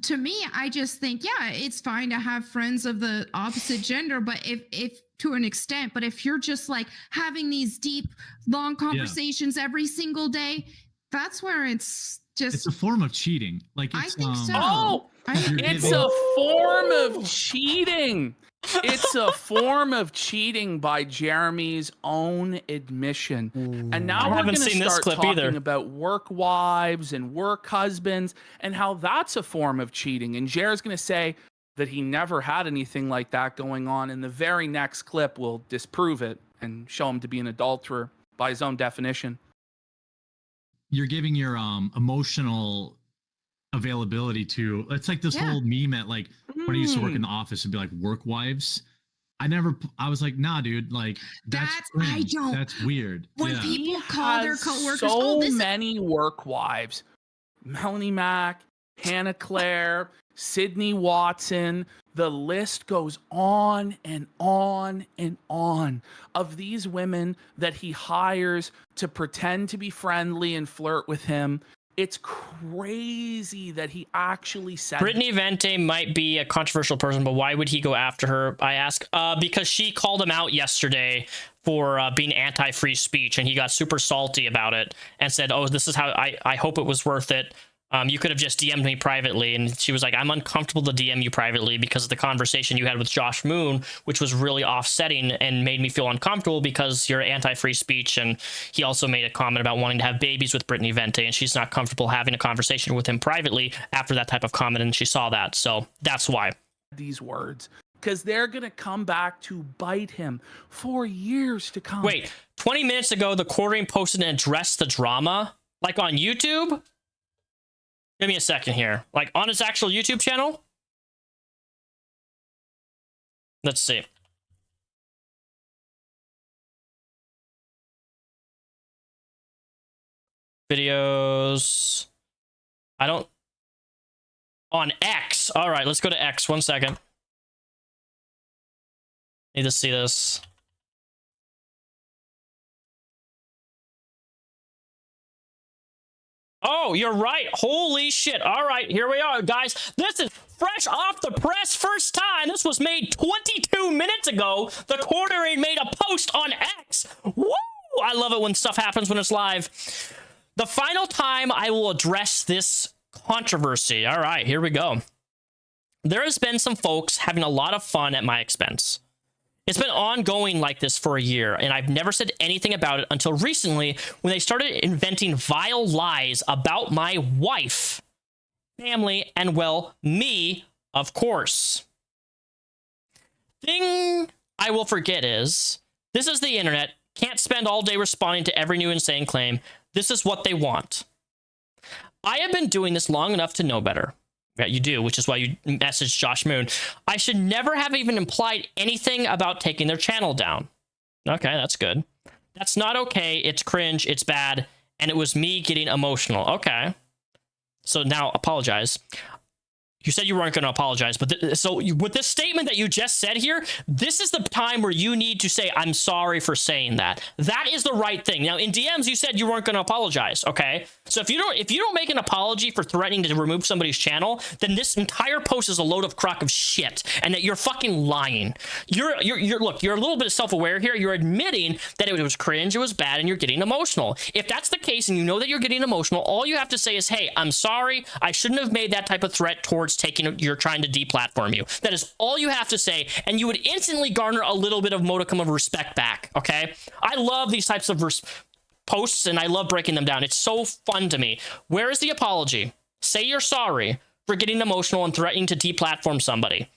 to me, I just think, yeah, it's fine to have friends of the opposite gender, but if to an extent, but if you're just like having these deep, long conversations every single day, that's where it's just. it's a form of cheating. Like I it's, think so. Oh, you're it's giving- a form of cheating. It's a form of cheating by Jeremy's own admission. And now I we're haven't going to seen this start clip talking either. about work wives and work husbands and how that's a form of cheating. And Jer's going to say that he never had anything like that going on. And the very next clip will disprove it and show him to be an adulterer by his own definition. you're giving your emotional availability to, it's like this whole meme at like when I used to work in the office and be like work wives. I was like, nah, dude, like that's I cringe. don't- That's weird. When Yeah. people call their Has coworkers, so oh, this many work wives. Melanie Mack, Hannah Claire, Sydney Watson. The list goes on and on and on of these women that he hires to pretend to be friendly and flirt with him. It's crazy that he actually said Brittany Vente might be a controversial person, but why would he go after her? I ask, because she called him out yesterday for being anti-free speech, and he got super salty about it and said, oh, this is how I hope it was worth it. You could have just DM'd me privately. And she was like, I'm uncomfortable to DM you privately because of the conversation you had with Josh Moon, which was really offsetting and made me feel uncomfortable because you're anti-free speech. And he also made a comment about wanting to have babies with Brittany Vente, and she's not comfortable having a conversation with him privately after that type of comment, and she saw that. So that's why. these words, because they're going to come back to bite him for years to come. Wait, 20 minutes ago, the quartering posted and addressed the drama, like on YouTube? Give me a second here. Like on his actual YouTube channel? Let's see. Videos. I don't... On X. All right, let's go to X. 1 second. Need to see this. Oh, you're right. Holy shit. All right, here we are, guys. This is fresh off the press. First time. This was made 22 minutes ago. The quartering made a post on X. Woo! I love it when stuff happens when it's live. The final time I will address this controversy. All right, here we go. there has been some folks having a lot of fun at my expense. It's been ongoing like this for a year, and I've never said anything about it until recently when they started inventing vile lies about my wife, family, and, well, me, of course. Thing I will forget is, this is the internet, can't spend all day responding to every new insane claim. This is what they want. I have been doing this long enough to know better. Yeah, you do, which is why you messaged Josh Moon. I should never have even implied anything about taking their channel down. Okay, that's good. That's not okay. It's cringe. It's bad. And it was me getting emotional. Okay. So now apologize. You said you weren't going to apologize, but with this statement that you just said here, this is the time where you need to say, I'm sorry for saying that. That is the right thing. Now, in DMs, you said you weren't going to apologize, okay? So if you don't make an apology for threatening to remove somebody's channel, then this entire post is a load of crock of shit, and that you're fucking lying. Look, you're a little bit self-aware here. You're admitting that it was cringe, it was bad, and you're getting emotional. If that's the case, and you know that you're getting emotional, all you have to say is, hey, I'm sorry. I shouldn't have made that type of threat towards you're trying to deplatform you. That is all you have to say, and you would instantly garner a little bit of modicum of respect back, okay? I love these types of posts, and I love breaking them down. It's so fun to me. Where is the apology? Say you're sorry for getting emotional and threatening to deplatform somebody.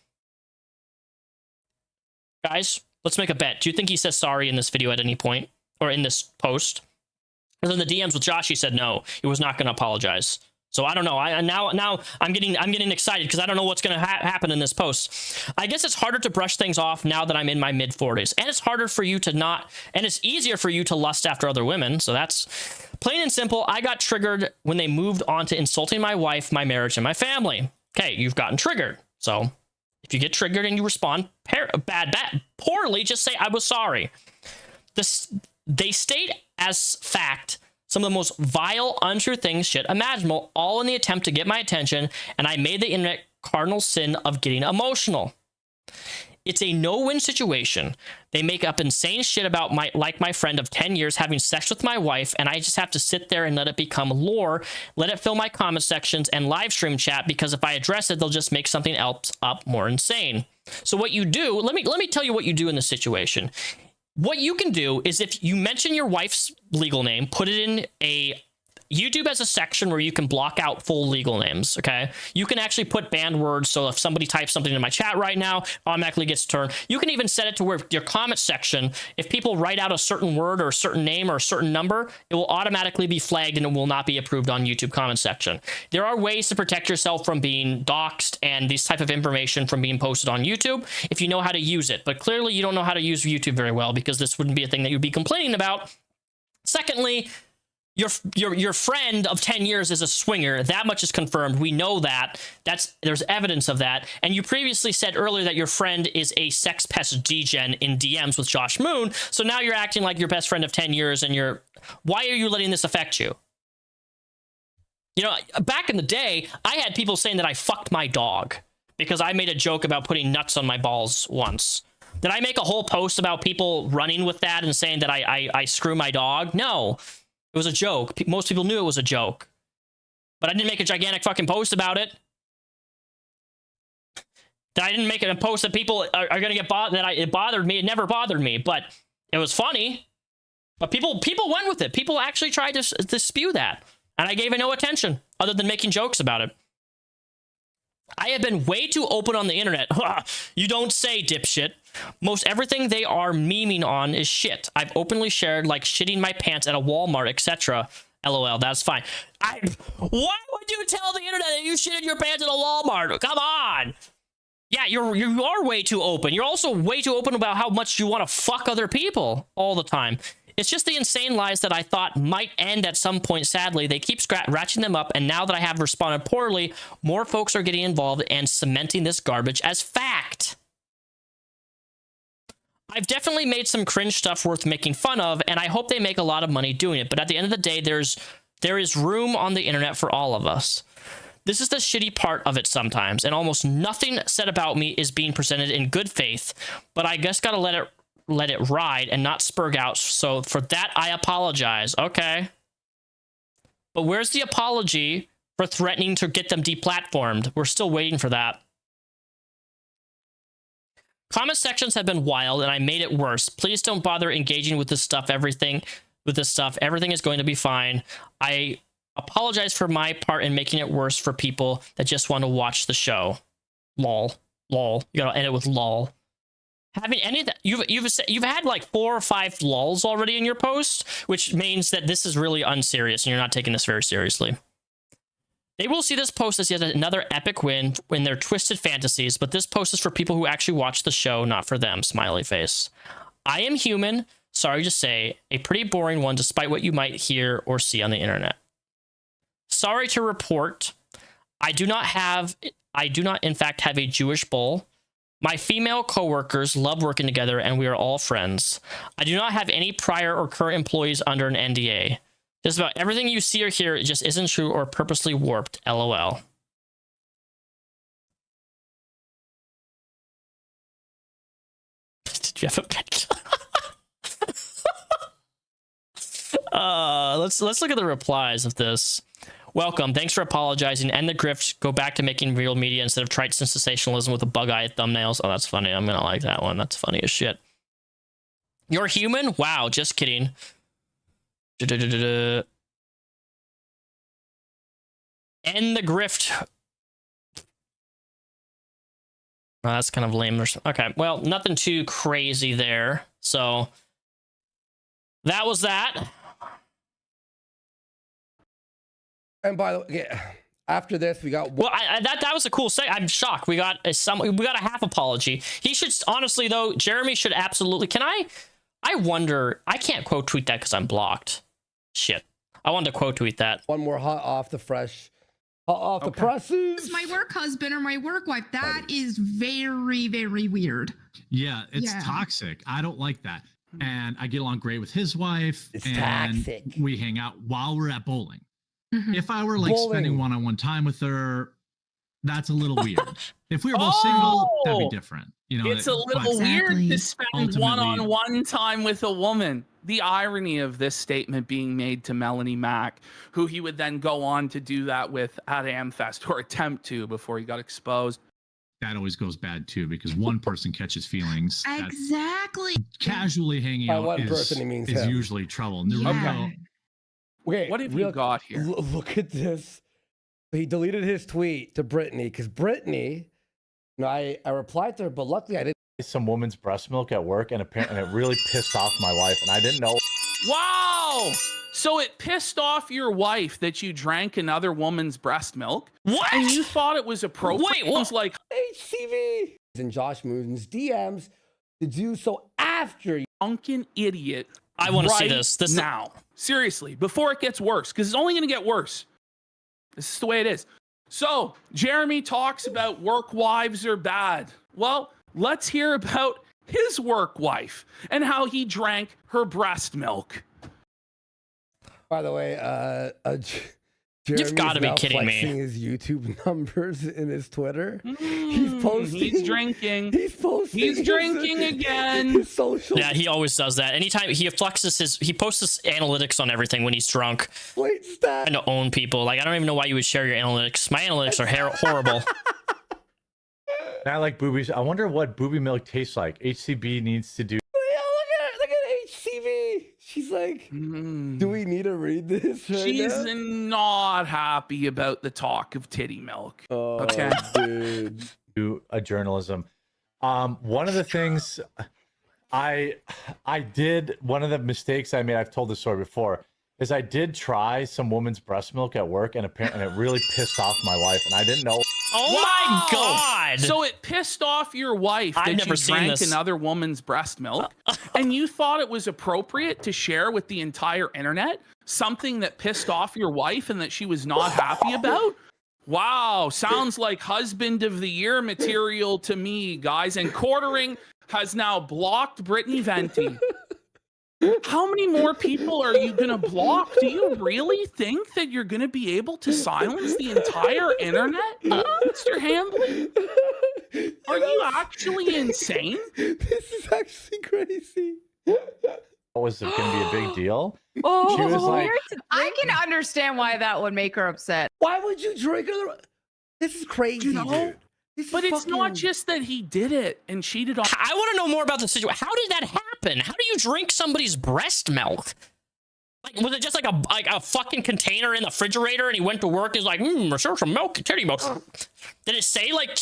Guys, let's make a bet. Do you think he says sorry in this video at any point, or in this post? Because in the DMs with Josh, he said no, he was not going to apologize. So I don't know. Now I'm getting excited because I don't know what's going to happen in this post. I guess it's harder to brush things off now that I'm in my mid 40s, and it's harder for you to not, and it's easier for you to lust after other women. So that's plain and simple. I got triggered when they moved on to insulting my wife, my marriage, and my family. Okay, you've gotten triggered. So if you get triggered and you respond poorly, just say I was sorry. They state as fact some of the most vile, untrue things shit imaginable, all in the attempt to get my attention, and I made the internet cardinal sin of getting emotional. It's a no-win situation. They make up insane shit about my friend of 10 years having sex with my wife, and I just have to sit there and let it become lore, let it fill my comment sections and live stream chat, because if I address it, they'll just make something else up more insane. So what you do, let me tell you what you do in this situation. What you can do is, if you mention your wife's legal name, put it in YouTube as a section where you can block out full legal names, okay? You can actually put banned words, so if somebody types something in my chat right now, automatically gets turned. You can even set it to where your comment section, if people write out a certain word or a certain name or a certain number, it will automatically be flagged and it will not be approved on YouTube comment section. There are ways to protect yourself from being doxxed and these type of information from being posted on YouTube if you know how to use it. But clearly you don't know how to use YouTube very well, because this wouldn't be a thing that you'd be complaining about. Secondly, your friend of 10 years is a swinger. That much is confirmed. We know that. There's evidence of that. And you previously said earlier that your friend is a sex pest degen in DMs with Josh Moon. So now you're acting like your best friend of 10 years, and why are you letting this affect you? You know, back in the day, I had people saying that I fucked my dog because I made a joke about putting nuts on my balls once. Did I make a whole post about people running with that and saying that I screw my dog? No. It was a joke. Most people knew it was a joke. But I didn't make a gigantic fucking post about it. I didn't make a post that people are going to get bothered, it bothered me. It never bothered me, but it was funny. But people went with it. People actually tried to spew that. And I gave it no attention other than making jokes about it. I have been way too open on the internet. You don't say, dipshit. Most everything they are memeing on is shit. I've openly shared, like shitting my pants at a Walmart, etc. LOL, that's fine. Why would you tell the internet that you shitted your pants at a Walmart? Come on. Yeah, you are way too open. You're also way too open about how much you want to fuck other people all the time. It's just the insane lies that I thought might end at some point. Sadly, they keep ratcheting them up, and now that I have responded poorly, more folks are getting involved and cementing this garbage as fact. I've definitely made some cringe stuff worth making fun of, and I hope they make a lot of money doing it, but at the end of the day, there is room on the internet for all of us. This is the shitty part of it sometimes, and almost nothing said about me is being presented in good faith, but I guess gotta let it ride and not spurg out, so for that I apologize. Okay. But where's the apology for threatening to get them deplatformed? We're still waiting for that. Comment sections have been wild, and I made it worse. Please don't bother engaging with this stuff. Everything is going to be fine. I apologize for my part in making it worse for people that just want to watch the show. Lol. You gotta end it with lol. Having any of that, you've had like 4 or 5 lols already in your post, which means that this is really unserious and you're not taking this very seriously. They will see this post as yet another epic win in their twisted fantasies, but this post is for people who actually watch the show, not for them. Smiley face. I am human, sorry to say, a pretty boring one despite what you might hear or see on the internet. Sorry to report, I do not in fact have a Jewish bull. My female coworkers love working together and we are all friends. I do not have any prior or current employees under an NDA. Just about everything you see or hear just isn't true or purposely warped. LOL. Did you have a pet? Let's look at the replies of this. Welcome. Thanks for apologizing. End the grift. Go back to making real media instead of trite sensationalism with the bug-eyed thumbnails. Oh, that's funny. I'm gonna like that one. That's funny as shit. You're human? Wow. Just kidding. End the grift. Oh, that's kind of lame. Okay, well, nothing too crazy there. So that was that. And by the way, after this, we got well. That was a cool say. I'm shocked. We got a half apology. He should honestly though. Jeremy should absolutely. Can I? I wonder. I can't quote tweet that because I'm blocked. Shit. I wanted to quote tweet that. One more hot off the presses. My work husband or my work wife. That is very, very weird. Yeah, it's toxic. I don't like that. And I get along great with his wife. It's and toxic. We hang out while we're at bowling. If I were like spending one-on-one time with her, that's a little weird. If we were both single, that'd be different. You know, it's a little weird to spend one-on-one time with a woman. The irony of this statement being made to Melanie Mack, who he would then go on to do that with at Amfest, or attempt to before he got exposed. That always goes bad too, because one person catches feelings. Exactly. Casually hanging out is usually trouble. Okay, what have you got here? Look at this. He deleted his tweet to Brittany because Brittany, I replied to her, but luckily I didn't. Some woman's breast milk at work, and apparently it really pissed off my wife, and I didn't know. Wow! So it pissed off your wife that you drank another woman's breast milk? What? And you thought it was appropriate? Wait, what? It was like HCV in Josh Moon's DMs to do so after you. Funkin' idiot. I want to see this. This now. Seriously, before it gets worse, because it's only going to get worse. This is the way it is. So, Jeremy talks about work wives are bad. Well, let's hear about his work wife and how he drank her breast milk. By the way, you've got to be kidding me. His YouTube numbers in his Twitter. He's posting. He's drinking. He's posting. He's drinking again. His social. Yeah, he always does that. Anytime he flexes he posts his analytics on everything when he's drunk. Wait, stop. Trying to own people. Like, I don't even know why you would share your analytics. My analytics are horrible. I like boobies. I wonder what booby milk tastes like. HCB needs to do. Look at HCV. She's like, do we need to read this right She's now? not happy about the talk of titty milk. Oh, okay, dude. Do a journalism. One of the things I did, one of the mistakes I made, I've told this story before, is I did try some woman's breast milk at work, and apparently it really pissed off my wife, and I didn't know. Oh my God! So it pissed off your wife that I've never you seen drank this. another woman's breast milk, and you thought it was appropriate to share with the entire internet something that pissed off your wife and that she was not happy about? Wow, sounds like husband of the year material to me, guys. And Quartering has now blocked Brittany Venti. How many more people are you going to block? Do you really think that you're going to be able to silence the entire internet, Mr. Handley? Are you actually insane? This is actually crazy. Was it going to be a big deal? Oh, she was like, I can understand why that would make her upset. Why would you drink another? This is crazy, dude. But it's not just that he did it and cheated on. I want to know more about the situation. How did that happen? How do you drink somebody's breast milk? Like, was it just like a fucking container in the refrigerator, and he went to work and he's like, sure, some milk, titty milk. Did it say like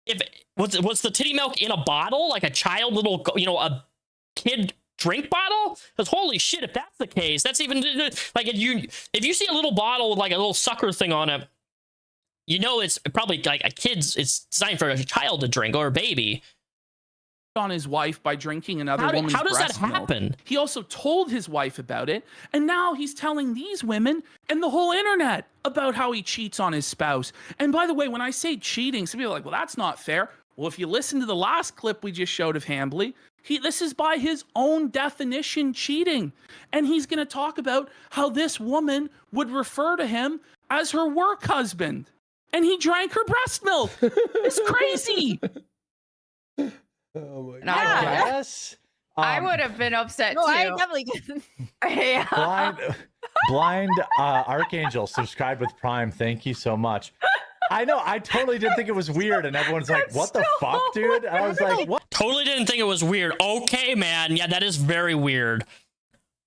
if was the titty milk in a bottle, like a child little, a kid drink bottle? Because holy shit, if that's the case, that's even like if you see a little bottle with like a little sucker thing on it, it's probably like it's designed for a child to drink or a baby. On his wife by drinking another woman's breast milk. How does that happen? He also told his wife about it, and now he's telling these women and the whole internet about how he cheats on his spouse. And by the way, when I say cheating, some people are like, well, that's not fair. Well, if you listen to the last clip we just showed of Hambly, this is by his own definition cheating. And he's going to talk about how this woman would refer to him as her work husband. And he drank her breast milk. It's crazy. Oh my God. I guess I would have been upset too. I definitely yeah. Blind Archangel subscribed with Prime. Thank you so much. I know. I totally didn't think it was weird, and everyone's like, "What the fuck, dude?" I was like, "What?" Totally didn't think it was weird. Okay, man. Yeah, that is very weird.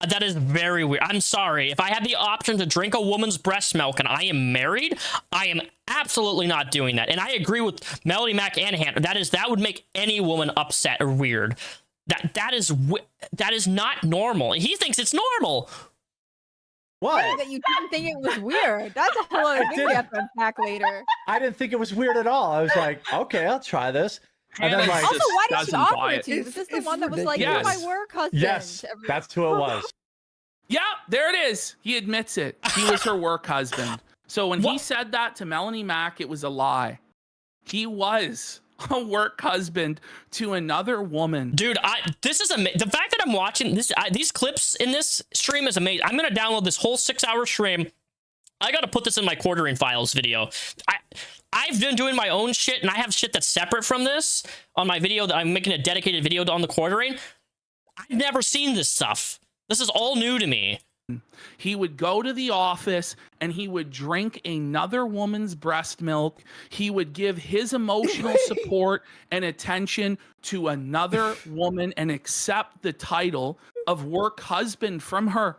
That is very weird. I'm sorry. If I had the option to drink a woman's breast milk and I am married, I am absolutely not doing that. And I agree with Melody Mac and Hannah. That would make any woman upset or weird. That is not normal. He thinks it's normal. What? That you didn't think it was weird. That's a whole other thing we have to unpack later. I didn't think it was weird at all. I was like, okay, I'll try this. And then like, also, why did she offer it to you? Was this the one that was like, you're my work husband? Yes, that's who it was. Yeah, there it is. He admits it. He was her work husband. So when he said that to Melanie Mac, it was a lie. He was a work husband to another woman. Dude, this is amazing. The fact that I'm watching these clips in this stream is amazing. I'm going to download this whole 6-hour stream. I got to put this in my quartering files video. I've been doing my own shit, and I have shit that's separate from this on my video that I'm making a dedicated video on the quartering. I've never seen this stuff. This is all new to me. He would go to the office and he would drink another woman's breast milk. He would give his emotional support and attention to another woman and accept the title of work husband from her.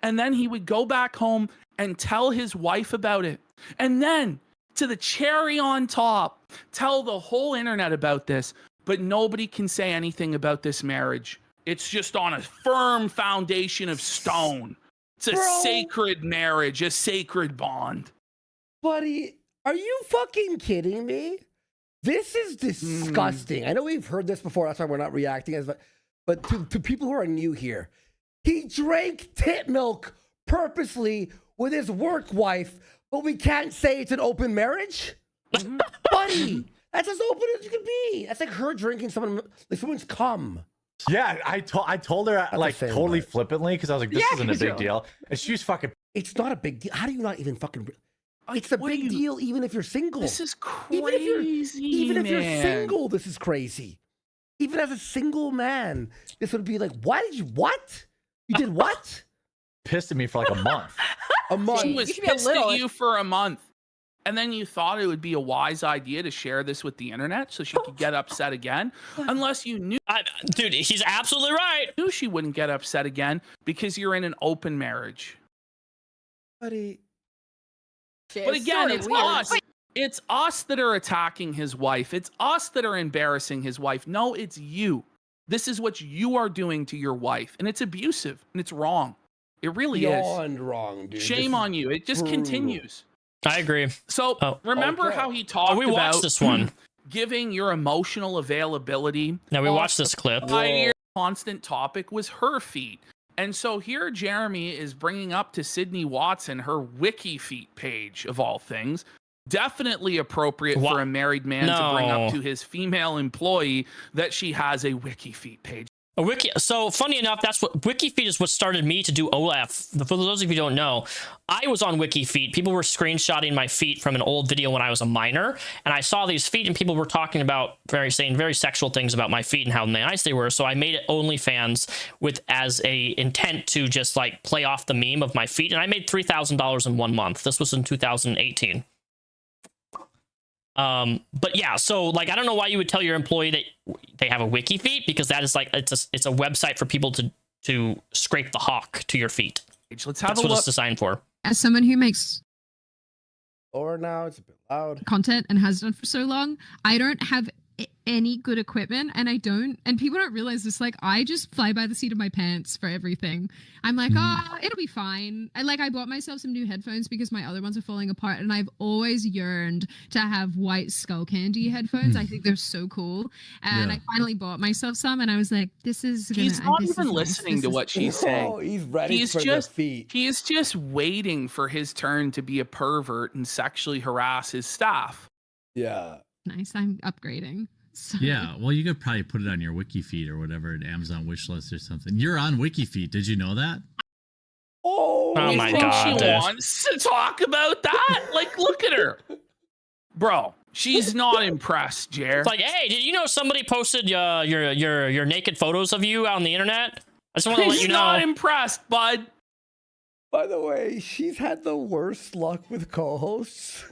And then he would go back home and tell his wife about it. And then, to the cherry on top, tell the whole internet about this, but nobody can say anything about this marriage. It's just on a firm foundation of stone. It's a sacred marriage, a sacred bond. Buddy, are you fucking kidding me? This is disgusting. I know we've heard this before, that's why we're not reacting as but to people who are new here, he drank tit milk purposely with his work wife, but we can't say it's an open marriage? Buddy, that's as open as you can be. That's like her drinking someone's cum. Yeah, I told her like totally flippantly because I was like, this isn't a big deal. And she's fucking. It's not a big deal. How do you not even fucking? It's a big deal even if you're single. This is crazy. Even if you're single, this is crazy. Even as a single man, this would be like, why did you what? You did what? Pissed at me for like a month. A month. She was pissed at you for a month. And then you thought it would be a wise idea to share this with the internet so she could get upset again, unless you knew. Dude, he's absolutely right. Knew she wouldn't get upset again because you're in an open marriage. Buddy. But again, it's us. It's us that are attacking his wife. It's us that are embarrassing his wife. No, it's you. This is what you are doing to your wife. And it's abusive and it's wrong. It really is. Beyond wrong, dude. Shame on you. It just continues. I agree. So remember how he talked we watched about this one. Giving your emotional availability. Now we watched this clip. The constant topic was her feet. And so here Jeremy is bringing up to Sydney Watson her wiki feet page of all things. Definitely appropriate for a married man to bring up to his female employee that she has a wiki feet page. A wiki. So funny enough, that's what WikiFeet is what started me to do OF. For those of you who don't know, I was on WikiFeet. People were screenshotting my feet from an old video when I was a minor, and I saw these feet, and people were talking about saying very sexual things about my feet and how nice they were. So I made it OnlyFans as a intent to just like play off the meme of my feet, and I made $3,000 in 1 month. This was in 2018. But yeah, so like I don't know why you would tell your employee that they have a wiki feet, because that is like it's a website for people to scrape the hawk to your feet. Let's have That's a what look. it's designed for. As someone who makes Or now it's a bit loud. content and has done for so long, I don't have any good equipment, and people don't realize this, like I just fly by the seat of my pants for everything. I'm like, oh, it'll be fine. And like I bought myself some new headphones because my other ones are falling apart, and I've always yearned to have white skull candy headphones. I think they're so cool, and I finally bought myself some, and I was like, this is gonna, He's not this even is listening nice. to what she's saying. Oh, he's ready for the feet. He is just waiting for his turn to be a pervert and sexually harass his staff. Yeah. Nice. I'm upgrading. So. Yeah, well, you could probably put it on your wiki feed or whatever, an Amazon wish list or something. You're on wiki feed. Did you know that? Oh you my think God, she wants to talk about that? Like, look at her, bro. She's not impressed, Jer. It's like, hey, did you know somebody posted your naked photos of you on the internet? I just want to let you know. She's not impressed, bud. By the way, she's had the worst luck with co-hosts.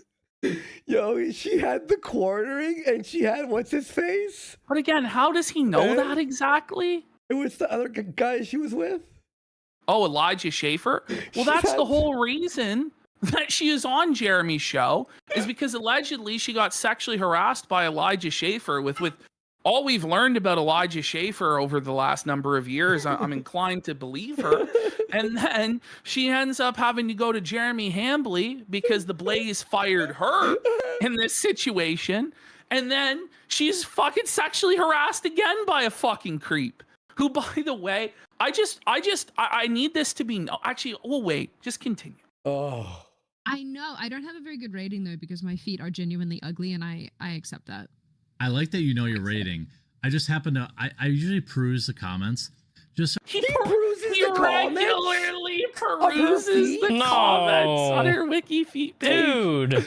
Yo, she had the quartering, and she had what's his face? But again, how does he know that exactly? It was the other guy she was with. Oh, Elijah Schaefer. Well, that's the whole reason that she is on Jeremy's show, is because allegedly she got sexually harassed by Elijah Schaefer. With all we've learned about Elijah Schaefer over the last number of years, I'm inclined to believe her. And then she ends up having to go to Jeremy Hambley because the Blaze fired her in this situation. And then she's fucking sexually harassed again by a fucking creep. Who, by the way, I need this to be, actually, we'll wait. Just continue. Oh. I know. I don't have a very good rating though, because my feet are genuinely ugly, and I accept that. I like that you know your rating. I just happen to, I usually peruse the comments. Just He regularly peruses the comments on her wiki feet page. Dude.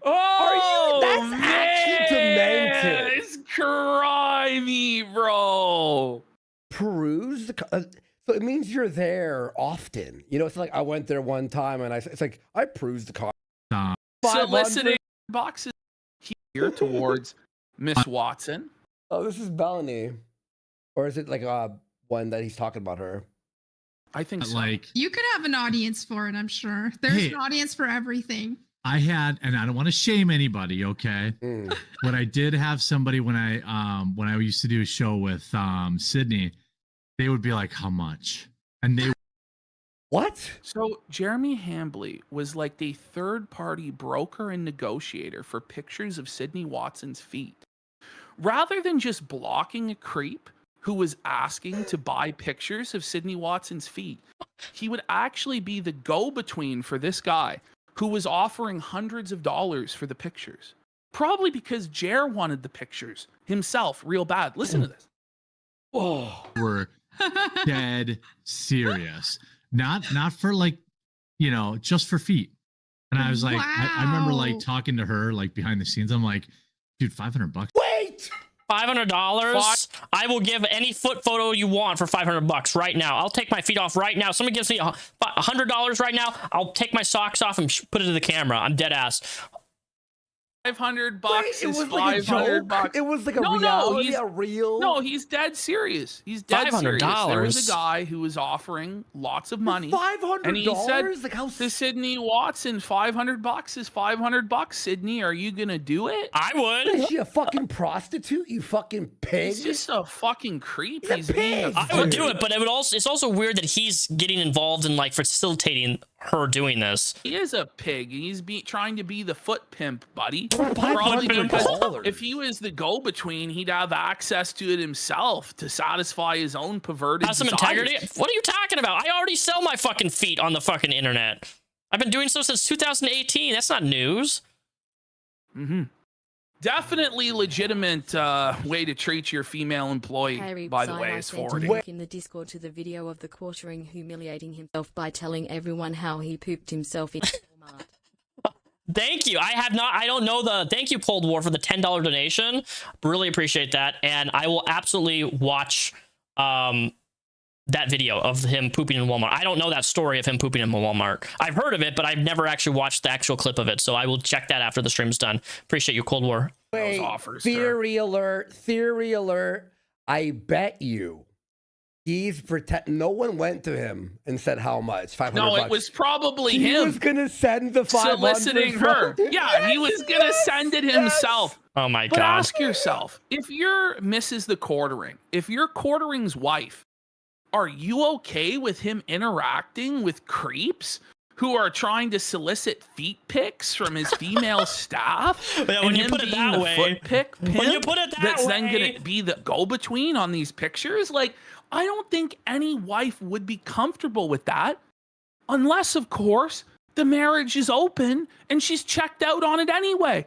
Oh, That's actually demented. It's crimey, bro. Peruse the. So it means you're there often. You know, it's like I went there one time, and it's like I perused the comment. Soliciting boxes here towards Miss Watson. Oh, this is Melanie, or is it like one that he's talking about her? I think so. Like, You could have an audience for it, I'm sure. There's Hey. an audience for everything. I had, and I don't want to shame anybody, okay? But I did have somebody when I used to do a show with Sydney, they would be like, how much? And they What? So Jeremy Hambley was like the third-party broker and negotiator for pictures of Sydney Watson's feet. Rather than just blocking a creep who was asking to buy pictures of Sydney Watson's feet, he would actually be the go-between for this guy who was offering hundreds of dollars for the pictures. Probably because Jer wanted the pictures himself real bad. Listen to this. Oh. were dead serious. Not for like, just for feet. And I was like, I remember like talking to her like behind the scenes. I'm like, dude, $500. Wait! $500. I will give any foot photo you want for $500 right now. I'll take my feet off right now. Someone gives me $100 right now. I'll take my socks off and put it to the camera. I'm dead ass. $500 Wait, is $500. It was like a real. No, he's dead serious. He's dead serious. $500. There was a guy who was offering lots of money. $500? And he said Like how to Sydney Watson, $500 is $500. Sydney, are you gonna do it? I would. Is she a fucking prostitute? You fucking pig. He's just a fucking creep. He's He's a being pig. I would do it, but it's also weird that he's getting involved in like facilitating her doing this. He is a pig. He's trying to be the foot pimp, buddy. $500. Because if he was the go-between, he'd have access to it himself to satisfy his own perverted Have some desires. integrity. What are you talking about? I already sell my fucking feet on the fucking internet. I've been doing so since 2018. That's not news. Mm-hmm. Definitely legitimate way to treat your female employee, by the way, is forwarding. In the Discord to the video of the quartering humiliating himself by telling everyone how he pooped himself in Walmart. Thank you. I don't know thank you, Cold War, for the $10 donation. Really appreciate that. And I will absolutely watch the that video of him pooping in Walmart. I don't know that story of him pooping in Walmart. I've heard of it, but I've never actually watched the actual clip of it. So I will check that after the stream's done. Appreciate you, Cold War. Wait, theory alert, theory alert. I bet you he's no one went to him and said how much, 500 No, bucks. it was probably He him. was gonna send the 500 soliciting her. Yeah, he was gonna send it himself. Oh my But God. ask yourself, if you're Mrs. the Quartering, if you're Quartering's wife, are you okay with him interacting with creeps who are trying to solicit feet pics from his female staff? Yeah, when and you him put it being that the way. foot pic When you pimp put it that that's then way. gonna be the go-between on these pictures? Like, I don't think any wife would be comfortable with that, unless, of course, the marriage is open and she's checked out on it anyway.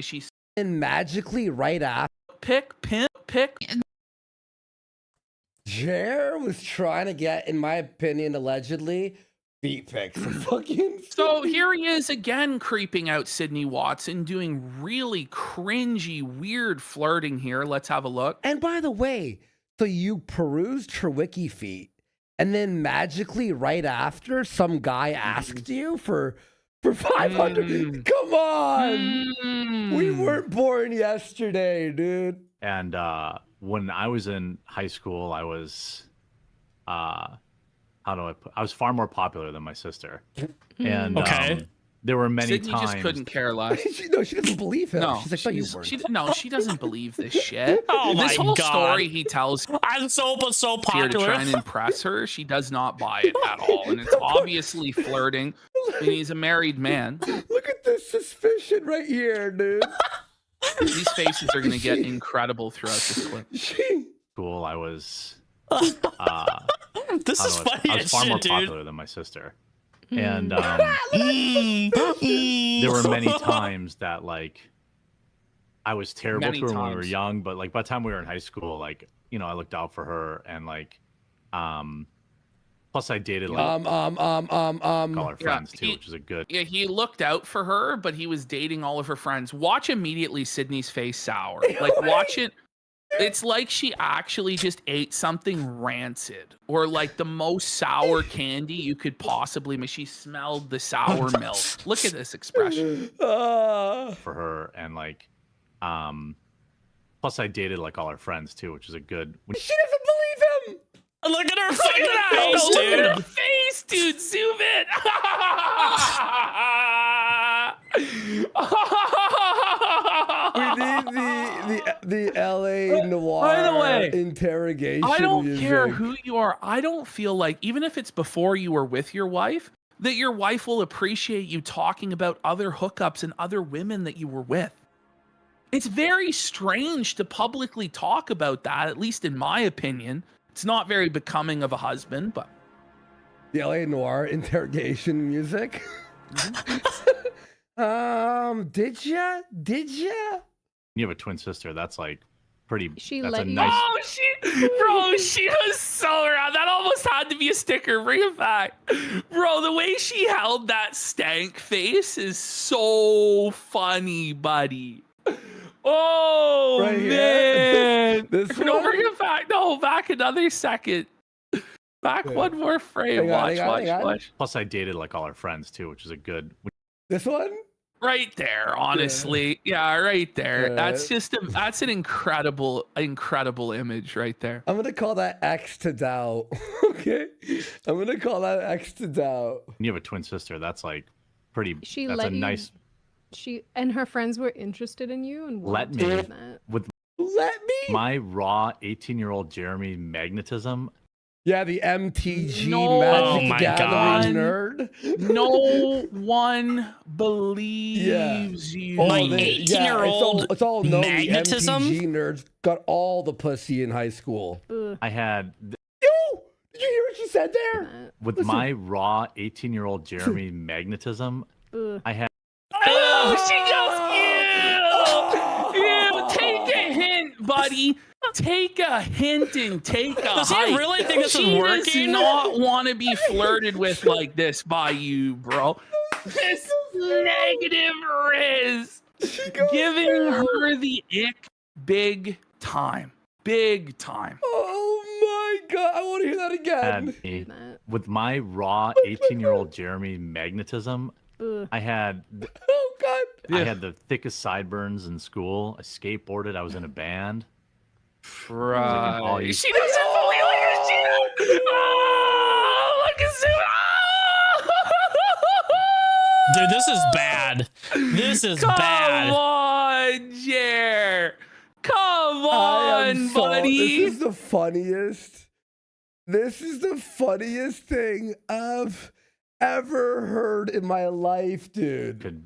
She's And magically, right after, pick. Jer was trying to get, in my opinion, allegedly, feet pics. Fucking. So here he is again, creeping out Sydney Watson, doing really cringy, weird flirting here. Let's have a look. And by the way, so you perused her wiki feet, and then magically, right after, some guy asked you for 500. Come on, we weren't born yesterday, dude. And when I was in high school, I was, I was far more popular than my sister. And there were many Sydney times. just couldn't care less. she doesn't believe him. No, She's like, "No, you weren't." she doesn't believe this shit. Oh This my whole God. story he tells I'm so here to popular. try and impress her, she does not buy it at all. And it's obviously flirting. And he's a married man. Look at this suspicion right here, dude. These faces are going to get incredible throughout this clip. School, I was. This is funny I was as far more shit, dude. popular than my sister. And there were many times that like I was terrible Many to her when we were times. young, but like by the time we were in high school, like I looked out for her, and like plus I dated like call her friends too, which is a good. Yeah, he looked out for her, but he was dating all of her friends. Watch immediately Sydney's face sour. Like, watch it. It's like she actually just ate something rancid, or like the most sour candy you could possibly make. She smelled the sour milk. Look at this expression. For her, and like plus I dated like all her friends too, which is a good. She doesn't believe him. Look at her Look fucking at that. face, Look dude. at her face, dude. Zoom it. We need the LA Noir By the way, interrogation. I don't care music. who you are. I don't feel like, even if it's before you were with your wife, that your wife will appreciate you talking about other hookups and other women that you were with. It's very strange to publicly talk about that, at least in my opinion. It's not very becoming of a husband, but The LA Noir interrogation music. Did ya? You have a twin sister. That's like pretty. She that's let a you- nice. oh, she was so around. That almost had to be a sticker. Bring it back. Bro, the way she held that stank face is so funny, buddy. Oh, Right here? man. This No, one? bring it back. No, back another second. Back one more frame. Watch. Plus I dated like all her friends too, which is a good. This one? Right there, honestly. Yeah, right there. Yeah. That's an incredible image right there. I'm gonna call that X to doubt. Okay? I'm gonna call that X to doubt. You have a twin sister. That's like pretty. She that's let a you. nice. She and her friends were interested in you and Let wanted me that. with Let me. my raw 18-year-old Jeremy magnetism. Yeah, the MTG No. Magic Oh my Gathering God. nerd. No one believes you. My Yeah, 18-year-old it's all known. magnetism? The MTG nerds got all the pussy in high school. Ugh. I had Yo! Did you hear what she said there? with my raw 18-year-old Jeremy magnetism. Ugh. I had. Oh, she goes, ew! Ew, take a hint, buddy. Take a hint and take a Does he hike. really think this is She working? does not want to be flirted with like this by you, bro. This negative Riz. Giving her the ick big time. Big time. Oh my God, I want to hear that again. With my raw 18-year-old Jeremy magnetism, I had oh God. I had the thickest sideburns in school. I skateboarded. I was in a band. Right. She She doesn't fully understand. Oh, look at Sue. Dude, this is bad. This is bad. Come on, Jer. Come on, buddy. This is the funniest. This is the funniest thing I've ever heard in my life, dude.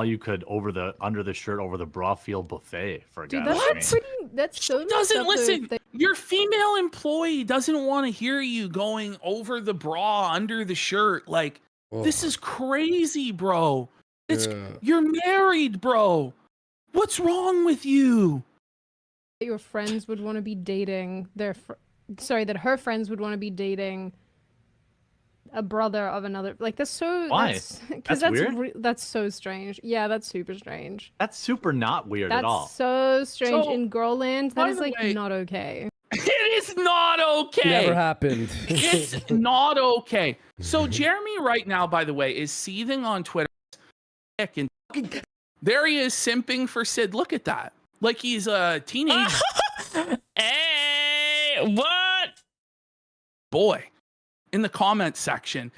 You could under the shirt over the bra field buffet for a Dude, guy like that's me. pretty. That's so. messed Doesn't up listen. though, if Your female employee doesn't want to hear you going over the bra, under the shirt. Like, this is crazy, bro. You're married, bro. What's wrong with you? your friends would want to be dating their. That her friends would want to be dating a brother of another. Like that's so. Why? Because That's weird? That's so strange. Yeah, that's super strange. That's super not weird That's at all. so strange. So, In girl land, by that is the like way- not okay. It is not okay. Never happened. It's not okay. So Jeremy right now, by the way, is seething on Twitter. And there he is simping for Sid. Look at that. Like he's a teenager. Hey, what? Boy. In the comment section.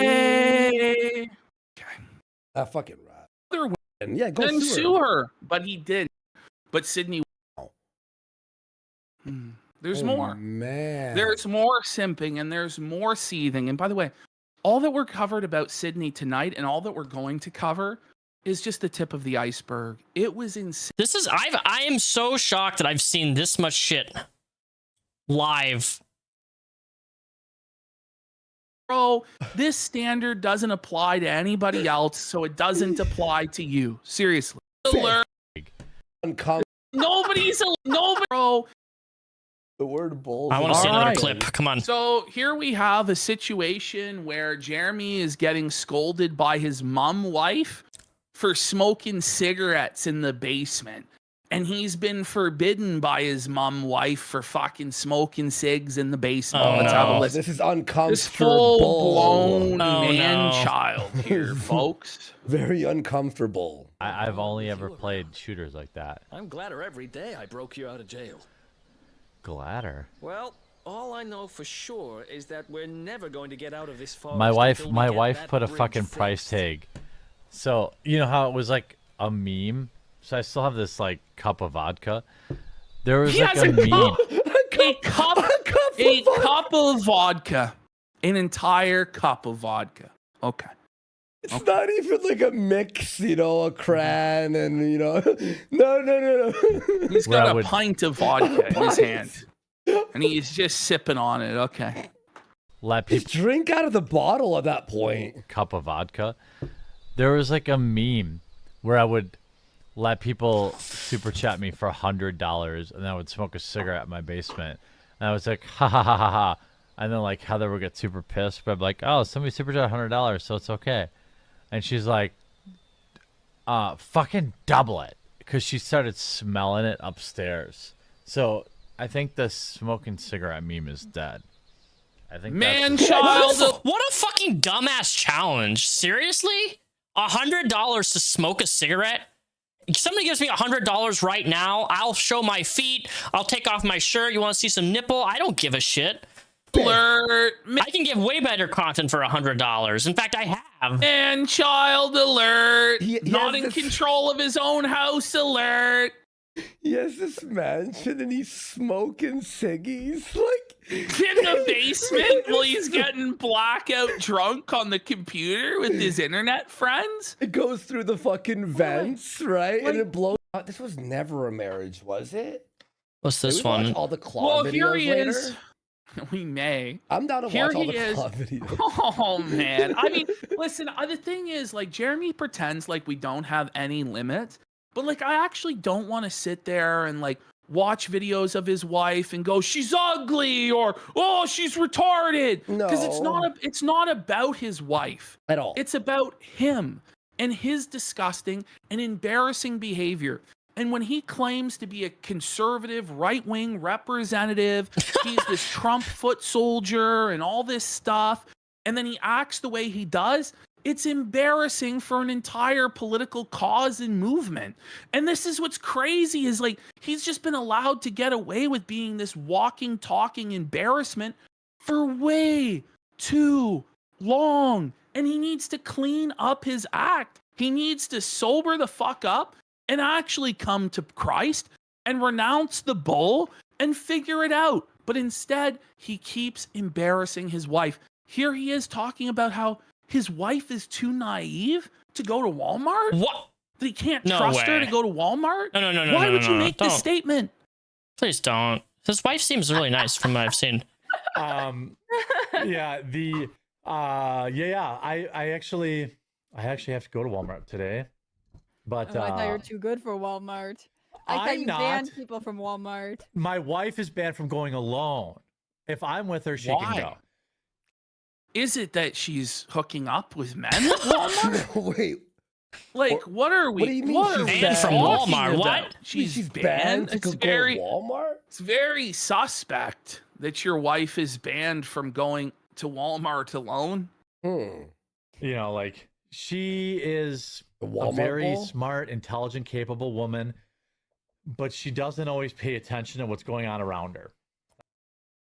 Hey. That fucking rat. Other Yeah, go then sue her. sue her. But he didn't. But Sydney. There's more. Man. There's more simping and there's more seething. And by the way, all that we're covered about Sydney tonight and all that we're going to cover is just the tip of the iceberg. It was insane. This is I am so shocked that I've seen this much shit live. Bro, this standard doesn't apply to anybody else, so it doesn't apply to you. Seriously. Nobody's nobody, bro. The word bull. I want to see another clip. Come on. So here we have a situation where Jeremy is getting scolded by his mum wife for smoking cigarettes in the basement. And he's been forbidden by his mum wife for fucking smoking cigs in the basement. Oh, Let's have a no. listen. This is uncomfortable. This full-blown Oh, man-child here, folks. Very uncomfortable. I've only ever played shooters like that. I'm gladder every day I broke you out of jail. Gladder. Well, all I know for sure is that we're never going to get out of this forest. My wife until we get that put a bridge fucking fixed. price tag. So you know how it was like a meme. So I still have this like cup of vodka. There was He like has a a meme. cup of vodka. An entire cup of vodka. Okay. It's not even like a mix, a cran, and no. He's got a pint of vodka in his hand. And he's just sipping on it. Okay. Let Just people drink out of the bottle at that point. cup of vodka. There was like a meme where I would let people super chat me for $100, and then I would smoke a cigarette in my basement. And I was like, ha ha ha ha ha. And then like Heather would get super pissed, but I'm like, oh, somebody super chat $100, so it's okay. And she's like, fucking double it, because she started smelling it upstairs. So I think the smoking cigarette meme is dead. I think Man-child. What a fucking dumbass challenge. Seriously? $100 to smoke a cigarette? Somebody gives me $100 right now. I'll show my feet. I'll take off my shirt. You want to see some nipple? I don't give a shit. Alert. I can give way better content for $100. In fact, I have. And child alert. He Not has in this- control of his own house alert. He has this mansion and he's smoking ciggies. Like In the basement while he's getting blackout drunk on the computer with his internet friends. it goes through the fucking vents, right? And it blows. This was never a marriage, was it? What's Did this we watch one? all the claw Well, videos here he later? is. We may. I'm down to Here watch all he the is. claw videos. Oh man. I mean, listen, the thing is, like, Jeremy pretends like we don't have any limits, but like I actually don't want to sit there and like watch videos of his wife and go, she's ugly, or oh, she's retarded. Because it's not about his wife at all. It's about him and his disgusting and embarrassing behavior. And when he claims to be a conservative right-wing representative, he's this Trump foot soldier and all this stuff, and then he acts the way he does, it's embarrassing for an entire political cause and movement. And this is what's crazy is like, he's just been allowed to get away with being this walking, talking embarrassment for way too long. And he needs to clean up his act. He needs to sober the fuck up and actually come to Christ and renounce the bull and figure it out. But instead, he keeps embarrassing his wife. Here he is talking about how his wife is too naive to go to Walmart. What? That he can't trust her to go to Walmart? No. Why would you make this don't. statement? Please don't. His wife seems really nice from what I've seen. Yeah, I actually have to go to Walmart today. But I thought you were too good for Walmart. I thought you banned people from Walmart. My wife is banned from going alone. If I'm with her, she can go. Is it that she's hooking up with men at Walmart? Wait. Like, what are we? What do you mean what she's are we banned from talking Walmart? about? What? She's banned banned. to It's go very to Walmart? It's very suspect that your wife is banned from going to Walmart alone. You know, like, she is a Walmart very bowl? smart, intelligent, capable woman, but she doesn't always pay attention to what's going on around her.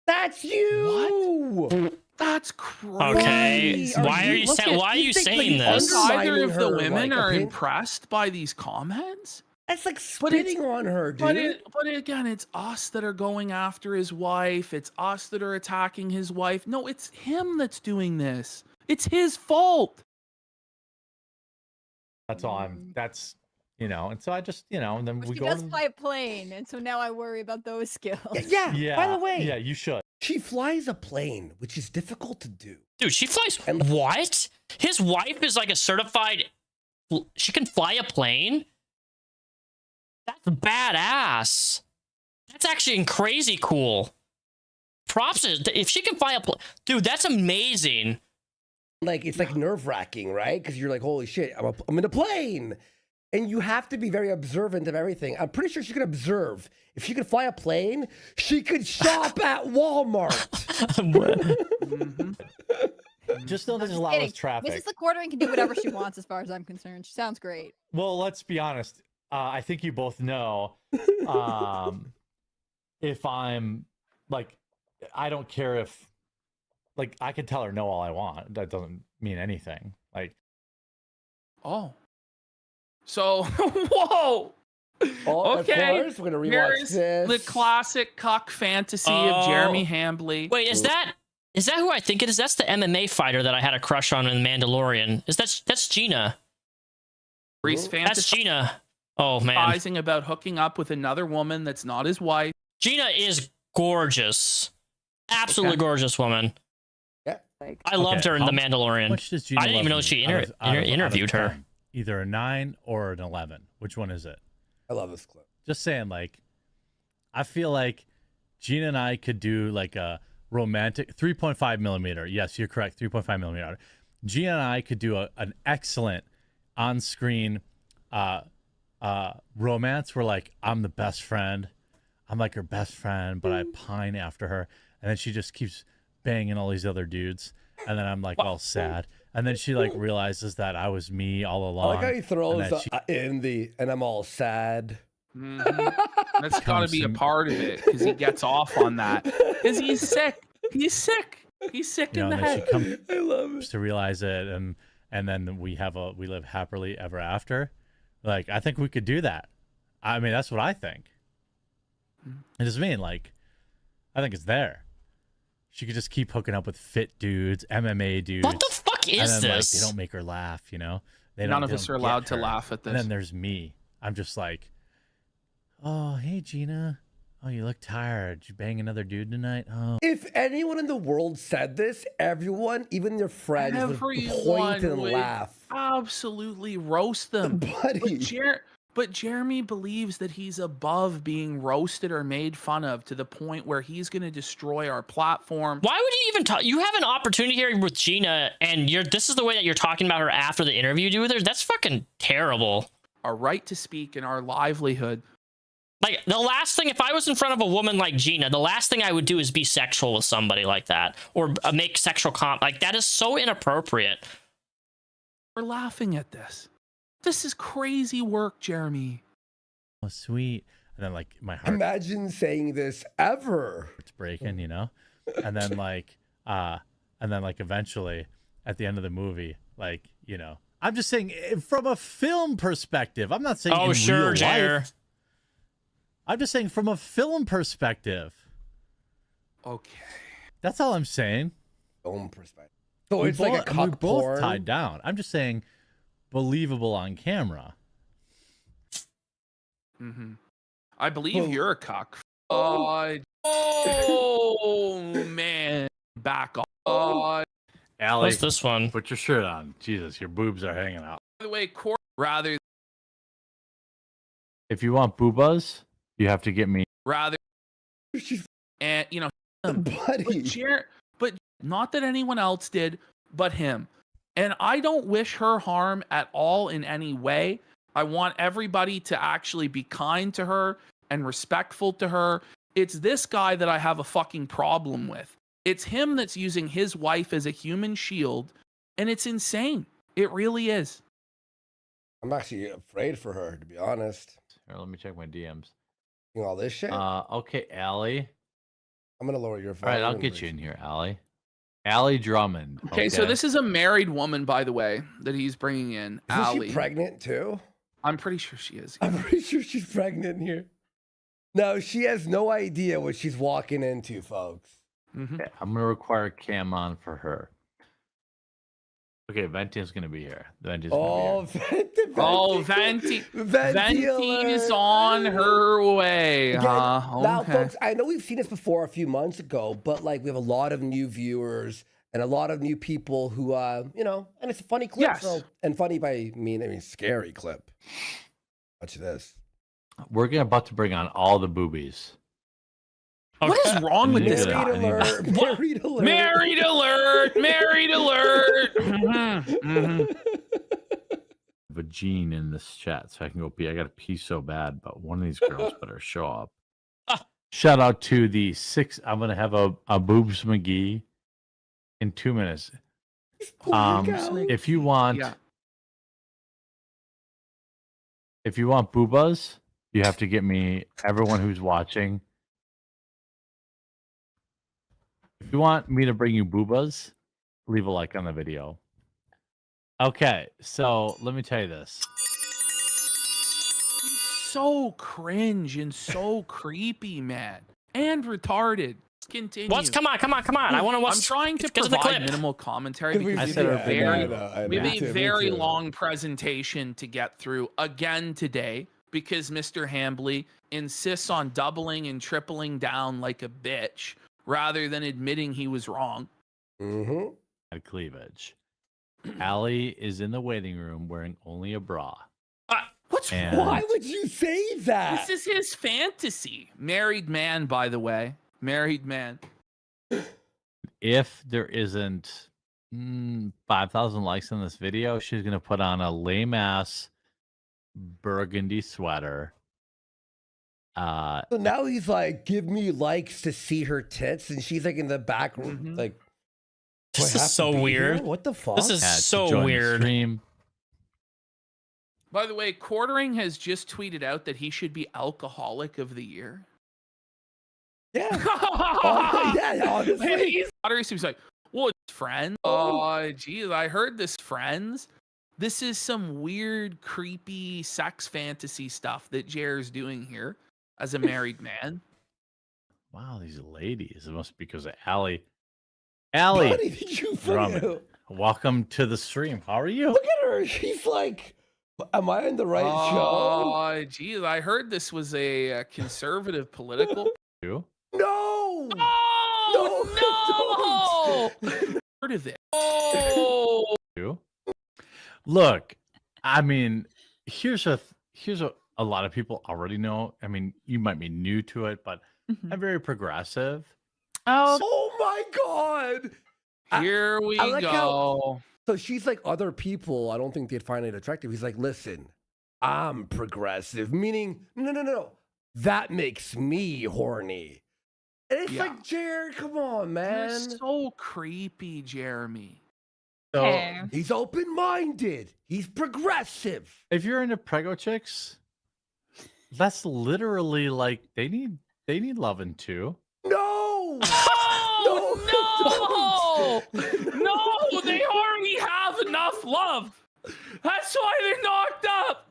That's you. What? That's crazy. Okay, why are you saying this? Neither of the her, women like, are opinion? impressed by these comments. That's like spitting on her, dude. But again, it's us that are going after his wife. It's us that are attacking his wife. No, it's him that's doing this. It's his fault. That's all that's, you know, and so I just, you know, and then we She go does to fly a plane, and so now I worry about those skills. Yeah. By the way, yeah, you should. She flies a plane, which is difficult to do. Dude, she flies. What? His wife is like a certified. She can fly a plane? That's badass. That's actually crazy cool. Props if she can fly a plane. Dude, that's amazing. Like, it's like nerve-wracking, right? Because you're like, holy shit, I'm in a plane. And you have to be very observant of everything. I'm pretty sure she could observe. If she could fly a plane, she could shop at Walmart. Just know there's a lot Kidding. less traffic. Mrs. LaQuartering can do whatever she wants as far as I'm concerned. She sounds great. Well, let's be honest. I think you both know if I'm like, I don't care if, like, I can tell her no all I want. That doesn't mean anything. Like, oh. So, whoa. Oh, Okay. Of course, we're going to rewatch Here's this. the classic cuck fantasy of Jeremy Hambley. Wait, is that who I think it is? That's the MMA fighter that I had a crush on in The Mandalorian. That's Gina. Reese That's Gina. Oh man. fantasizing about hooking up with another woman that's not his wife. Gina is gorgeous. Absolutely gorgeous woman. Yeah. I loved her in The Mandalorian. Much does Gina I didn't even know love she me? Out of interviewed her. 10. Either a 9 or an 11. Which one is it? I love this clip. Just saying, like, I feel like Gina and I could do like a romantic 3.5 millimeter. Yes, you're correct. 3.5 millimeter. Gina and I could do an excellent on-screen romance where, like, I'm the best friend. I'm like her best friend, but I pine after her. And then she just keeps banging all these other dudes. And then I'm like all sad. And then she like realizes that I was me all along. I like how he throws and that the and I'm all sad. That's got to be a part of it because he gets off on that. Because he's sick. He's sick. He's sick you know, in the and then head. she comes I love it. to realize it, and then we live happily ever after. Like, I think we could do that. I mean, that's what I think. It doesn't mean, like, I think it's there. She could just keep hooking up with fit dudes, MMA dudes. What the fuck is and then, this? Like, they don't make her laugh, you know? None of us are allowed to laugh at this. And then there's me. I'm just like, oh, hey, Gina. Oh, you look tired. Did you bang another dude tonight? Oh. If anyone in the world said this, everyone, even their friends, would point and would laugh. Absolutely roast them. Buddy. But Jeremy believes that he's above being roasted or made fun of to the point where he's going to destroy our platform. Why would you even talk? You have an opportunity here with Gina, and this is the way that you're talking about her after the interview you do with her. That's fucking terrible. our right to speak and our livelihood. Like, the last thing, if I was in front of a woman like Gina, the last thing I would do is be sexual with somebody like that, or make sexual like, that is so inappropriate. We're laughing at this. This is crazy work, Jeremy. Oh, sweet. And then, like, my heart. Imagine saying this ever. It's breaking, you know? And then, eventually, at the end of the movie, like, you know, I'm just saying from a film perspective. I'm not saying in real life. I'm just saying from a film perspective. Okay. That's all I'm saying. Film perspective. So it's like a cock we're both porn. tied down. I'm just saying believable on camera. Mm-hmm. I believe you're a cock. Oh, Man. Back off. Allie, what's this one? Put your shirt on. Jesus, your boobs are hanging out. By the way, rather If you want boobas, you have to get me. and you know, buddy. But not that anyone else did, but him. And I don't wish her harm at all in any way. I want everybody to actually be kind to her and respectful to her. It's this guy that I have a fucking problem with. It's him that's using his wife as a human shield, and it's insane. It really is. I'm actually afraid for her, to be honest. Here, let me check my DMs. All this shit. Okay, Allie. I'm gonna lower your phone. All right, I'll get you in here, Allie. Allie Drummond. Okay, so this is a married woman, by the way, that he's bringing in. Is she pregnant too? I'm pretty sure she is. I'm pretty sure she's pregnant here. No, she has no idea what she's walking into, folks. Mm-hmm. Okay, I'm gonna require cam on for her. Okay, Venti's gonna be here. Venti's gonna be here. Venti is on her way. Again, Huh? Now, Okay. folks, I know we've seen this before a few months ago, but like we have a lot of new viewers and a lot of new people who, you know, and it's a funny clip. Yes. So, and funny by I mean scary clip. Watch this. We're about to bring on all the boobies. What is wrong with this guy? Married alert. Married alert! Married alert! Mm-hmm. Vagine in this chat, so I can go pee. I gotta pee so bad, but one of these girls better show up. Shout out to the 6. I'm gonna have a boobs McGee in 2 minutes. If you want, if you want boobas, you have to get me. Everyone who's watching. If you want me to bring you boobas, leave a like on the video. Okay, so let me tell you this. So cringe and so creepy, man. And retarded. Continue. Come on. I want to watch. I'm trying to get to the provide clip. minimal commentary because we have a very long presentation to get through again today because Mr. Hambly insists on doubling and tripling down like a bitch rather than admitting he was wrong. Mm-hmm. At cleavage. Allie is in the waiting room wearing only a bra. Why would you say that? This is his fantasy. Married man, by the way. Married man. If there isn't 5,000 likes on this video, she's going to put on a lame ass burgundy sweater. So now he's like, give me likes to see her tits, and she's like in the back room, like. This is so weird. What the fuck? This is so weird. By the way, Quartering has just tweeted out that he should be Alcoholic of the Year. Yeah. Yeah, honestly. He's like, well, it's Friends. Oh, geez, I heard this Friends. This is some weird, creepy sex fantasy stuff that Jer's doing here as a married man. Wow, these ladies. It must be because of Allie. Allie, Buddy, did you forget? Welcome to the stream. How are you? Look at her. She's like, am I in the right show? Oh, geez, I heard this was a conservative political. You? No! Oh, no! Heard of it. Oh! You? Look, I mean, here's a lot of people already know. I mean, you might be new to it, but I'm very progressive. Oh my god! Here we I like go. So she's like, other people, I don't think they'd find it attractive. He's like, listen, I'm progressive, meaning no. That makes me horny. And it's like, Jared, come on, man. You're so creepy, Jeremy. So He's open-minded. He's progressive. if you're into prego chicks, that's literally like they need loving too. No. Oh, no, they already have enough love. That's why they're knocked up.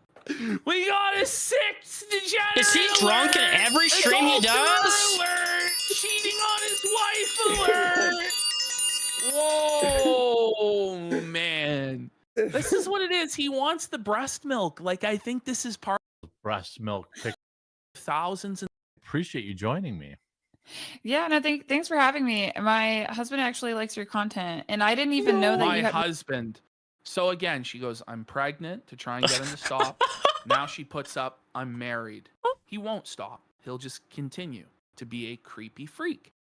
We got a 6 degenerate. Is he drunk in every stream he does? Alert, cheating on his wife alert. Whoa, man. This is what it is. He wants the breast milk. Like, I think this is part of breast milk. Thousands and appreciate you joining me. Yeah, no, thanks for having me. My husband actually likes your content, and I didn't even know that my you had. husband. So again, she goes, I'm pregnant to try and get him to stop. Now she puts up, I'm married. He won't stop. He'll just continue to be a creepy freak.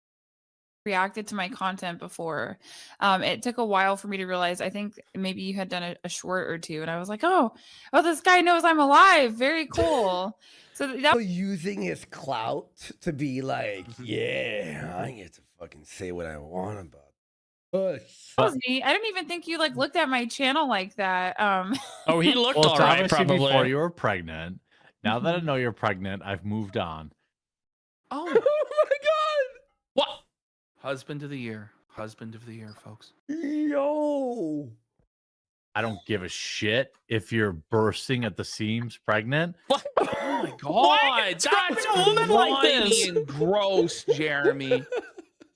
Reacted to my content before. It took a while for me to realize. I think maybe you had done a short or two, and I was like, oh, this guy knows I'm alive. Very cool. So that using his clout to be like, yeah, I get to fucking say what I want about us. that was neat. I didn't even think you like looked at my channel like that. Oh, he looked Well, all it's right, obviously probably. before you were pregnant. Now that I know you're pregnant, I've moved on. Oh, my god! What? Husband of the year. Husband of the year, folks. Yo! I don't give a shit if you're bursting at the seams pregnant. What? Oh my god! Why describing a woman like this? And gross, Jeremy.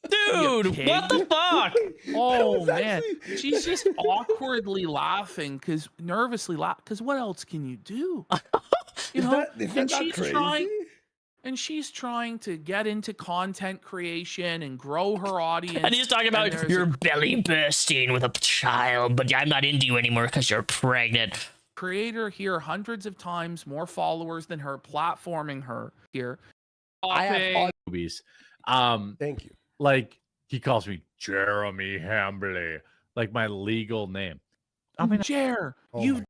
Dude, what the fuck? Oh man, she's just awkwardly laughing because nervously laughing. Because what else can you do? You know, is that crazy? She's trying to get into content creation and grow her audience. And he's talking about your belly bursting with a child, but I'm not into you anymore because you're pregnant. Creator here, hundreds of times more followers than her, platforming her here. I have all movies. Thank you. Like he calls me Jeremy Hambley, like my legal name. I mean, Jer, you.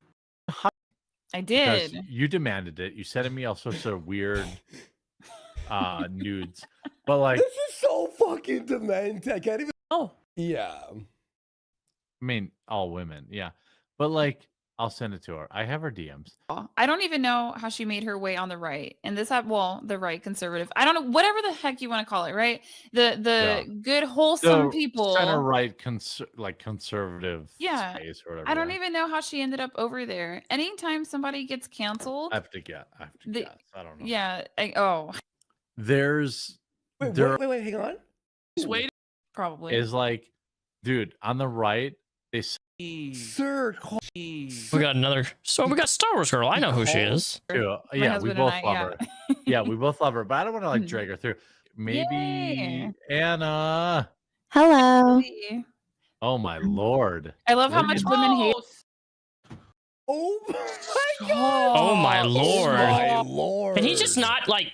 I Because did. you demanded it. You sent me all sorts of weird nudes, but like, This is so fucking demented. I can't even. Oh, yeah. I mean, all women, yeah, but like, I'll send it to her. I have her DMs. I don't even know how she made her way on the right. And this the right conservative. I don't know, whatever the heck you want to call it, right? The good, wholesome people. Center right, conservative. Yeah. Space or whatever. I don't even know how she ended up over there. Anytime somebody gets canceled. I have to guess. I don't know. Yeah. There's. Wait, hang on. Just wait. Probably. Is like, dude, on the right, they. Sir, we got another. So we got Star Wars girl. I know who she is. Yeah, we both love her. Yeah, we both love her, but I don't want to like drag her through. Maybe Yay. Anna. Hello. Oh my lord. I love how much women hate. Oh my god. Oh my lord. My lord. Can he just not like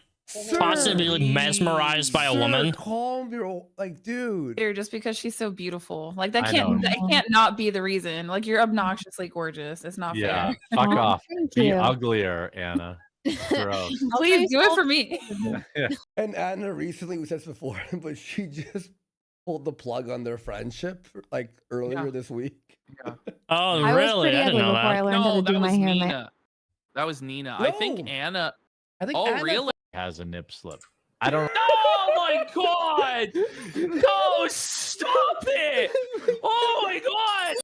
possibly mesmerized by a woman? Calm your dude. Just because she's so beautiful. Like that I can't know. that can't not be the reason. Like you're obnoxiously gorgeous. It's not Yeah, fair. fuck off. thank Be you. uglier, Anna. Gross. Please do it for me. And Anna recently, we said this before, but she just pulled the plug on their friendship like earlier this week. Oh, I was really? pretty I ugly didn't know before I that. learned how to do my hair. and Nina. That was Nina. I think Anna. Anna really? Has a nip slip. I don't. Oh my god! No, stop it! Oh my god!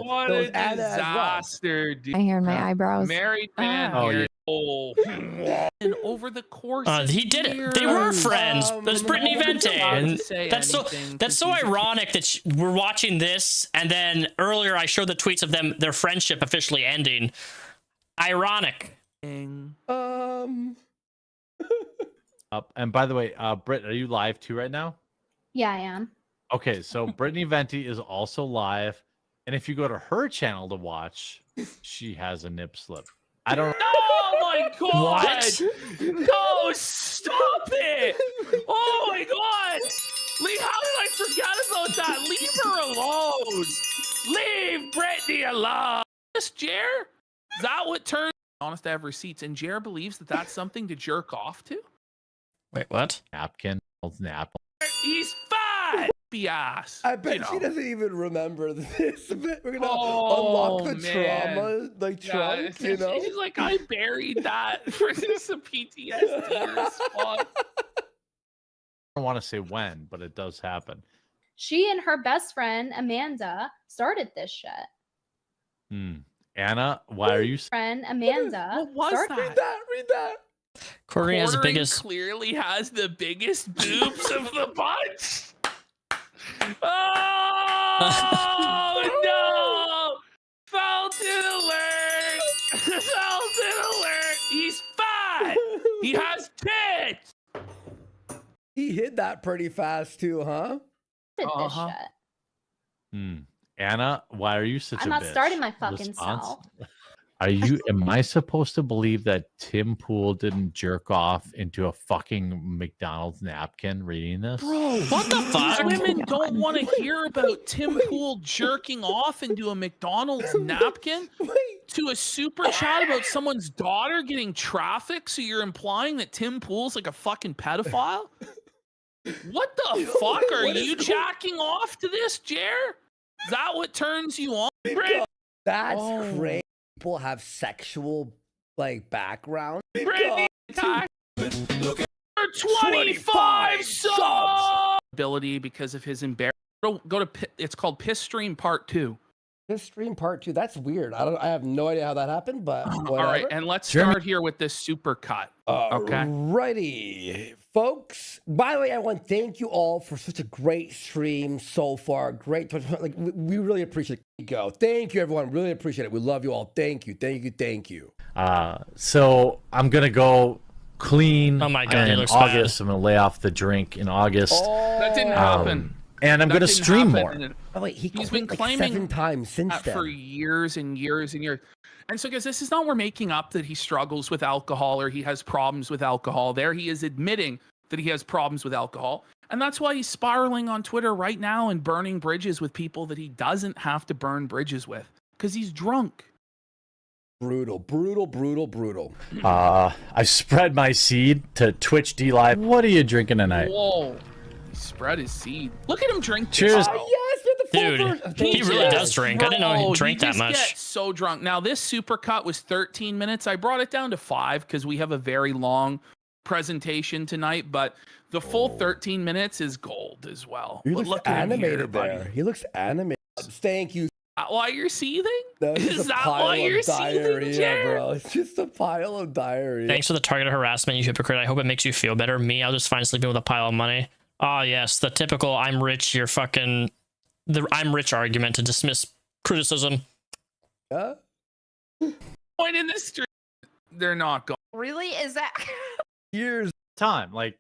What There was a Anna as well. disaster, dude. My hair and my eyebrows. Married man. Oh, here. yeah. Oh. And over the course of He did it. They were friends. That's Brittany Vente. And that's so ironic that we're watching this, and then earlier I showed the tweets of their friendship officially ending. Ironic. And by the way, Britt, are you live too right now? Yeah, I am. Okay, so Brittany Venti is also live, and if you go to her channel to watch, she has a nip slip. I don't. Oh my god! What? No, stop it! Oh my god! How did I forget about that? Leave her alone. Leave Brittany alone. This Jer? Is that what turned honest, I have receipts. And Jer believes that that's something to jerk off to. Wait, what? Napkin. Napkin. He's fat. Ass. I bet she doesn't even remember this. We're gonna unlock the trauma, like trunk, you know? She's like, I buried that for this a PTSD response. I don't want to say when, but it does happen. She and her best friend Amanda started this shit. Anna, why are you? Friend Amanda. What was that? Read that. Quartering has the biggest. Clearly has the biggest boobs of the bunch. Oh no! Fountain alert! Fountain alert! He's fat. He has tits. He hid that pretty fast too, huh? Did this shit. Anna, why are you such a bitch? I'm not starting my fucking Response? self. Am I supposed to believe that Tim Pool didn't jerk off into a fucking McDonald's napkin reading this? Bro, what the fuck? Women don't want to hear about Tim Pool jerking off into a McDonald's napkin to a super chat about someone's daughter getting trafficked. So you're implying that Tim Pool's like a fucking pedophile? What the fuck? Are you jacking off to this, Jer? Is that what turns you on? That's crazy. People have sexual background. Brittany, 25 subs. Ability because of his embarrassment. Go to it's called Piss Stream Part 2. Piss Stream Part 2. That's weird. I have no idea how that happened, but whatever. All right, and let's start here with this super cut. Okay. Righty, folks. By the way, I want to thank you all for such a great stream so far. Great, we really appreciate it. Thank you, everyone. Really appreciate it. We love you all. Thank you, thank you, thank you. So I'm gonna go clean. Oh my God, in he looks August. bad. I'm gonna lay off the drink in August. That didn't happen. And I'm That gonna didn't stream happen. more. Oh wait, he's been claiming 7 times since that then. for years and years and years. And so, guys, this is not we're making up that he struggles with alcohol or he has problems with alcohol. There, he is admitting that he has problems with alcohol, and that's why he's spiraling on Twitter right now and burning bridges with people that he doesn't have to burn bridges with because he's drunk. Brutal, brutal, brutal, brutal. I spread my seed to Twitch D Live. What are you drinking tonight? Whoa. He spread his seed. Look at him drink. Cheers. Dude, he really does drink. I didn't know he drank that much. Gets so drunk. Now, this supercut was 13 minutes. I brought it down to 5 because we have a very long presentation tonight, but the full 13 minutes is gold as well. He But looks look at him animated here, buddy. there. He looks animated. Thank you. Why you're seething? Is that why you're seething, Jer? bro? It's just a pile of diarrhea. Thanks for the targeted harassment, you hypocrite. I hope it makes you feel better. Me, I'll just find sleeping with a pile of money. Oh, yes, the typical I'm rich, you're fucking... The I'm rich argument to dismiss criticism. Yeah? Point in the street. They're not going. Really? Is that years time? Like,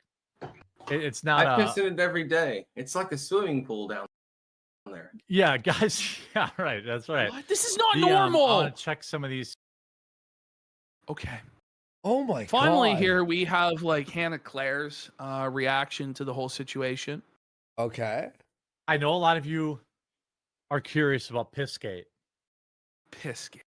it's not. I piss in it every day. It's like a swimming pool down there. Yeah, guys. Yeah, right. That's right. What? This is not normal. I want to check some of these. Okay. Oh my Finally, God. here we have Hannah Claire's reaction to the whole situation. Okay. I know a lot of you are curious about Pissgate. Pissgate.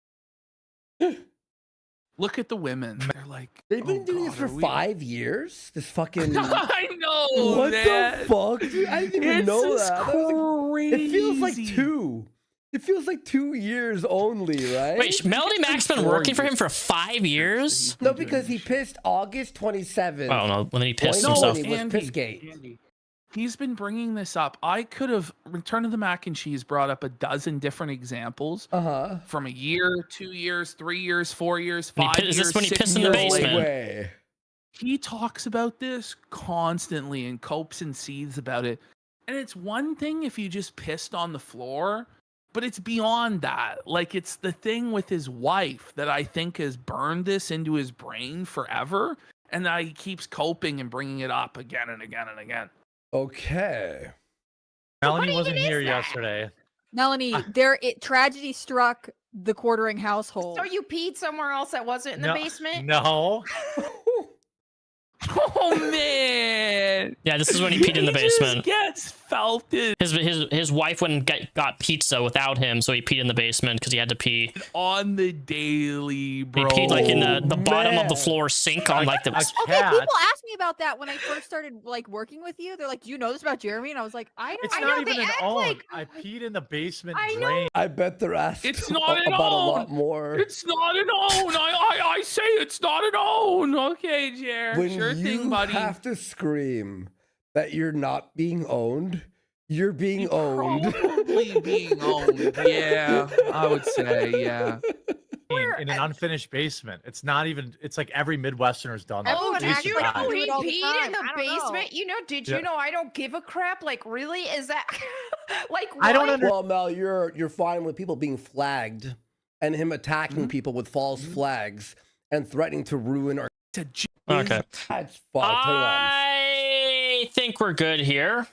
Look at the women. They're like, they've been doing this for 5 years. This fucking. I know. What man. the fuck? Dude, I didn't even know This is that. It feels like 2. It feels like 2 years only, right? Wait, Melody Mac's been working for him for 5 years? No, because he pissed August 27th. I don't know. When he pissed No, himself. It was Andy, Pissgate. Andy, he's been bringing this up. I could have Return of the Mac and Cheese brought up a dozen different examples from a year, 2 years, 3 years, 4 years, 5 years. Is this when he 6 pissed in the years. basement? He talks about this constantly and copes and seethes about it. And it's one thing if you just pissed on the floor, but it's beyond that. Like, it's the thing with his wife that I think has burned this into his brain forever. And that he keeps coping and bringing it up again and again and again. Okay. Melanie wasn't here yesterday. Melanie, tragedy struck the Quartering household. So you peed somewhere else that wasn't in the basement? No. Oh man! Yeah, this is when he peed in the basement. Just gets felt it. His wife went and got pizza without him, so he peed in the basement because he had to pee on the daily, bro. He peed like in the bottom of the floor sink on like the. Okay, people asked me about that when I first started like working with you. They're like, "Do you know this about Jeremy?" And I was like, "I don't." It's I not know, even they an act own. like- I peed in the basement I know. drain. I bet they're asking It's not an about a own. lot more. It's not an own. I say it's not an own. Okay, Jer. When Sure you thing, buddy. have to scream that you're not being owned, you're being owned. Probably being owned. Yeah, I would say, yeah. In an unfinished basement. It's not even. It's like every Midwesterner's done that. Everyone Jason acts You like died. know do he it all the peed in time. the I don't basement. know. You know, did Yeah. you know I don't give a crap? Like, really? Is that like? I don't why- understand. Well, Mel, you're fine with people being flagged and him attacking people with false flags and threatening to ruin our. Okay. That's fine. Hang on. I think we're good here.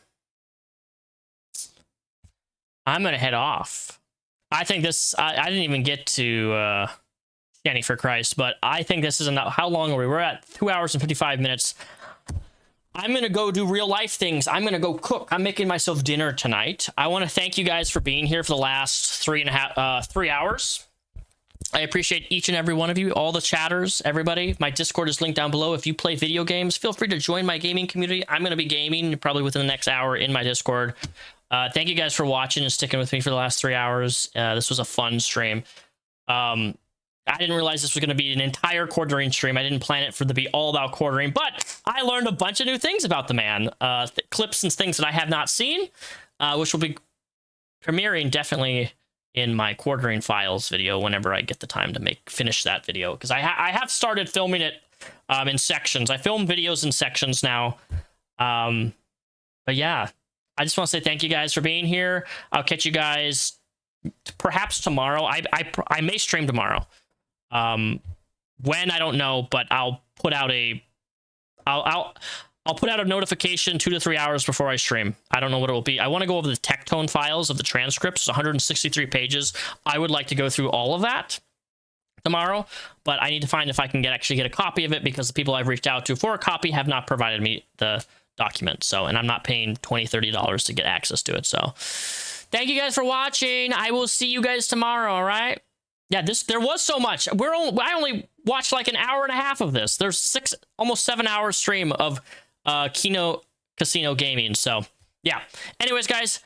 I'm gonna head off. I think this. I didn't even get to Shanny for Christ, but I think this is enough. How long are we? We're at 2 hours and 55 minutes. I'm gonna go do real life things. I'm gonna go cook. I'm making myself dinner tonight. I want to thank you guys for being here for the last 3 hours. I appreciate each and every one of you, all the chatters, everybody. My Discord is linked down below. If you play video games, feel free to join my gaming community. I'm going to be gaming probably within the next hour in my Discord. Thank you guys for watching and sticking with me for the last 3 hours. This was a fun stream. I didn't realize this was going to be an entire quartering stream. I didn't plan it for it to be all about quartering, but I learned a bunch of new things about the man. Clips and things that I have not seen, which will be premiering definitely in my quartering files video whenever I get the time to finish that video, because I have started filming it in sections. I film videos in sections now. But yeah, I just want to say thank you guys for being here. I'll catch you guys perhaps tomorrow. I may stream tomorrow. When, I don't know, but I'll put out a I'll put out a notification 2 to 3 hours before I stream. I don't know what it will be. I want to go over the tech tone files of the transcripts, 163 pages. I would like to go through all of that tomorrow, but I need to find if I can actually get a copy of it, because the people I've reached out to for a copy have not provided me the document. So, and I'm not paying $20, $30 to get access to it. So thank you guys for watching. I will see you guys tomorrow. All right. Yeah, there was so much. I only watched like an hour and a half of this. There's almost 7 hour stream of Kino Casino Gaming. So yeah. Anyways, guys,